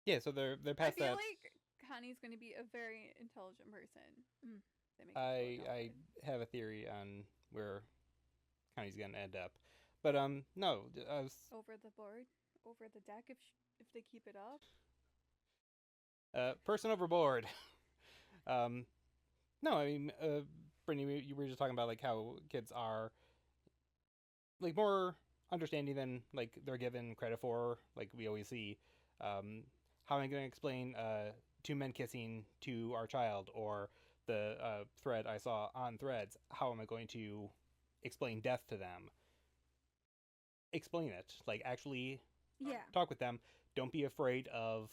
yeah, so they're past I feel that. like Connie's going to be a very intelligent person. I have a theory on where Connie's gonna end up, but no, I was over the board, over the deck if they keep it up. Person overboard. No, I mean, Brittney, you were just talking about like how kids are like more understanding than like they're given credit for. Like we always see. How am I going to explain two men kissing to our child, or the thread I saw on Threads, how am I going to explain death to them? Explain it. Like, actually talk with them. Don't be afraid of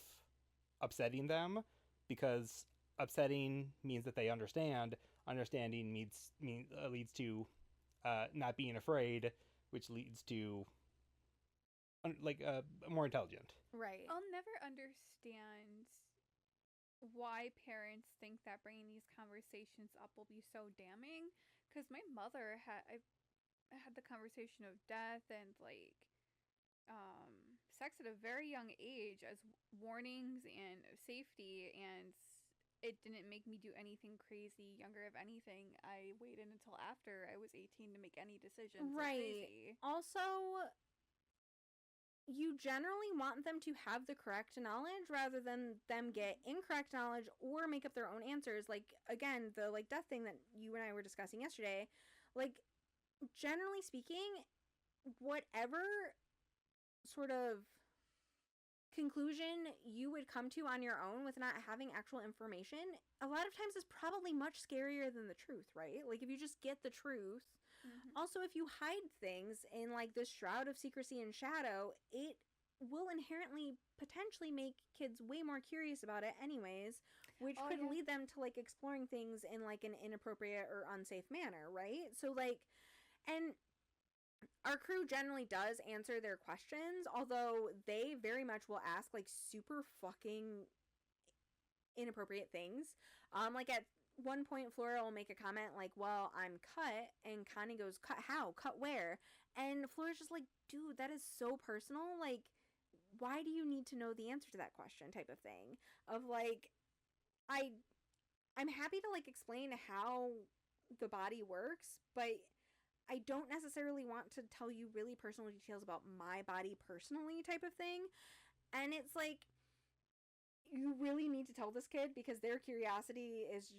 upsetting them, because upsetting means that they understand. Understanding leads to not being afraid, which leads to more intelligent. Right. I'll never understand why parents think that bringing these conversations up will be so damning, because my mother I had the conversation of death and sex at a very young age as warnings and safety, and it didn't make me do anything crazy. Younger, if anything, I waited until after I was 18 to make any decisions. Right. Also, you generally want them to have the correct knowledge rather than them get incorrect knowledge or make up their own answers. Like, again, the death thing that you and I were discussing yesterday, like, generally speaking, whatever sort of conclusion you would come to on your own with not having actual information, a lot of times is probably much scarier than the truth, right? Like, if you just get the truth. Also, if you hide things in this shroud of secrecy and shadow, it will inherently potentially make kids way more curious about it anyways, which could lead them to exploring things in an inappropriate or unsafe manner, right? So and our crew generally does answer their questions, although they very much will ask super fucking inappropriate things. At one point, Flora will make a comment well, I'm cut, and Connie goes, cut how? Cut where? And Flora's just dude, that is so personal. Why do you need to know the answer to that question, type of thing? Of I'm happy to explain how the body works, but I don't necessarily want to tell you really personal details about my body personally, type of thing. And it's you really need to tell this kid, because their curiosity is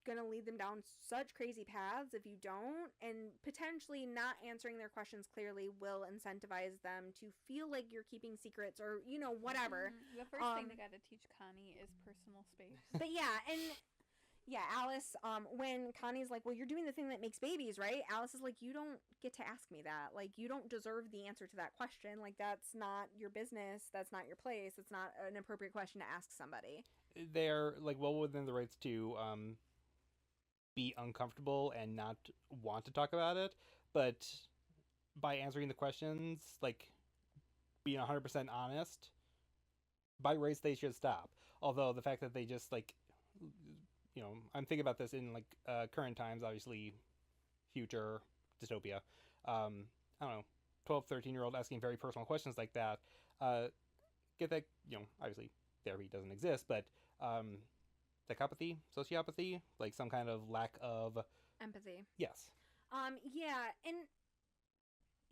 gonna lead them down such crazy paths if you don't, and potentially not answering their questions clearly will incentivize them to feel like you're keeping secrets or whatever. The first thing they gotta teach Connie is personal space. But Alice, when Connie's well, you're doing the thing that makes babies, right? Alice is you don't get to ask me that. You don't deserve the answer to that question. That's not your business. That's not your place. It's not an appropriate question to ask somebody. They're well within the rights to be uncomfortable and not want to talk about it, but by answering the questions, being 100% honest, by rights they should stop. Although the fact that they just I'm thinking about this in current times, obviously future dystopia. I don't know, 12, 13-year-old asking very personal questions like that. Get that, obviously therapy doesn't exist, but psychopathy, sociopathy, some kind of lack of empathy. Yes. Yeah, and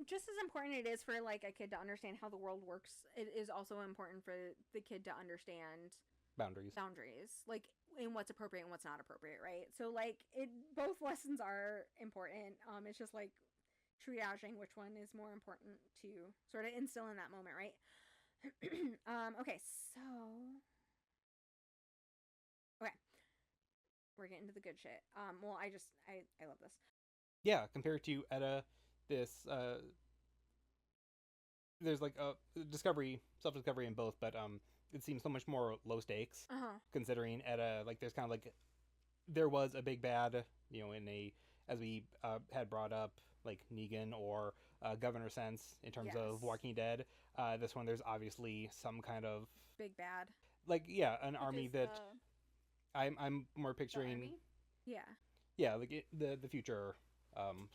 just as important it is for a kid to understand how the world works, it is also important for the kid to understand boundaries, in what's appropriate and what's not appropriate, right? So both lessons are important. It's just triaging which one is more important to sort of instill in that moment, right? Okay, so we're getting to the good shit. Well, I love this. Yeah, compared to Etta, this there's a self-discovery in both, but it seems so much more low stakes. Considering Etta, there's kind of there was a big bad, in a, as we had brought up, Negan or Governor sense in terms of Walking Dead. This one, there's obviously some kind of big bad, an army that I'm more picturing. The future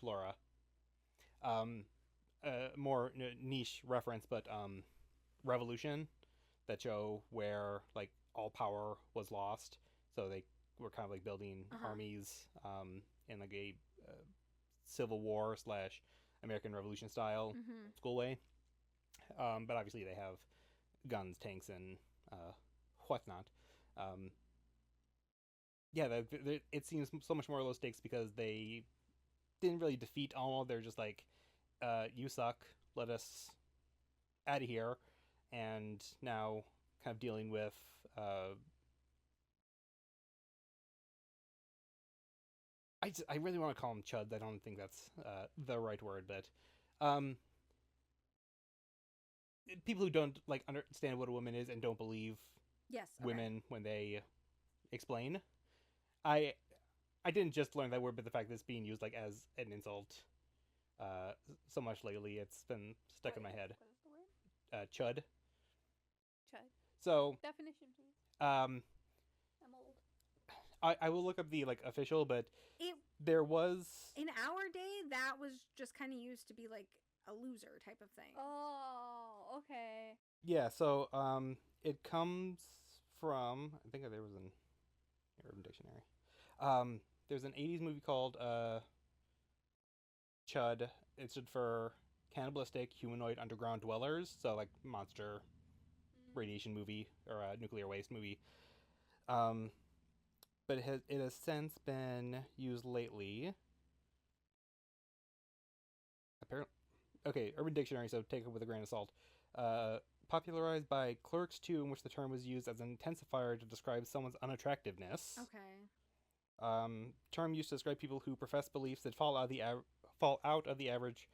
Flora. More niche reference, but Revolution, that show where all power was lost, so they were kind of building armies in a Civil War / American Revolution style school way. But obviously they have guns, tanks, and whatnot. It seems so much more low stakes because they didn't really defeat Alma. They're just you suck, let us out of here. And now kind of dealing with I really want to call them chuds. I don't think that's the right word, but um, people who don't like understand what a woman is and don't believe Yes. Okay. women when they explain. I didn't just learn that word, but the fact that it's being used like as an insult so much lately, it's been stuck in my head. What is the word? Chud. Chud. So Definition, please. I'm old. I will look up the like official, but there was in our day that was just kind of used to be like a loser type of thing. Oh, okay. Yeah. So it comes from I think there was an Urban Dictionary. There's an 80s movie called Chud. It stood for Cannibalistic Humanoid Underground Dwellers, so like monster radiation movie or nuclear waste movie. But it has since been used lately. Apparently, okay, Urban Dictionary, so take it with a grain of salt. Popularized by Clerks 2, in which the term was used as an intensifier to describe someone's unattractiveness. Okay. Term used to describe people who profess beliefs that fall out of the average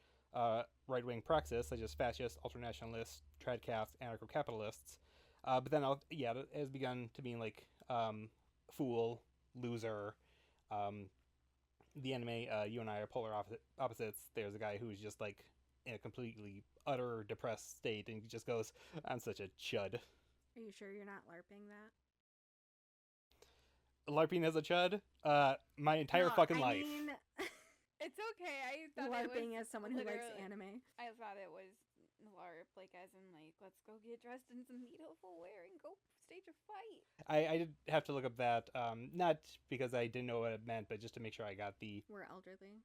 right-wing praxis, such as fascists, ultranationalists, tradcasts, anarcho-capitalists. But then, it has begun to mean like fool, loser. The anime, you and I are polar opposites. There's a guy who's just like in a completely utter depressed state, and he just goes, "I'm such a chud." Are you sure you're not LARPing that? LARPing as a chud? My entire fucking life. Mean, it's okay. I thought LARPing it was as someone who likes anime. I thought it was LARP, like as in like let's go get dressed in some beautiful wear and go stage a fight. I did have to look up that, not because I didn't know what it meant, but just to make sure I got We're elderly.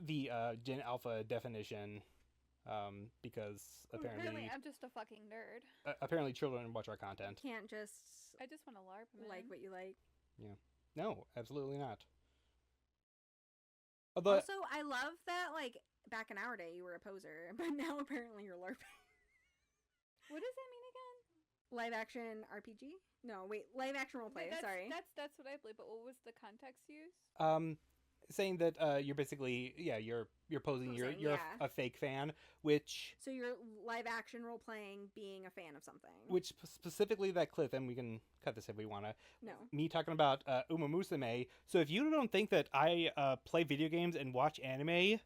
The Gen Alpha definition, because apparently I'm just a fucking nerd. Apparently children watch our content. You can't just I just want to LARP, man. like what you like. Yeah. No, absolutely not. Although, also, I love that, like, back in our day you were a poser, but now apparently you're LARPing. What does that mean again? Live action RPG? No, wait, live action roleplay. Sorry. That's what I believe. But what was the context used? saying that you're basically you're posing you're a fake fan, which so you're live action role playing being a fan of something. Which specifically that clip, and we can cut this if we want to. No. Me talking about Uma Musume. So if you don't think that I play video games and watch anime,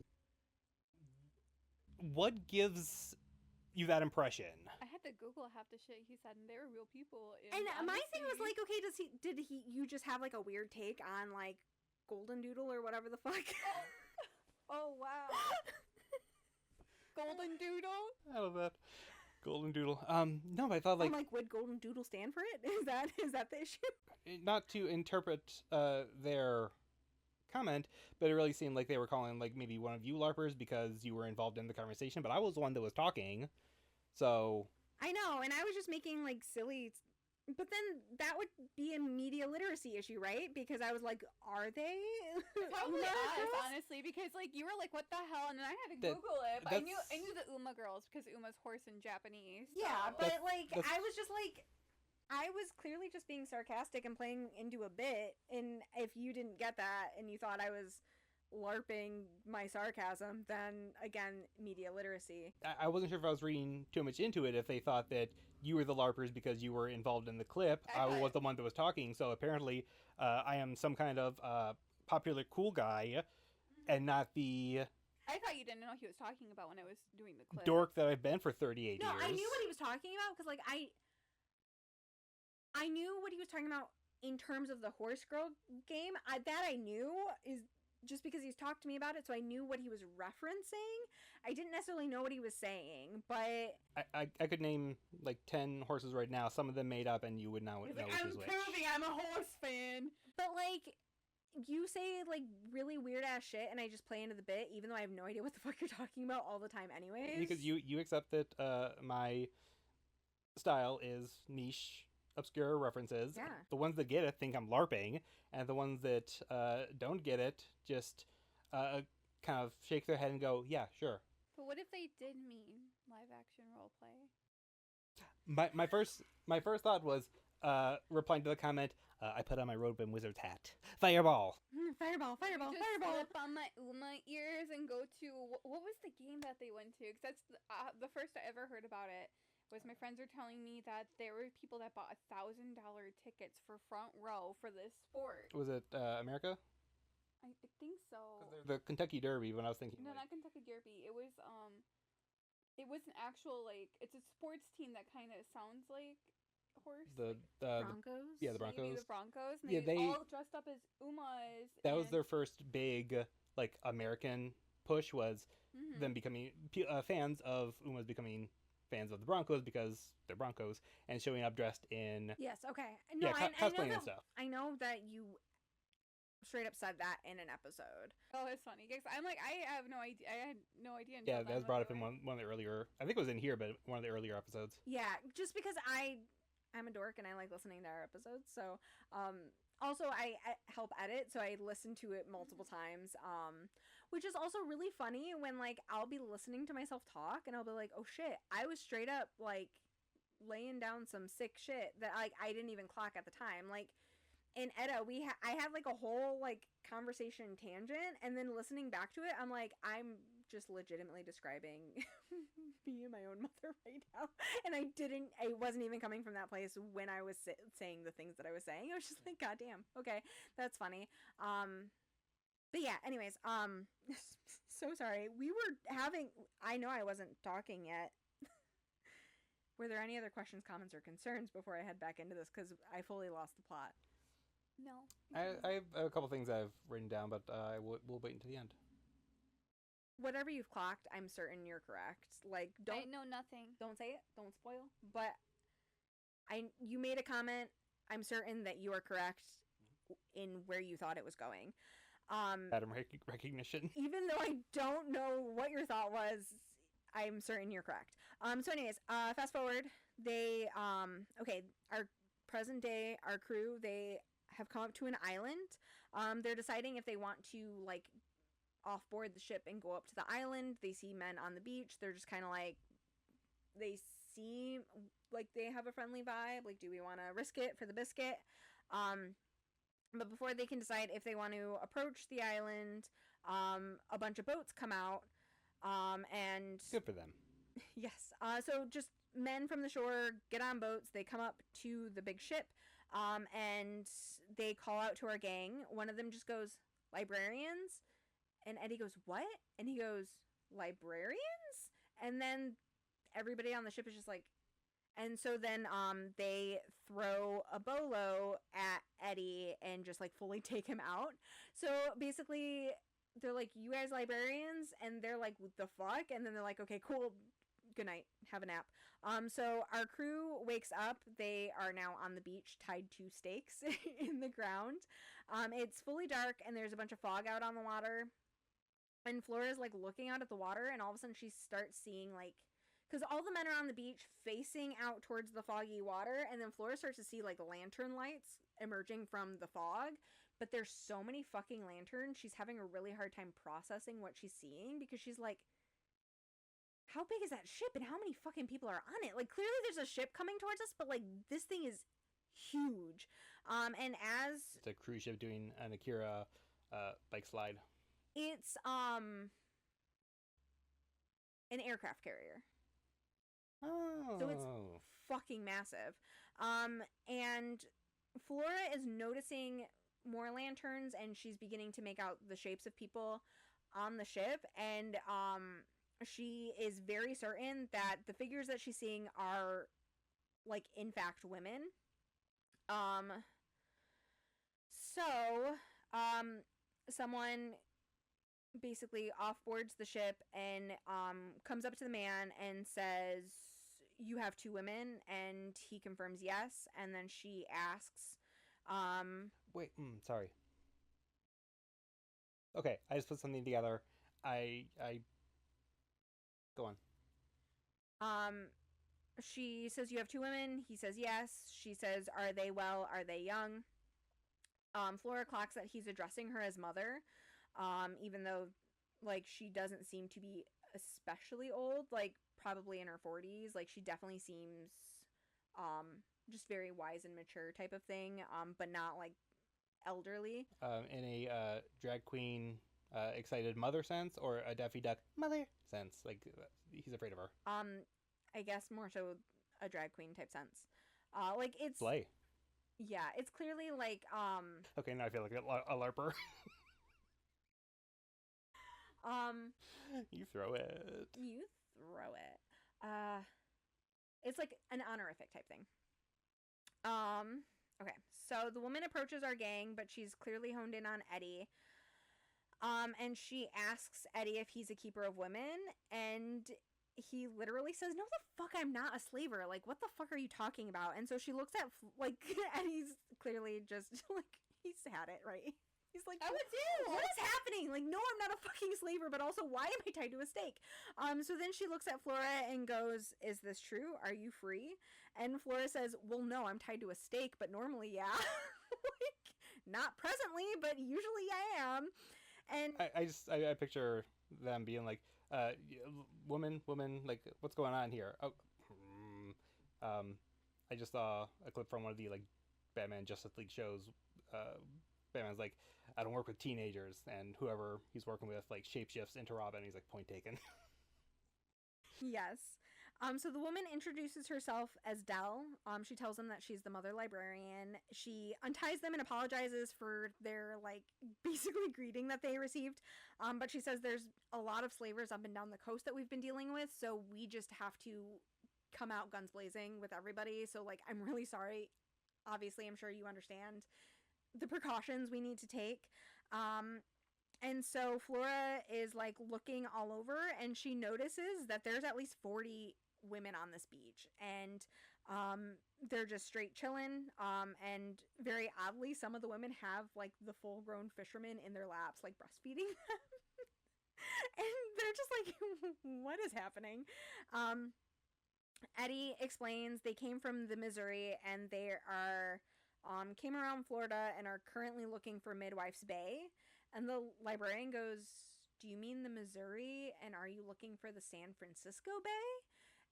what gives you that impression? I had to Google half the shit he said, and they were real people. And my thing was like, okay, did you just have like a weird take on like Golden Doodle or whatever the fuck? Oh wow. Golden Doodle? I love that. Golden Doodle. No, but I thought like, would Golden Doodle stand for it? Is that the issue? Not to interpret their comment, but it really seemed like they were calling like maybe one of you LARPers because you were involved in the conversation, but I was the one that was talking. So I know, and I was just making like silly. But then that would be a media literacy issue, right? Because I was like, are they? Probably us, honestly, because like you were like, what the hell? And then I had to Google it. But I knew the Uma girls because Uma's horse in Japanese. So. Yeah, but I was just like, I was clearly just being sarcastic and playing into a bit. And if you didn't get that and you thought I was LARPing my sarcasm, then again, media literacy. I wasn't sure if I was reading too much into it, if they thought that you were the LARPers because you were involved in the clip. I was the one that was talking, so apparently I am some kind of popular cool guy and not the... I thought you didn't know he was talking about when I was doing the clip. Dork that I've been for 38 years. No, I knew what he was talking about because like I knew what he was talking about in terms of the Horse Girl game. I knew is just because he's talked to me about it, so I knew what he was referencing. I didn't necessarily know what he was saying, but... I could name, like, 10 horses right now, some of them made up, and you would know which is which. I'm proving I'm a horse fan! But, like, you say, like, really weird-ass shit, and I just play into the bit, even though I have no idea what the fuck you're talking about all the time anyways. Because you accept that my style is niche, obscure references. Yeah. The ones that get it think I'm LARPing, and the ones that don't get it just kind of shake their head and go, yeah, sure. But what if they did mean live action roleplay? My first thought was, replying to the comment, I put on my Roadbin Wizard's hat. Fireball! Fireball, fireball, just fireball! flip on my Uma ears and go to what was the game that they went to? Because that's the first I ever heard about it. Was my friends were telling me that there were people that bought $1,000 tickets for front row for this sport. Was it America? I think so. The Kentucky Derby. When I was thinking, no, not Kentucky Derby. It was an actual it's a sports team that kind of sounds like horse. The Broncos. Yeah, the Broncos. Maybe the Broncos. And Yeah, they they all dressed up as Umas. That was their first big American push. Was them becoming fans of Umas becoming fans of the Broncos because they're Broncos and showing up dressed in Yes. Okay. No, yeah, cosplaying I know and stuff. I know that you straight up said that in an episode. Oh, it's funny because I'm like I have no idea. I had no idea. Yeah, that was brought up in one of the earlier. I think it was in here, but one of the earlier episodes. Yeah, just because I'm a dork and I like listening to our episodes. So, also I help edit, so I listen to it multiple times. Which is also really funny when I'll be listening to myself talk and I'll be like, oh shit, I was straight up laying down some sick shit that I didn't even clock at the time. In Edda, I had a whole conversation tangent, and then listening back to it, I'm like, I'm just legitimately describing me and my own mother right now, and I wasn't even coming from that place when I was saying the things that I was saying. I was just like, god damn, okay, that's funny. But yeah, anyways, so sorry. I know I wasn't talking yet. Were there any other questions, comments, or concerns before I head back into this? Because I fully lost the plot. No. I have a couple things I've written down, but we'll wait until the end. Whatever you've clocked, I'm certain you're correct. Don't I know nothing. Don't say it. Don't spoil. But you made a comment. I'm certain that you are correct in where you thought it was going. Pattern recognition. Even though I don't know what your thought was, I'm certain you're correct. So anyways, fast forward. They our present day, our crew, they have come up to an island. They're deciding if they want to offboard the ship and go up to the island. They see men on the beach. They're just kind of they seem like they have a friendly vibe. Do we want to risk it for the biscuit? But before they can decide if they want to approach the island, a bunch of boats come out, and good for them. Yes. So just men from the shore get on boats. They come up to the big ship, and they call out to our gang. One of them just goes, "Librarians?" And Eddie goes, "What?" And he goes, "Librarians?" And then everybody on the ship is just like, and so then they throw a bolo at Eddie and just fully take him out. So basically they're like, "You guys librarians?" And they're like, "What the fuck?" And then they're like, "Okay, cool. Good night. Have a nap." So our crew wakes up. They are now on the beach tied to stakes in the ground. It's fully dark and there's a bunch of fog out on the water. And Flora's looking out at the water, and all of a sudden she starts seeing because all the men are on the beach facing out towards the foggy water, and then Flora starts to see lantern lights emerging from the fog. But there's so many fucking lanterns, she's having a really hard time processing what she's seeing, because she's like, how big is that ship and how many fucking people are on it? Clearly there's a ship coming towards us, but this thing is huge. And as it's a cruise ship doing an Akira bike slide. It's an aircraft carrier. Oh. So it's fucking massive. And Flora is noticing more lanterns, and she's beginning to make out the shapes of people on the ship, and she is very certain that the figures that she's seeing are in fact women. Someone basically offboards the ship and comes up to the man and says, "You have two women?" And he confirms yes, and then she asks, wait, sorry. Okay, I just put something together. I go on. She says, "You have two women?" He says yes. She says, "Are they well? Are they young?" Flora clocks that he's addressing her as mother, even though she doesn't seem to be especially old, probably in her 40s. She definitely seems just very wise and mature type of thing, but not like elderly. In a drag queen excited mother sense, or a Daffy Duck mother sense? Like, he's afraid of her. I guess more so a drag queen type sense. Like it's Slay. Yeah, it's clearly like Okay, now I feel like a LARPer. You throw it. You throw it. It's like an honorific type thing. Okay, so the woman approaches our gang, but she's clearly honed in on Eddie. And she asks Eddie if he's a keeper of women, and he literally says, "No, the fuck, I'm not a slaver. Like, what the fuck are you talking about?" And so she looks at, like, Eddie's clearly just, like, he's had it, right? He's like, I would too. What is happening? Like, no, I'm not a fucking slaver, but also, why am I tied to a stake? So then she looks at Flora and goes, "Is this true? Are you free?" And Flora says, "Well, no, I'm tied to a stake, but normally, yeah." Like, not presently, but usually I am. And I picture them being like, woman, like, what's going on here? Oh, I just saw a clip from one of the, like, Batman Justice League shows. Batman's like, "I don't work with teenagers," and whoever he's working with, like, shapeshifts into Robin. He's like, point taken. Yes. So the woman introduces herself as Dell. She tells them that she's the mother librarian. She unties them and apologizes for their, like, basically greeting that they received. But she says there's a lot of slavers up and down the coast that we've been dealing with, so we just have to come out guns blazing with everybody. So, like, I'm really sorry. Obviously, I'm sure you understand the precautions we need to take. And so Flora is, like, looking all over, and she notices that there's at least 40 women on this beach, and they're just straight chilling, and very oddly, some of the women have, like, the full-grown fishermen in their laps, like, breastfeeding them. And they're just like, what is happening? Eddie explains they came from the Missouri, and they are came around Florida and are currently looking for Midwife's Bay. And the librarian goes, "Do you mean the Missouri? And are you looking for the San Francisco Bay?"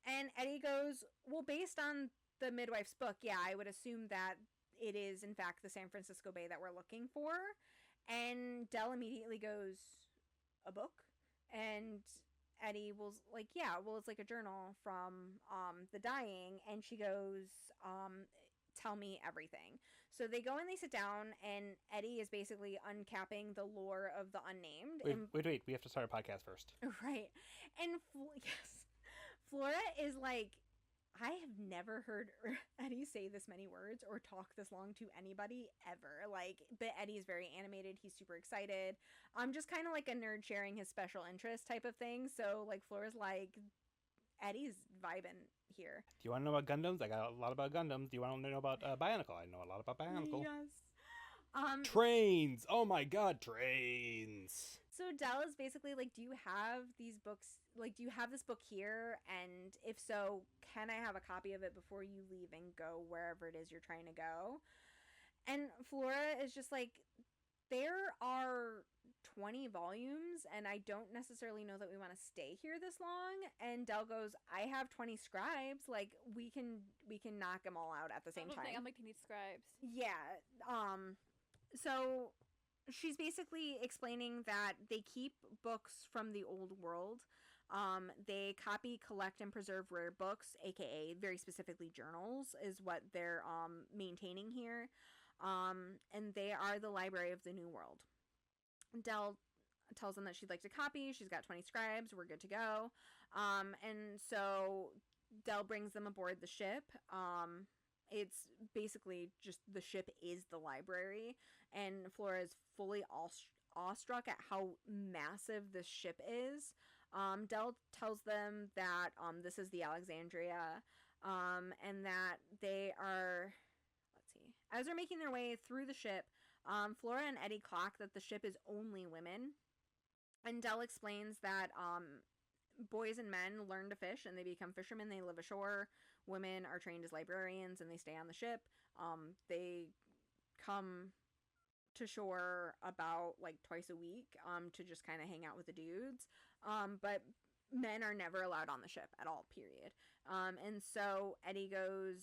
And Eddie goes, "Well, based on the Midwife's book, yeah, I would assume that it is, in fact, the San Francisco Bay that we're looking for." And Dell immediately goes, "A book?" And Eddie was like, "Yeah, well, it's like a journal from the dying." And she goes, "Tell me everything." So they go and they sit down, and Eddie is basically uncapping the lore of the Unnamed. Wait, we have to start a podcast first. Right. And yes, Flora is like, I have never heard Eddie say this many words or talk this long to anybody ever. Like, but Eddie's very animated. He's super excited. Just kind of like a nerd sharing his special interest type of thing. So, like, Flora's like, Eddie's vibing here. Do you want to know about Gundams? I got a lot about Gundams. Do you want to know about Bionicle? I know a lot about Bionicle. Yes. Trains! Oh my god, trains! So Dell is basically like, "Do you have these books? Like, do you have this book here? And if so, can I have a copy of it before you leave and go wherever it is you're trying to go?" And Flora is just like, "There are 20 volumes, and I don't necessarily know that we want to stay here this long." And Dell goes, "I have 20 scribes. Like, we can knock them all out at the same time." I'm like, need scribes. Yeah. So she's basically explaining that they keep books from the old world. They copy, collect, and preserve rare books, aka very specifically journals, is what they're maintaining here. And they are the library of the New World. Dell tells them that she'd like to copy. She's got 20 scribes. We're good to go. And so Dell brings them aboard the ship. It's basically just the ship is the library, and Flora is fully awestruck at how massive this ship is. Dell tells them that this is the Alexandria, and that they are, let's see, as they're making their way through the ship, Flora and Eddie clock that the ship is only women. And Dell explains that boys and men learn to fish and they become fishermen. They live ashore. Women are trained as librarians and they stay on the ship. They come to shore about like twice a week to just kind of hang out with the dudes. But men are never allowed on the ship at all, period. And so Eddie goes,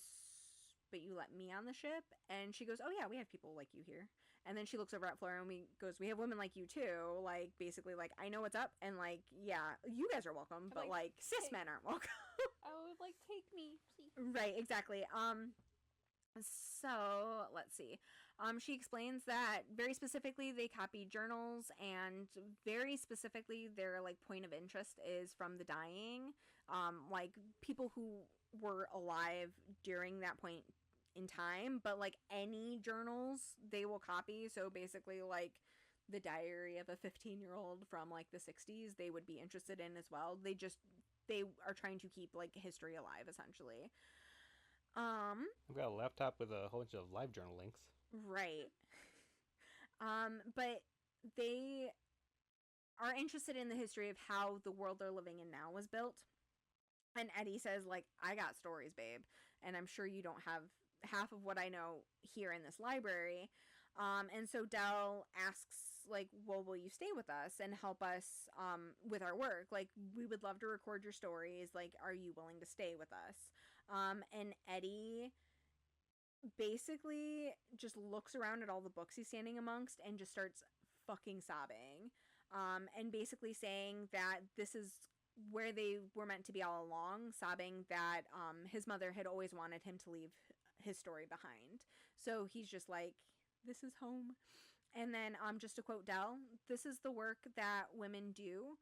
but you let me on the ship? And she goes, oh yeah, we have people like you here. And then she looks over at Flora and we have women like you too. Like, basically, like, I know what's up, and like, yeah, you guys are welcome, but like cis men aren't welcome. I would like, take me, please. Right, exactly. So let's see. She explains that very specifically they copy journals, and very specifically their like point of interest is from the dying, like people who were alive during that point in time, but like any journals they will copy. So basically, like the diary of a 15-year-old from like the 60s, they would be interested in as well. They are trying to keep like history alive, essentially. I've got a laptop with a whole bunch of live journal links. Right. But they are interested in the history of how the world they're living in now was built. And Eddie says, like, I got stories, babe, and I'm sure you don't have half of what I know here in this library. And so Del asks, like, well, will you stay with us and help us with our work? Like, we would love to record your stories. Like, are you willing to stay with us? And Eddie basically just looks around at all the books he's standing amongst and just starts fucking sobbing. And basically saying that this is where they were meant to be all along, sobbing that his mother had always wanted him to leave his story behind. So he's just like, this is home. And then just to quote Del, this is the work that women do.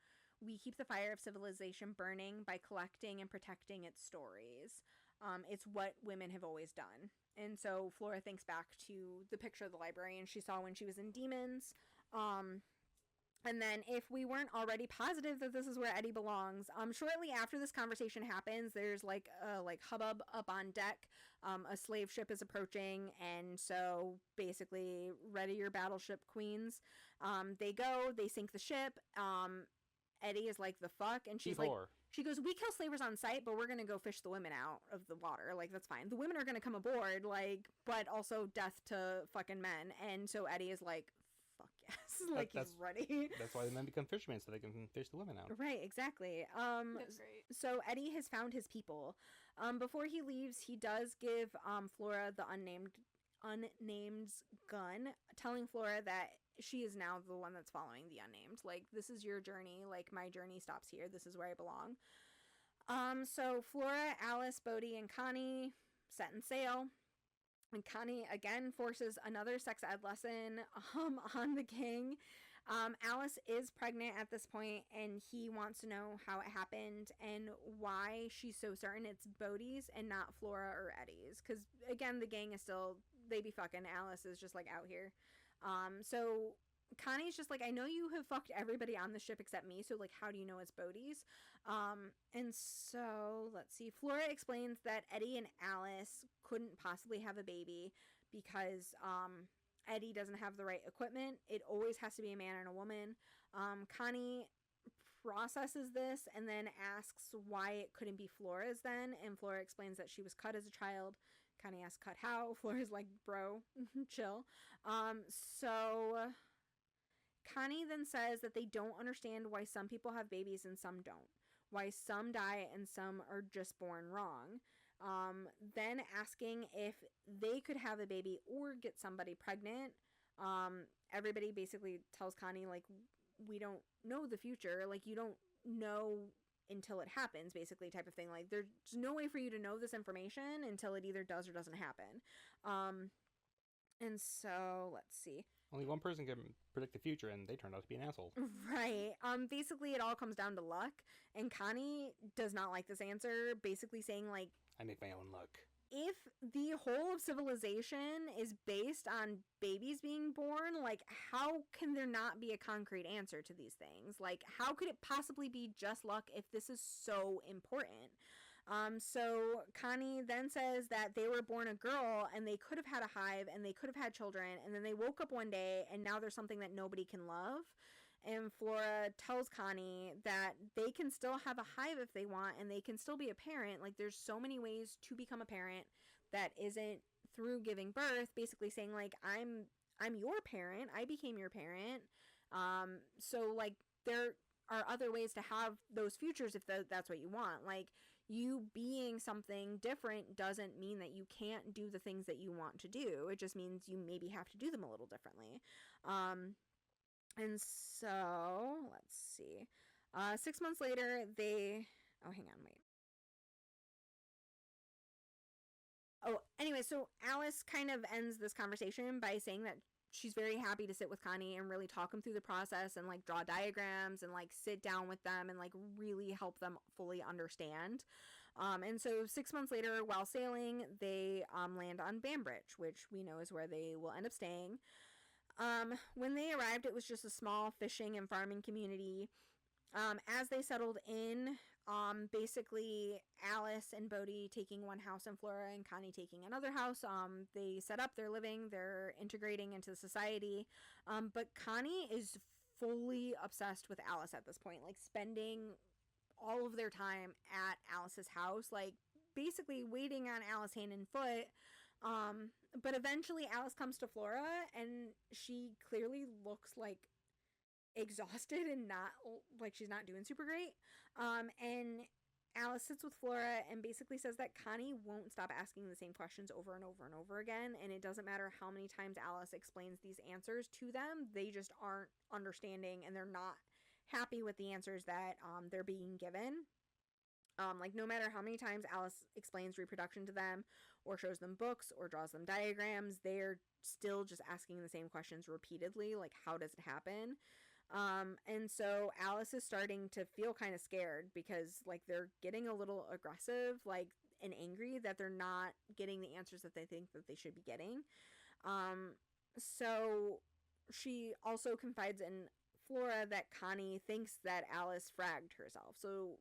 We keep the fire of civilization burning by collecting and protecting its stories. It's what women have always done. And so Flora thinks back to the picture of the librarian she saw when she was in Demons. And then if we weren't already positive that this is where Eddie belongs, shortly after this conversation happens, there's like a hubbub up on deck. A slave ship is approaching, and so basically, ready your battleship, queens. They sink the ship. Eddie is like, the fuck? And she goes, we kill slavers on sight, but we're gonna go fish the women out of the water. Like, that's fine. The women are gonna come aboard, like, but also death to fucking men. And so Eddie is like, fuck yes. Like, he's ready. That's why the men become fishermen, so they can fish the women out. Right, exactly. That's great. So Eddie has found his people. Before he leaves, he does give Flora the unnamed gun, telling Flora that she is now the one that's following the unnamed. Like, this is your journey. Like, my journey stops here. This is where I belong. So Flora, Alice, Bodhi, and Connie set in sail. And Connie, again, forces another sex ed lesson on the king. Alice is pregnant at this point, and he wants to know how it happened and why she's so certain it's Bodhi's and not Flora or Eddie's. Because, again, the gang is still, they be fucking. Alice is just, like, out here. So Connie's just like, I know you have fucked everybody on the ship except me, so, like, how do you know it's Bodhi's? And so, let's see. Flora explains that Eddie and Alice couldn't possibly have a baby because, Eddie doesn't have the right equipment. It always has to be a man and a woman. Connie processes this and then asks why it couldn't be Flora's then, and Flora explains that she was cut as a child. Connie asks, cut how? Flora's like, bro, chill. So Connie then says that they don't understand why some people have babies and some don't. Why some die and some are just born wrong. Then asking if they could have a baby or get somebody pregnant. Everybody basically tells Connie, like, we don't know the future. Like, you don't know until it happens, basically, type of thing. Like, there's no way for you to know this information until it either does or doesn't happen. And so, let's see. Only one person can predict the future, and they turned out to be an asshole. Right. Basically, it all comes down to luck, and Connie does not like this answer, basically saying, like, I make my own luck. If the whole of civilization is based on babies being born, like, how can there not be a concrete answer to these things? Like, how could it possibly be just luck if this is so important? So Connie then says that they were born a girl and they could have had a hive and they could have had children, and then they woke up one day and now there's something that nobody can love. And Flora tells Connie that they can still have a hive if they want, and they can still be a parent. Like, there's so many ways to become a parent that isn't through giving birth, basically saying, like, I'm your parent. I became your parent. So, like, there are other ways to have those futures if that's what you want. Like, you being something different doesn't mean that you can't do the things that you want to do. It just means you maybe have to do them a little differently. And so, let's see. 6 months later, they... Oh, hang on, wait. Oh, anyway, so Alice kind of ends this conversation by saying that she's very happy to sit with Connie and really talk them through the process and, like, draw diagrams and, like, sit down with them and, like, really help them fully understand. And so 6 months later, while sailing, they land on Bambridge, which we know is where they will end up staying. When they arrived, it was just a small fishing and farming community. As they settled in, basically Alice and Bodhi taking one house in Flora and Connie taking another house. They set up, they're living, they're integrating into society. But Connie is fully obsessed with Alice at this point, like spending all of their time at Alice's house, like basically waiting on Alice hand and foot. But eventually Alice comes to Flora and she clearly looks like exhausted and not like she's not doing super great. And Alice sits with Flora and basically says that Connie won't stop asking the same questions over and over and over again, and it doesn't matter how many times Alice explains these answers to them, they just aren't understanding and they're not happy with the answers that they're being given. Like no matter how many times Alice explains reproduction to them or shows them books or draws them diagrams, they're still just asking the same questions repeatedly, like how does it happen? And so Alice is starting to feel kind of scared because like they're getting a little aggressive, like, and angry that they're not getting the answers that they think that they should be getting. So she also confides in Flora that Connie thinks that Alice fragged herself. So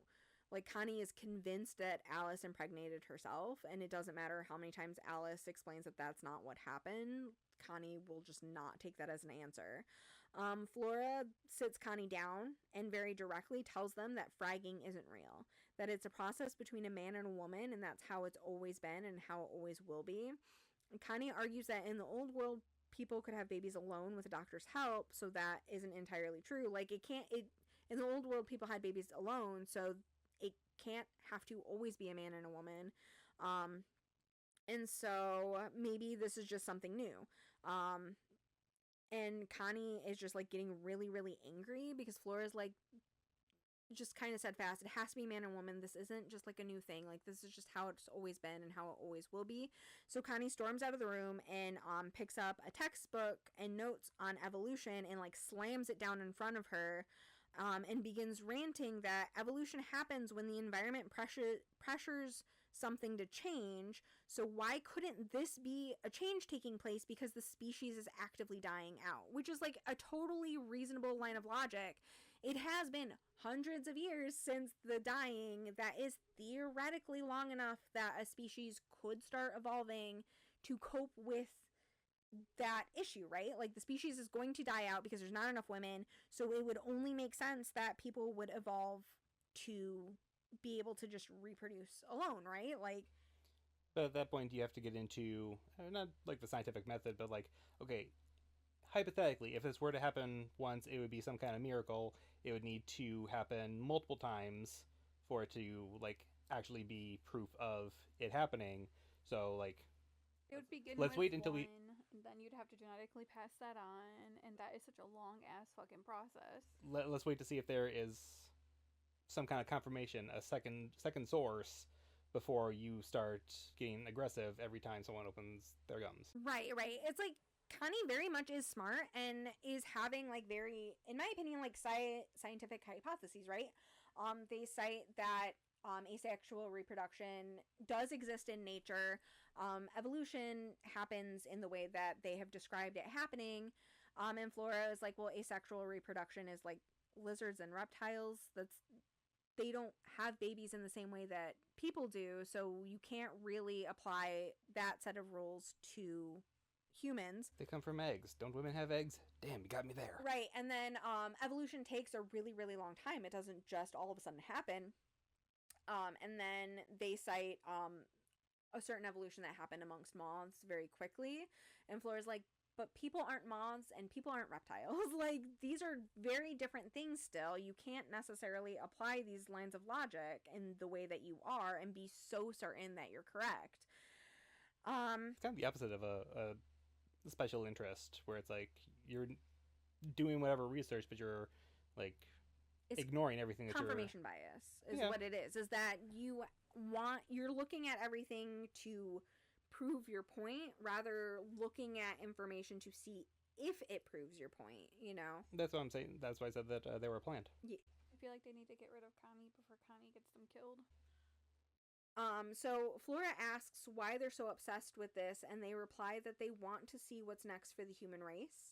like Connie is convinced that Alice impregnated herself, and it doesn't matter how many times Alice explains that that's not what happened. Connie will just not take that as an answer. Flora sits Connie down and very directly tells them that fragging isn't real, that it's a process between a man and a woman, and that's how it's always been and how it always will be. And Connie argues that in the old world, people could have babies alone with a doctor's help, so that isn't entirely true. Like in the old world, people had babies alone, so it can't have to always be a man and a woman. And so maybe this is just something new. And Connie is just like getting really, really angry because Flora's like just kind of said fast, it has to be man and woman. This isn't just like a new thing. Like this is just how it's always been and how it always will be. So Connie storms out of the room and picks up a textbook and notes on evolution and like slams it down in front of her. And begins ranting that evolution happens when the environment pressures something to change. So why couldn't this be a change taking place because the species is actively dying out? Which is like a totally reasonable line of logic. It has been hundreds of years since the dying that is theoretically long enough that a species could start evolving to cope with that issue, right? Like the species is going to die out because there's not enough women, so it would only make sense that people would evolve to be able to just reproduce alone, right? Like, but at that point you have to get into not like the scientific method, but like, okay, hypothetically, if this were to happen once, it would be some kind of miracle. It would need to happen multiple times for it to like actually be proof of it happening. So like, it would begin let's with wait until one, and then you'd have to genetically pass that on, and that is such a long ass fucking process. Let's wait to see if there is some kind of confirmation, a second source, before you start getting aggressive every time someone opens their gums. Right. It's like Connie very much is smart and is having like very, in my opinion, like scientific hypotheses, right? They cite that asexual reproduction does exist in nature. Evolution happens in the way that they have described it happening. And Flora is like, well, asexual reproduction is like lizards and reptiles. They don't have babies in the same way that people do, so you can't really apply that set of rules to humans. They come from eggs. Don't women have eggs? Damn, you got me there. Right, and then evolution takes a really, really long time. It doesn't just all of a sudden happen. And then they cite a certain evolution that happened amongst moths very quickly. And Flora's like, but people aren't moths and people aren't reptiles. Like, these are very different things still. You can't necessarily apply these lines of logic in the way that you are and be so certain that you're correct. It's kind of the opposite of a special interest, where it's like you're doing whatever research, but you're like ignoring everything that confirmation bias is what it is that you're looking at everything to prove your point rather looking at information to see if it proves your point, you know. That's what I'm saying. That's why I said that they were planned. Yeah. I feel like they need to get rid of Connie before Connie gets them killed. So Flora asks why they're so obsessed with this, and they reply that they want to see what's next for the human race.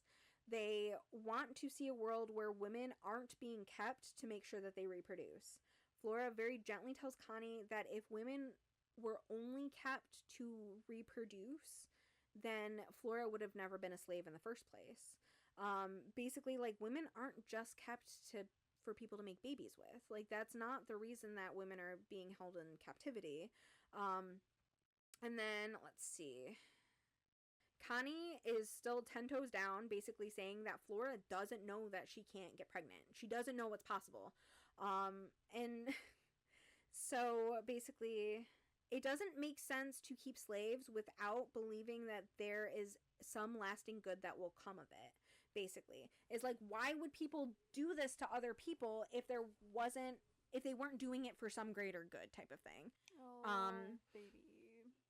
They want to see a world where women aren't being kept to make sure that they reproduce. Flora very gently tells Connie that if women were only kept to reproduce, then Flora would have never been a slave in the first place. Basically, like, women aren't just kept for people to make babies with. Like, that's not the reason that women are being held in captivity. And then, let's see. Connie is still 10 toes down, basically saying that Flora doesn't know that she can't get pregnant. She doesn't know what's possible. And so, basically, it doesn't make sense to keep slaves without believing that there is some lasting good that will come of it. Basically, is like, why would people do this to other people if they weren't doing it for some greater good type of thing? Baby.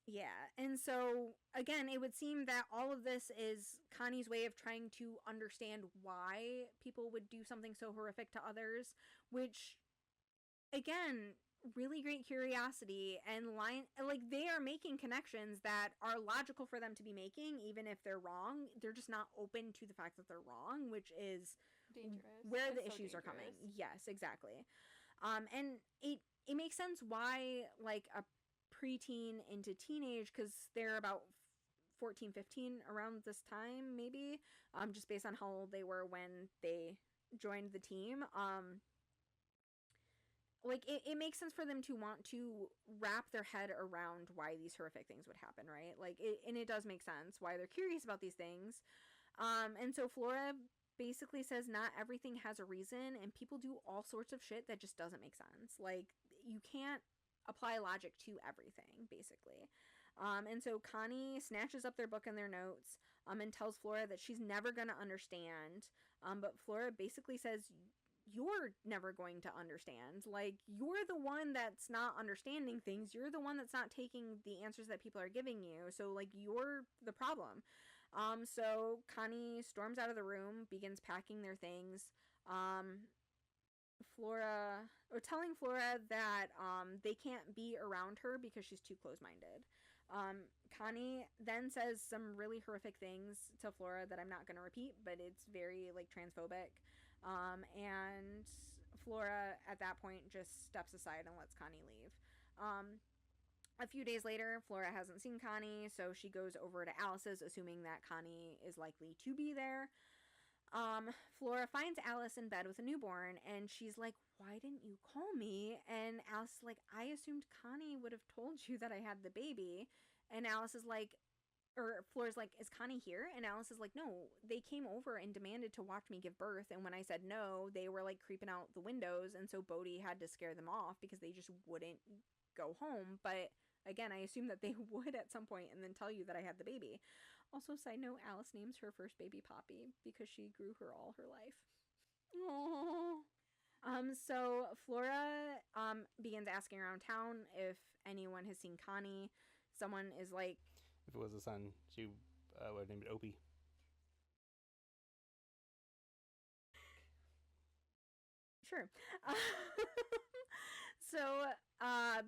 Yeah, and so again, it would seem that all of this is Connie's way of trying to understand why people would do something so horrific to others, which, again, really great curiosity and they are making connections that are logical for them to be making, even if they're wrong. They're just not open to the fact that they're wrong, which is dangerous. Where the issues are coming. Yes, exactly. And it makes sense why, like, a preteen into teenage, because they're about 14, 15 around this time, maybe, just based on how old they were when they joined the team. Like, it makes sense for them to want to wrap their head around why these horrific things would happen, right? Like, and it does make sense why they're curious about these things. And so Flora basically says not everything has a reason, and people do all sorts of shit that just doesn't make sense. Like, you can't apply logic to everything, basically. And so Connie snatches up their book and their notes, and tells Flora that she's never gonna understand. But Flora basically says, you're never going to understand. Like, you're the one that's not understanding things. You're the one that's not taking the answers that people are giving you. So, like, you're the problem. So Connie storms out of the room, begins packing their things. Telling Flora that they can't be around her because she's too close-minded. Connie then says some really horrific things to Flora that I'm not going to repeat, but it's very, like, transphobic. And Flora at that point just steps aside and lets Connie leave. A few days later, Flora hasn't seen Connie, so she goes over to Alice's, assuming that Connie is likely to be there. Flora finds Alice in bed with a newborn, and she's like, why didn't you call me? And Alice is like, I assumed Connie would have told you that I had the baby. And Alice is like, or Flora's like, is Connie here? And Alice is like, no, they came over and demanded to watch me give birth. And when I said no, they were, like, creeping out the windows. And so Bodhi had to scare them off because they just wouldn't go home. But again, I assumed that they would at some point and then tell you that I had the baby. Also, side note, Alice names her first baby Poppy because she grew her all her life. Aww. So Flora begins asking around town if anyone has seen Connie. Someone is like, if it was a son, she would have named it Opie. Sure. So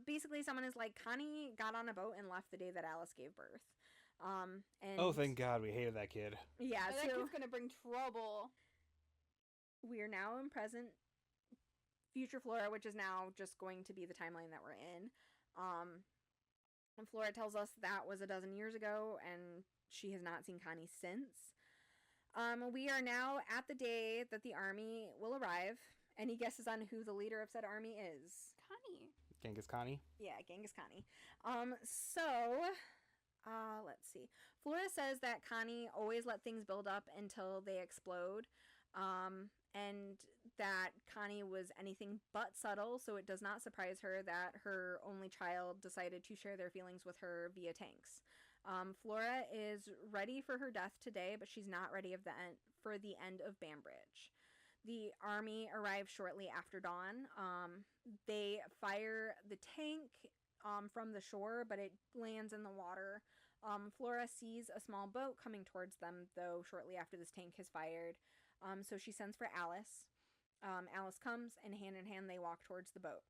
basically someone is like, Connie got on a boat and left the day that Alice gave birth. And oh, thank God, we hated that kid. Yeah, that kid's gonna bring trouble. We are now in present future Flora, which is now just going to be the timeline that we're in. And Flora tells us that was 12 years ago, and she has not seen Connie since. We are now at the day that the army will arrive. Any guesses on who the leader of said army is? Connie. Genghis Khani. Yeah, Genghis Khani. Let's see. Flora says that Connie always let things build up until they explode. And that Connie was anything but subtle, so it does not surprise her that her only child decided to share their feelings with her via tanks. Flora is ready for her death today, but she's not ready for the end of Banbridge. The army arrives shortly after dawn. They fire the tank from the shore, but it lands in the water. Flora sees a small boat coming towards them, though, shortly after this tank has fired. So she sends for Alice. Alice comes, and hand in hand they walk towards the boat.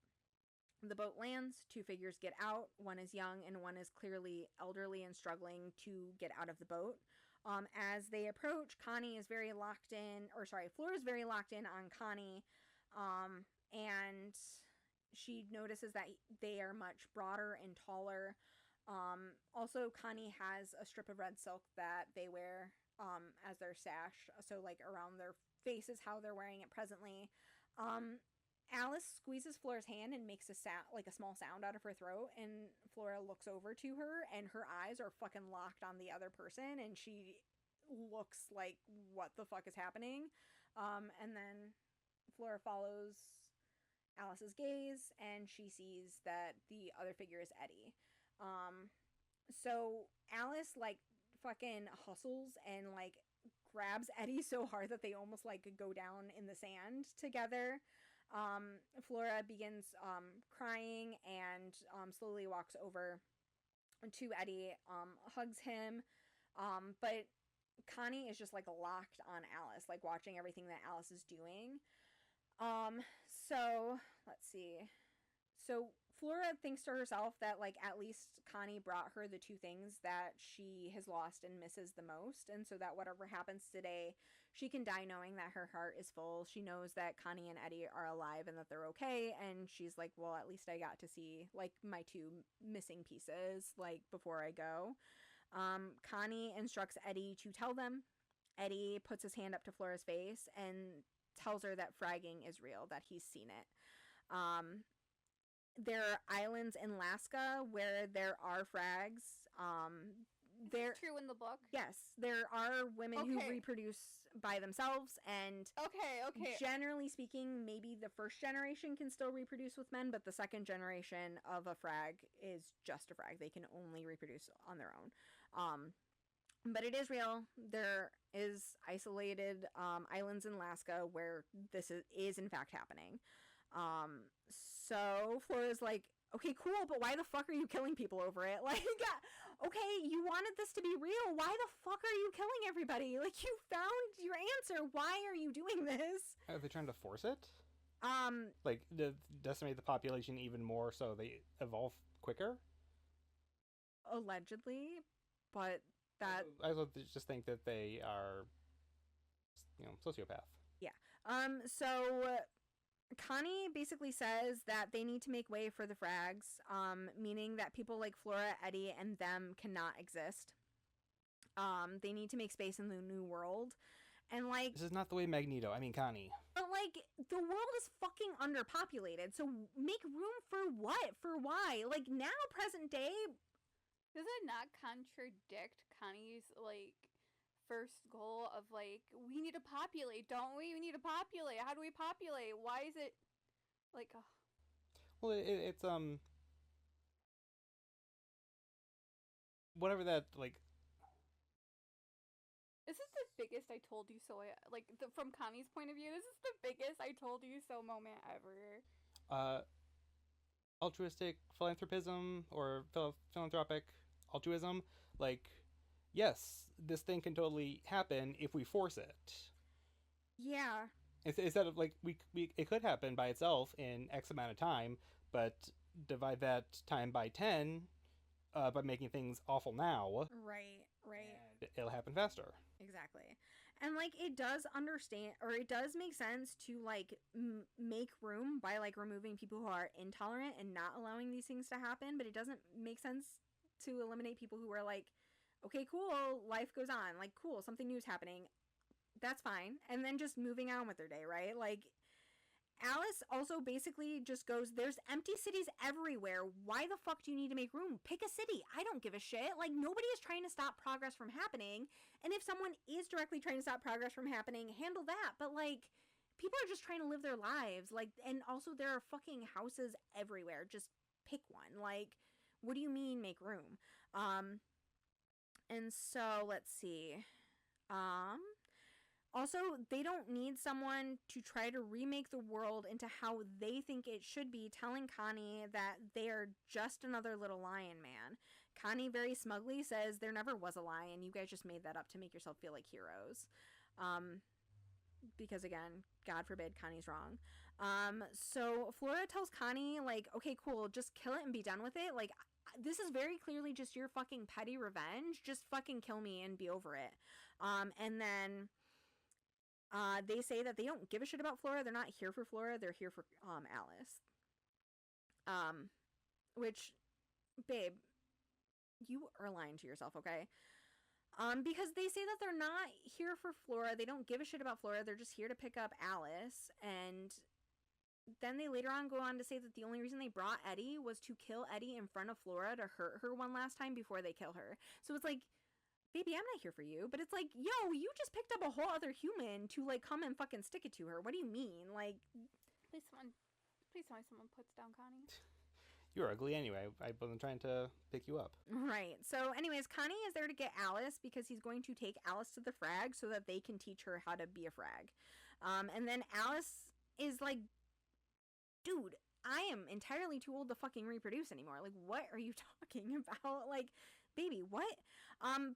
The boat lands, two figures get out. One is young, and one is clearly elderly and struggling to get out of the boat. As they approach, Flora's very locked in on Connie, and she notices that they are much broader and taller. Also, Connie has a strip of red silk that they wear as their sash, so like around their face is how they're wearing it presently. Alice squeezes Flora's hand and makes a small sound out of her throat, and Flora looks over to her, and her eyes are fucking locked on the other person, and she looks like, what the fuck is happening? And then Flora follows Alice's gaze, and she sees that the other figure is Eddie. So Alice, like, fucking hustles and, like, grabs Eddie so hard that they almost, like, go down in the sand together. Flora begins crying and slowly walks over to Eddie, hugs him, but Connie is just like locked on Alice, like watching everything that Alice is doing. So let's see. So Flora thinks to herself that, like, at least Connie brought her the two things that she has lost and misses the most, and so that whatever happens today, she can die knowing that her heart is full. She knows that Connie and Eddie are alive and that they're okay, and she's like, well, at least I got to see, like, my two missing pieces, like, before I go. Connie instructs Eddie to tell them. Eddie puts his hand up to Flora's face and tells her that fragging is real, that he's seen it. There are islands in Alaska where there are frags. That's true in the book? Yes, there are women who reproduce by themselves, and generally speaking, maybe the first generation can still reproduce with men, but the second generation of a frag is just a frag. They can only reproduce on their own. But it is real. There is isolated islands in Alaska where this is in fact happening. So Flora's like, okay, cool, but why the fuck are you killing people over it? Like, okay, you wanted this to be real. Why the fuck are you killing everybody? Like, you found your answer. Why are you doing this? Are they trying to force it? Like, decimate the population even more so they evolve quicker? Allegedly, but that... I would just think that they are, sociopath. Yeah. So Connie basically says that they need to make way for the frags, meaning that people like Flora, Eddie, and them cannot exist. They need to make space in the new world. And, like... This is not the way Connie. But, like, the world is fucking underpopulated, so make room for what? For why? Like, now, present day... Does it not contradict Connie's, like, first goal of, like, we need to populate, don't we? We need to populate. How do we populate? Why is it, like... Oh. Well, it's, whatever that, like... This is the biggest I told you so, from Connie's point of view, this is the biggest I told you so moment ever. Altruistic philanthropism, or philanthropic altruism, like, yes, this thing can totally happen if we force it. Yeah. Instead of, like, it could happen by itself in X amount of time, but divide that time by 10 by making things awful now. Right. It'll happen faster. Exactly. And, like, it does make sense to, like, make room by, like, removing people who are intolerant and not allowing these things to happen, but it doesn't make sense to eliminate people who are like, okay, cool, life goes on, like, cool, something new is happening, that's fine, and then just moving on with their day, right? Like, Alice also basically just goes, there's empty cities everywhere. Why the fuck do you need to make room? Pick a city. I don't give a shit. Like, nobody is trying to stop progress from happening. And if someone is directly trying to stop progress from happening, handle that. But, like, people are just trying to live their lives. Like, and also there are fucking houses everywhere. Just pick one. Like, what do you mean make room? And so, let's see. Also, they don't need someone to try to remake the world into how they think it should be, telling Connie that they are just another little lion man. Connie very smugly says there never was a lion. You guys just made that up to make yourself feel like heroes. Because again, God forbid Connie's wrong. So Flora tells Connie, like, okay, cool, just kill it and be done with it. Like, this is very clearly just your fucking petty revenge. Just fucking kill me and be over it. And then they say that they don't give a shit about Flora. They're not here for Flora. They're here for Alice. Which, babe, you are lying to yourself, okay? Because they say that they're not here for Flora. They don't give a shit about Flora. They're just here to pick up Alice. And then they later on go on to say that the only reason they brought Eddie was to kill Eddie in front of Flora to hurt her one last time before they kill her. So it's like, baby, I'm not here for you. But it's like, yo, you just picked up a whole other human to, like, come and fucking stick it to her. What do you mean? Like, Please tell me someone puts down Connie. You're ugly anyway. I wasn't trying to pick you up. Right. So anyways, Connie is there to get Alice because he's going to take Alice to the frag so that they can teach her how to be a frag. And then Alice is like, dude, I am entirely too old to fucking reproduce anymore. Like, what are you talking about? Like, baby, what?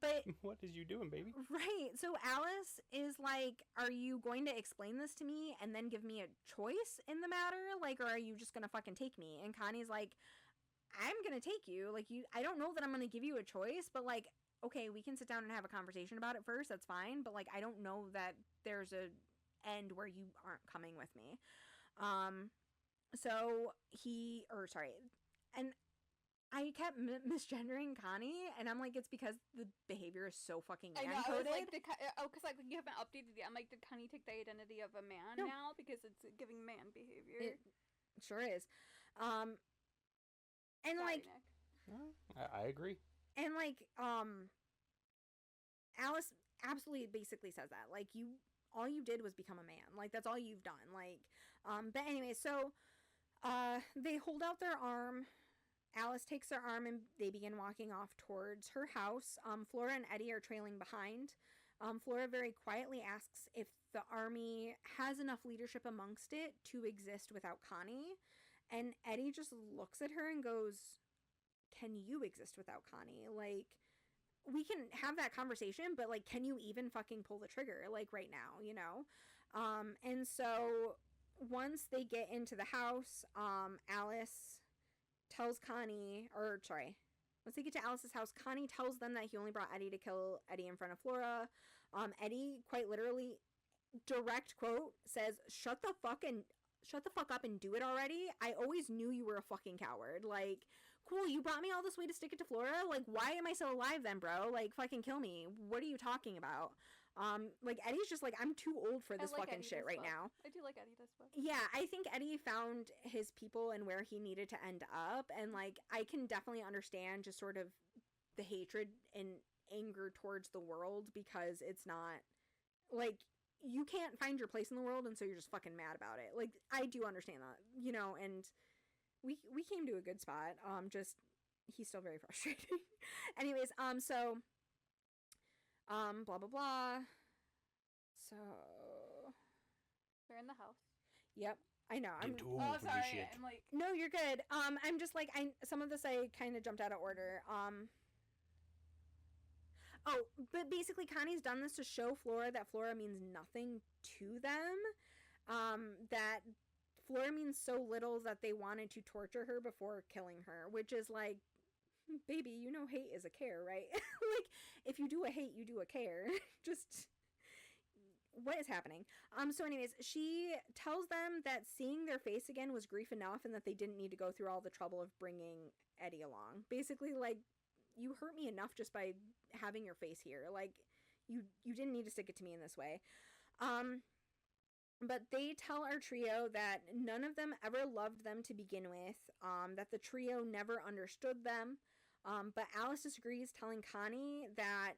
But what is you doing, baby? Right. So Alice is like, are you going to explain this to me and then give me a choice in the matter? Like, or are you just gonna fucking take me? And Connie's like, I'm gonna take you. Like, I don't know that I'm gonna give you a choice, but like, okay, we can sit down and have a conversation about it first. That's fine. But like, I don't know that there's a end where you aren't coming with me. And I kept misgendering Connie, and I'm like, it's because the behavior is so fucking man-coded. I was like, because like you haven't updated yet. I'm like, did Connie take the identity of a man now because it's giving man behavior? It sure is. And Sorry, like, Nick. I agree. And like, Alice absolutely basically says that. Like, all you did was become a man. Like, that's all you've done. Like, but anyway, so, they hold out their arm. Alice takes their arm and they begin walking off towards her house. Flora and Eddie are trailing behind. Flora very quietly asks if the army has enough leadership amongst it to exist without Connie. And Eddie just looks at her and goes, can you exist without Connie? Like, we can have that conversation, but like, can you even fucking pull the trigger, like, right now, you know? And so once they get into the house, Alice tells once they get to Alice's house, Connie tells them that he only brought Eddie to kill Eddie in front of Flora. Eddie, quite literally, direct quote, says, shut the fuck up and do it already. I always knew you were a fucking coward. Like, cool, you brought me all this way to stick it to Flora? Like, why am I still alive then, bro? Like, fucking kill me. What are you talking about? Like, Eddie's just like, I'm too old for this fucking shit right now. I do like Eddie this book. Yeah, I think Eddie found his people and where he needed to end up, and like, I can definitely understand just sort of the hatred and anger towards the world, because it's not, like, you can't find your place in the world, and so you're just fucking mad about it. Like, I do understand that, you know, and we came to a good spot. Just, he's still very frustrating. Anyways, blah, blah, blah. So, They're in the house. Yep, I know. Sorry. I'm like, no, you're good. I'm just like, some of this I kind of jumped out of order. Oh, but basically Connie's done this to show Flora that Flora means nothing to them. That Flora means so little that they wanted to torture her before killing her, which is like, baby, you know hate is a care, right? Like, if you do a hate, you do a care. Just, what is happening? So anyways, she tells them that seeing their face again was grief enough and that they didn't need to go through all the trouble of bringing Eddie along. Basically, like, you hurt me enough just by having your face here. Like, you didn't need to stick it to me in this way. But they tell our trio that none of them ever loved them to begin with, that the trio never understood them. But Alice disagrees, telling Connie that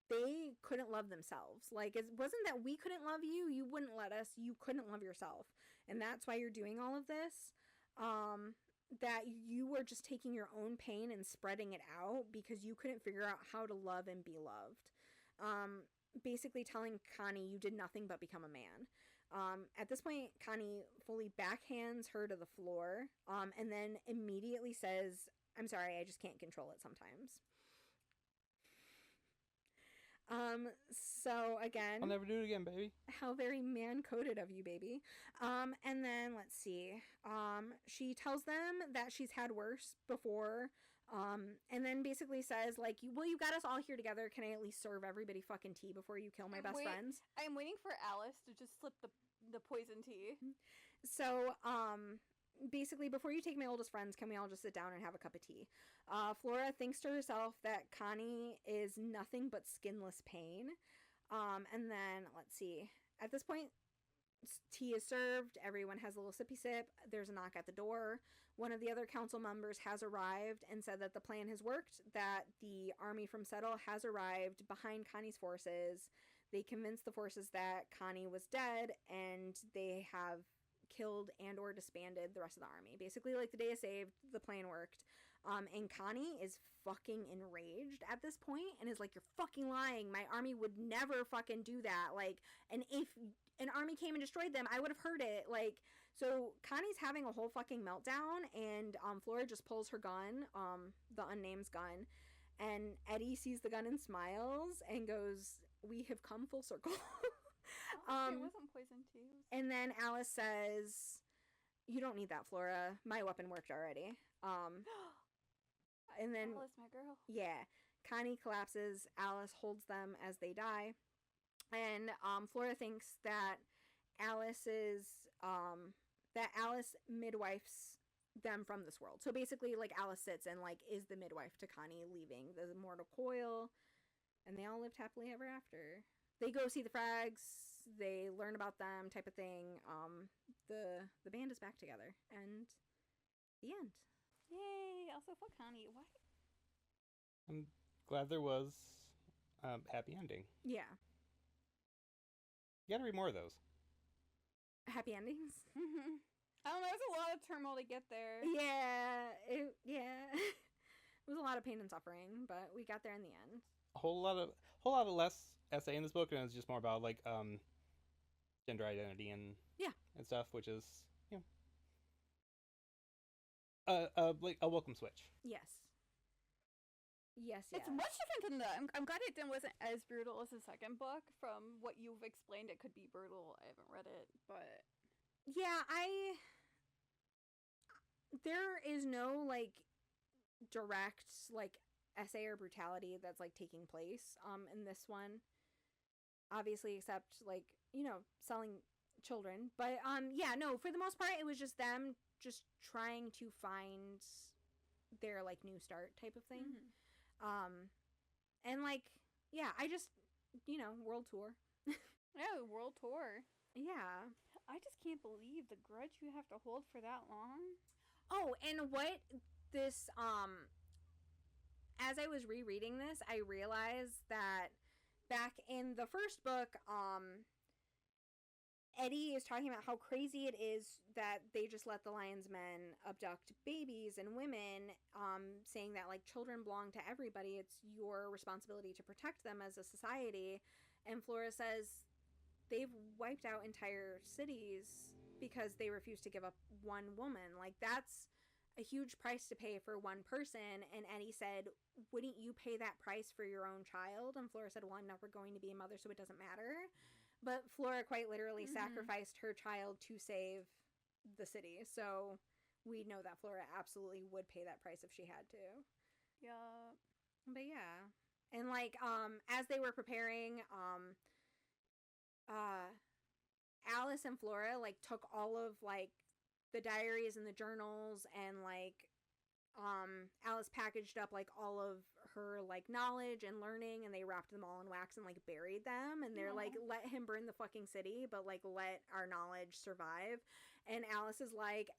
they couldn't love themselves. Like, it wasn't that we couldn't love you, you wouldn't let us, you couldn't love yourself. And that's why you're doing all of this. That you were just taking your own pain and spreading it out because you couldn't figure out how to love and be loved. Basically telling Connie you did nothing but become a man. At this point, Connie fully backhands her to the floor, and then immediately says, "I'm sorry, I just can't control it sometimes." So again, I'll never do it again, baby. How very man-coded of you, baby. And then let's see. She tells them that she's had worse before. And then basically says, like, well, you got us all here together. Can I at least serve everybody fucking tea before you kill my best friends? I'm waiting for Alice to just slip the poison tea. So, basically, before you take my oldest friends, can we all just sit down and have a cup of tea? Flora thinks to herself that Connie is nothing but skinless pain. And then, let's see. At this point, tea is served. Everyone has a little sippy sip. There's a knock at the door. One of the other council members has arrived and said that the plan has worked, that the army from Settle has arrived behind Connie's forces. They convinced the forces that Connie was dead, and they have killed and or disbanded the rest of the army. Basically, like, the day is saved, the plan worked. And Connie is fucking enraged at this point and is like, "You're fucking lying. My army would never fucking do that. Like, and if an army came and destroyed them, I would have heard it." Like, so Connie's having a whole fucking meltdown, and Flora just pulls her gun, the unnamed gun, and Eddie sees the gun and smiles and goes, "We have come full circle." It wasn't poison tea. And then Alice says, "You don't need that, Flora. My weapon worked already." And then Alice, my girl. Yeah, Connie collapses. Alice holds them as they die, and Flora thinks that Alice midwifes them from this world. So basically, like, Alice sits and, like, is the midwife to Connie leaving the mortal coil, and they all lived happily ever after. They go see the Frags. They learn about them, type of thing. The band is back together, and the end. Yay! Also, fuck Connie. Why? I'm glad there was happy ending. Yeah. You gotta read more of those. Happy endings? I don't know, there's a lot of turmoil to get there. Yeah. It was a lot of pain and suffering, but we got there in the end. A whole lot of less essay in this book, and it's just more about, like, gender identity and stuff, which is, you know, like a welcome switch. Yes. It's much different than that. I'm glad it wasn't as brutal as the second book. From what you've explained, it could be brutal. I haven't read it, but yeah, there is no, like, direct, like, essay or brutality that's, like, taking place in this one, obviously, except, like, you know, selling children. But yeah, no, for the most part, it was just them just trying to find their, like, new start type of thing. And, like, yeah, I just, you know, world tour. Yeah, world tour. Yeah. I just can't believe the grudge you have to hold for that long. Oh, and what this, as I was rereading this, I realized that back in the first book, Eddie is talking about how crazy it is that they just let the Lion's Men abduct babies and women, saying that, like, children belong to everybody. It's your responsibility to protect them as a society. And Flora says they've wiped out entire cities because they refuse to give up one woman. Like, that's a huge price to pay for one person. And Eddie said, "Wouldn't you pay that price for your own child?" And Flora said, "Well, I'm never going to be a mother, so it doesn't matter." But Flora quite literally sacrificed her child to save the city. So we know that Flora absolutely would pay that price if she had to. Yeah. But yeah. And, like, as they were preparing, Alice and Flora, like, took all of, like, the diaries and the journals, and, like, Alice packaged up, like, all of her like knowledge and learning, and they wrapped them all in wax and like buried them, and they're like, let him burn the fucking city, but like let our knowledge survive. And Alice is like,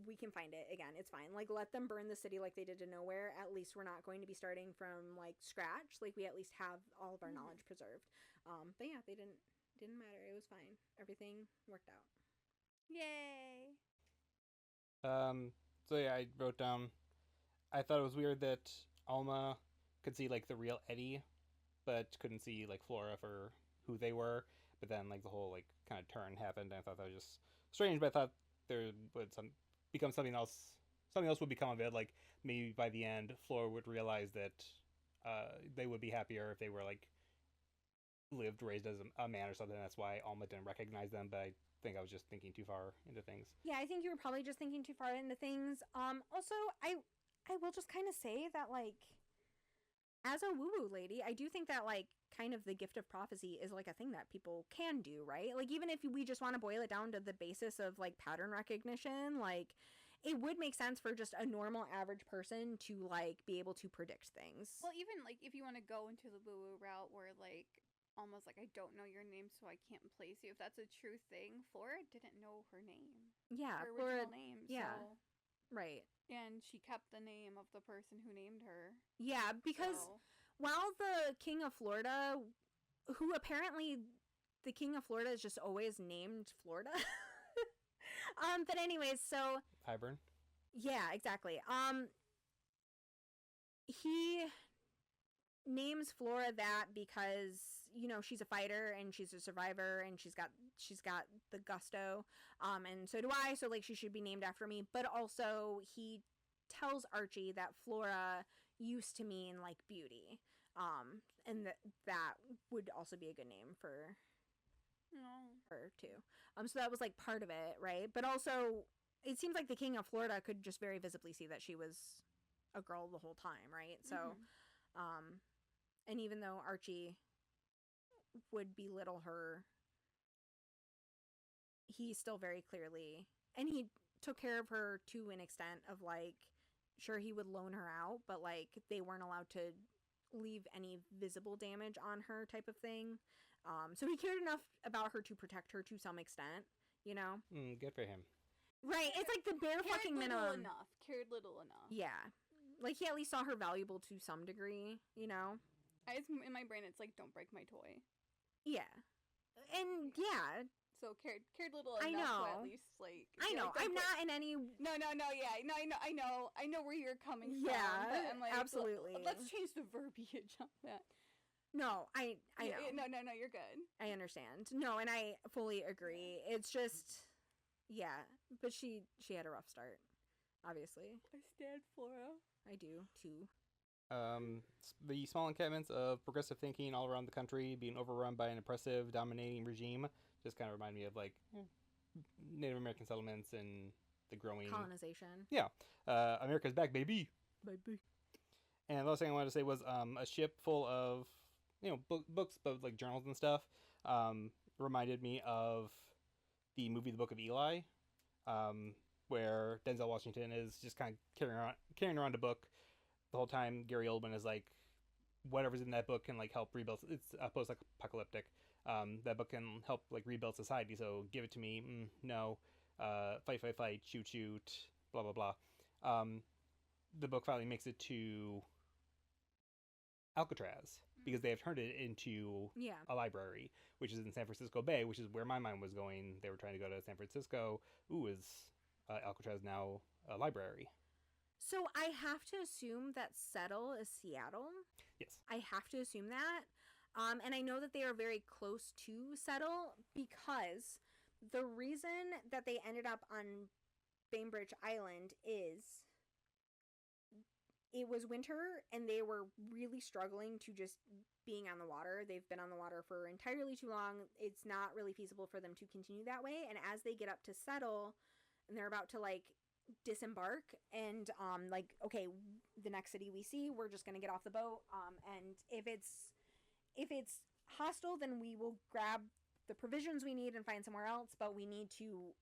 we can find it again, it's fine, like let them burn the city like they did to Nowhere. At least we're not going to be starting from like scratch, like we at least have all of our knowledge preserved. But yeah, they didn't matter, it was fine, everything worked out. Yay. So yeah, I wrote down, I thought it was weird that Alma could see like the real Eddie, but couldn't see like Flora for who they were. But then like the whole like kind of turn happened, and I thought that was just strange. But I thought there would become something else. Something else would become of it. Like maybe by the end, Flora would realize that they would be happier if they were like raised as a man or something. That's why Alma didn't recognize them. But I think I was just thinking too far into things. Yeah, I think you were probably just thinking too far into things. Also, I will just kind of say that, like, as a woo-woo lady, I do think that, like, kind of the gift of prophecy is, like, a thing that people can do, right? Like, even if we just want to boil it down to the basis of, like, pattern recognition, like, it would make sense for just a normal average person to, like, be able to predict things. Well, even, like, if you want to go into the woo-woo route where, like, almost like, I don't know your name, so I can't place you. If that's a true thing, Flora didn't know her name. Yeah, her original name. Yeah, so. Right. And she kept the name of the person who named her. Yeah, because while the King of Florida, who apparently the King of Florida is just always named Florida. But anyways, so Hybern. Yeah, exactly. He names Flora that because, you know, she's a fighter and she's a survivor and she's got the gusto, and so do I, so like she should be named after me. But also he tells Archie that Flora used to mean like beauty, and that would also be a good name for her too. So that was like part of it, right? But also it seems like the King of Florida could just very visibly see that she was a girl the whole time, right? So and even though Archie would belittle her, he still very clearly, and he took care of her to an extent of like, sure, he would loan her out, but like they weren't allowed to leave any visible damage on her type of thing. So he cared enough about her to protect her to some extent, you know? Good for him. Right, it's like the bare fucking minimum. Cared little enough. Yeah. Like he at least saw her valuable to some degree, you know? In my brain, it's like, don't break my toy. Yeah. And yeah. So cared little enough to at least like. I know. Like, I'm not in any. No. Yeah. No. I know where you're coming from. Yeah. But I'm like, absolutely. Let's change the verbiage on that. No, I know. No. You're good. I understand. No, and I fully agree. It's just, yeah. But she had a rough start, obviously. I stand Flora. I do too. The small encampments of progressive thinking all around the country being overrun by an oppressive, dominating regime just kind of remind me of like Native American settlements and the growing colonization. Yeah, America's back, baby. Baby. And the last thing I wanted to say was a ship full of books, but like journals and stuff. Reminded me of the movie The Book of Eli, where Denzel Washington is just kind of carrying around a book the whole time. Gary Oldman is like, whatever's in that book can like help rebuild. It's post-apocalyptic. That book can help like rebuild society. So give it to me. No. Fight. Shoot. Blah blah blah. The book finally makes it to Alcatraz because they have turned it into a library, which is in San Francisco Bay, which is where my mind was going. They were trying to go to San Francisco. Is Alcatraz now a library? So I have to assume that Settle is Seattle. Yes. I have to assume that. And I know that they are very close to Settle because the reason that they ended up on Bainbridge Island is it was winter and they were really struggling to just being on the water. They've been on the water for entirely too long. It's not really feasible for them to continue that way. And as they get up to Settle and they're about to like disembark and like, okay, the next city we see, we're just gonna get off the boat, and if it's hostile, then we will grab the provisions we need and find somewhere else, but we need to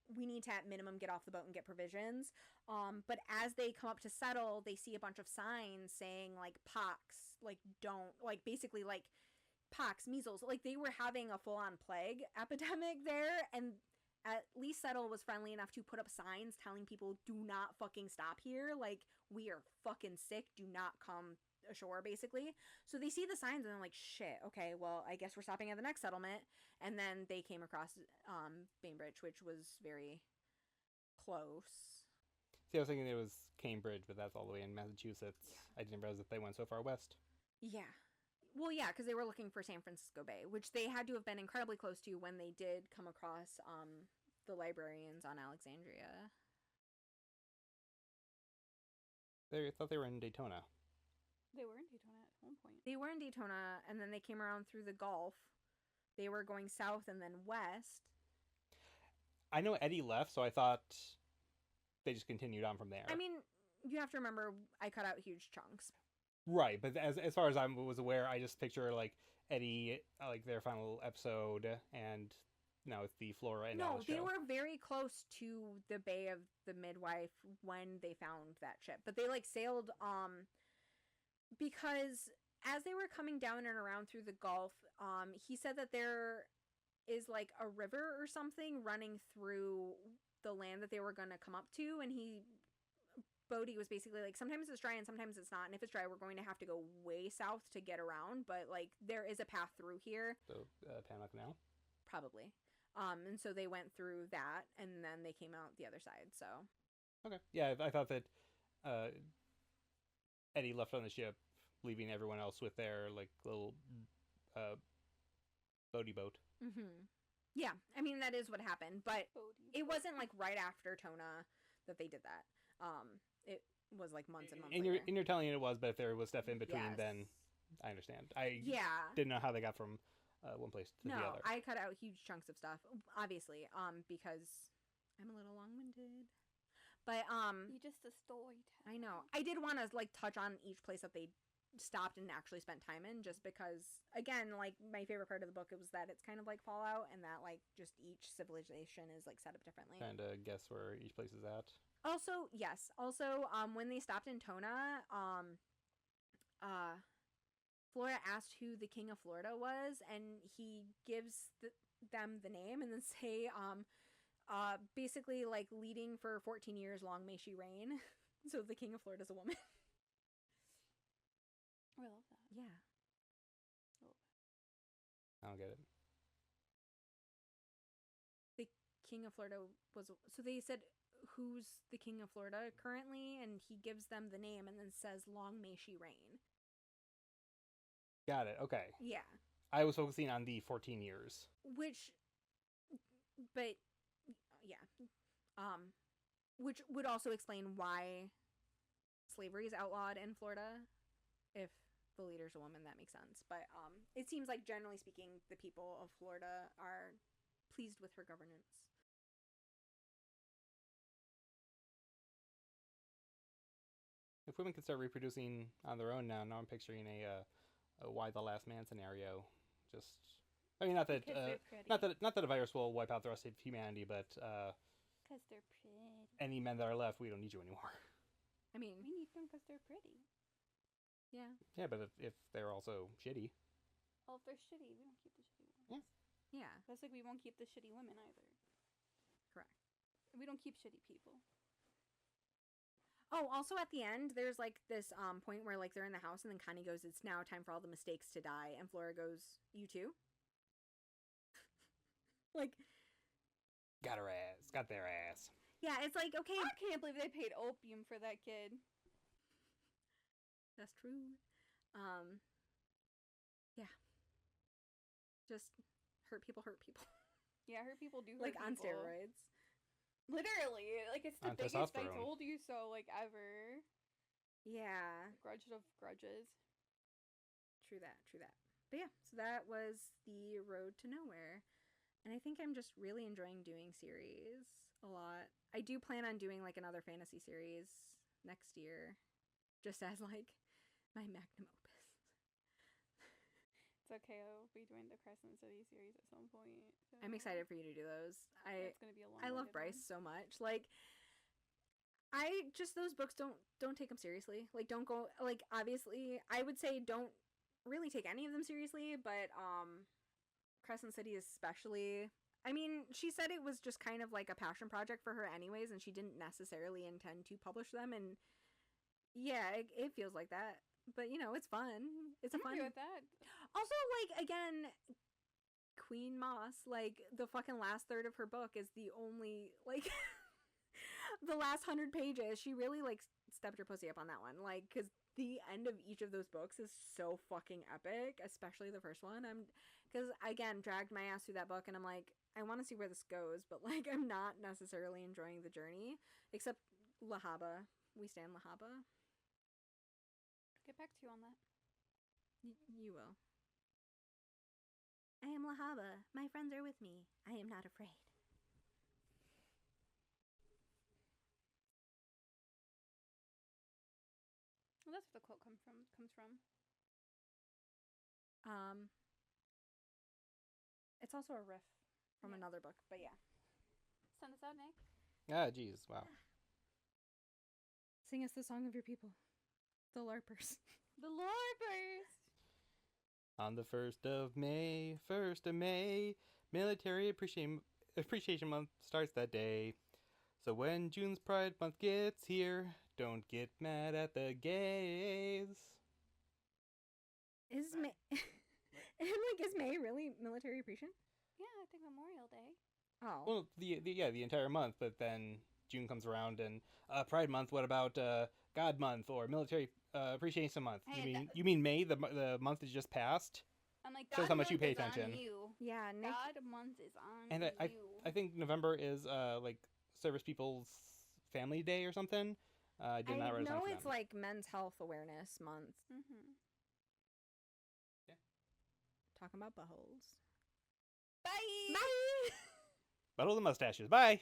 at minimum get off the boat and get provisions. But as they come up to settle, they see a bunch of signs saying like pox, like don't, like basically like pox, measles, like they were having a full-on plague epidemic there, and at least Settle was friendly enough to put up signs telling people, do not fucking stop here, like we are fucking sick, do not come ashore, basically. So they see the signs and they're like, shit, okay, well, I guess we're stopping at the next settlement. And then they came across Bainbridge, which was very close. See, I was thinking it was Cambridge, but that's all the way in Massachusetts. Yeah. I didn't realize that they went so far west. Yeah. Well, yeah, because they were looking for San Francisco Bay, which they had to have been incredibly close to when they did come across the librarians on Alexandria. I thought they were in Daytona. They were in Daytona at one point. They were in Daytona, and then they came around through the Gulf. They were going south and then west. I know Eddie left, so I thought they just continued on from there. I mean, you have to remember, I cut out huge chunks. Right, but as far as I was aware, I just picture like Eddie, like their final episode, and now it's the Flora and Alice show. They were very close to the Bay of the Midwife when they found that ship, but they like sailed because as they were coming down and around through the Gulf, he said that there is like a river or something running through the land that they were going to come up to, and Bodhi was basically like, sometimes it's dry and sometimes it's not, and if it's dry, we're going to have to go way south to get around, but like there is a path through here. So Panama Canal? Probably. And so they went through that, and then they came out the other side, so. Okay. Yeah, I thought that Eddie left on the ship, leaving everyone else with their like little boaty boat. Mm-hmm. Yeah, I mean, that is what happened, but it wasn't like right after Tona that they did that. It was like months and months later. And you're telling it was, but if there was stuff in between, Yes. then I understand. I Yeah. didn't know how they got from one place to the other. I cut out huge chunks of stuff, obviously, because I'm a little long-winded. But You're just a storyteller. I know. I did want to like touch on each place that they stopped and actually spent time in, just because, again, like my favorite part of the book was that it's kind of like Fallout, and that like just each civilization is like set up differently. Trying to guess where each place is at. Also, yes. Also, when they stopped in Tona, Flora asked who the King of Florida was, and he gives them the name, and then say, basically like leading for 14 years, long may she reign. So the King of Florida is a woman. I love that. Yeah. I don't get it. The King of Florida was, so they said, who's the King of Florida currently, and he gives them the name and then says, long may she reign. Got it. Okay. Yeah. I was focusing on the 14 years. But yeah, which would also explain why slavery is outlawed in Florida. If the leader's a woman, that makes sense. But it seems like, generally speaking, the people of Florida are pleased with her governance. If women could start reproducing on their own now I'm picturing a Why the Last Man scenario. Just, I mean, not that a virus will wipe out the rest of humanity, but because they're pretty. any men that are left, we don't need you anymore. I mean, We need them because they're pretty. yeah, Yeah, but if they're also shitty. Well, if they're shitty, we don't keep the shitty ones. yeah, That's like we won't keep the shitty women either. correct. We don't keep shitty people. Oh, also at the end, there's like this point where like they're in the house, and then Connie goes, "It's now time for all the mistakes to die," and Flora goes, "You too?" Like, Got her ass. Got their ass. yeah, it's like, okay, I can't believe they paid opium for that kid. that's true. Yeah. Just hurt people. Yeah, her people do hurt Like on people. steroids. Literally, like it's the On biggest I testosterone. told you so, like ever. Yeah. Grudge of grudges. True that. But yeah, so that was the Road to Nowhere. And I think I'm just really enjoying doing series a lot. I do plan on doing like another fantasy series next year, just as like my magnum opus. It's okay. I'll be doing the Crescent City series at some point. So. I'm excited for you to do those. It's gonna be a long. I love Bryce so much. Like, those books don't take them seriously. Like, don't go, like, obviously, I would say don't really take any of them seriously, but Crescent City especially. I mean, she said it was just kind of like a passion project for her anyways, and she didn't necessarily intend to publish them, and yeah, it feels like that. But, you know, it's fun. It's a fun... with that. Also, like, again, Queen Moss, like, the fucking last third of her book is the only, like... the last 100 pages, she really, like, stepped her pussy up on that one. Like, because the end of each of those books is so fucking epic, especially the first one. Because, again, dragged my ass through that book, and I'm like, I want to see where this goes, but, like, I'm not necessarily enjoying the journey. Except Lahaba. We stand Lahaba. Get back to you on that. You will. I am Lahaba. My friends are with me. I am not afraid. Well, that's where the quote comes from. It's also a riff from another book, but yeah. Send us out, Nick. Ah, jeez, wow. Sing us the song of your people. The LARPers. The LARPers! On the 1st of May, Military Appreciation Month starts that day. So when June's Pride Month gets here, don't get mad at the gays. Is May... is May really Military Appreciation? Yeah, I think Memorial Day. Oh. Well, the entire month, but then June comes around and Pride Month. What about God Month or Military Appreciation Month? Hey, you mean May? The month is just passed. I'm like, shows God how much you month pay is on attention. you. Yeah, Nick. God month is on And you. I think November is like Service People's Family Day or something. I did not write it down. I know it's like Men's Health Awareness Month. Mm-hmm. Yeah. Talking about buttholes. Bye. Bye. Buttle the mustaches. Bye.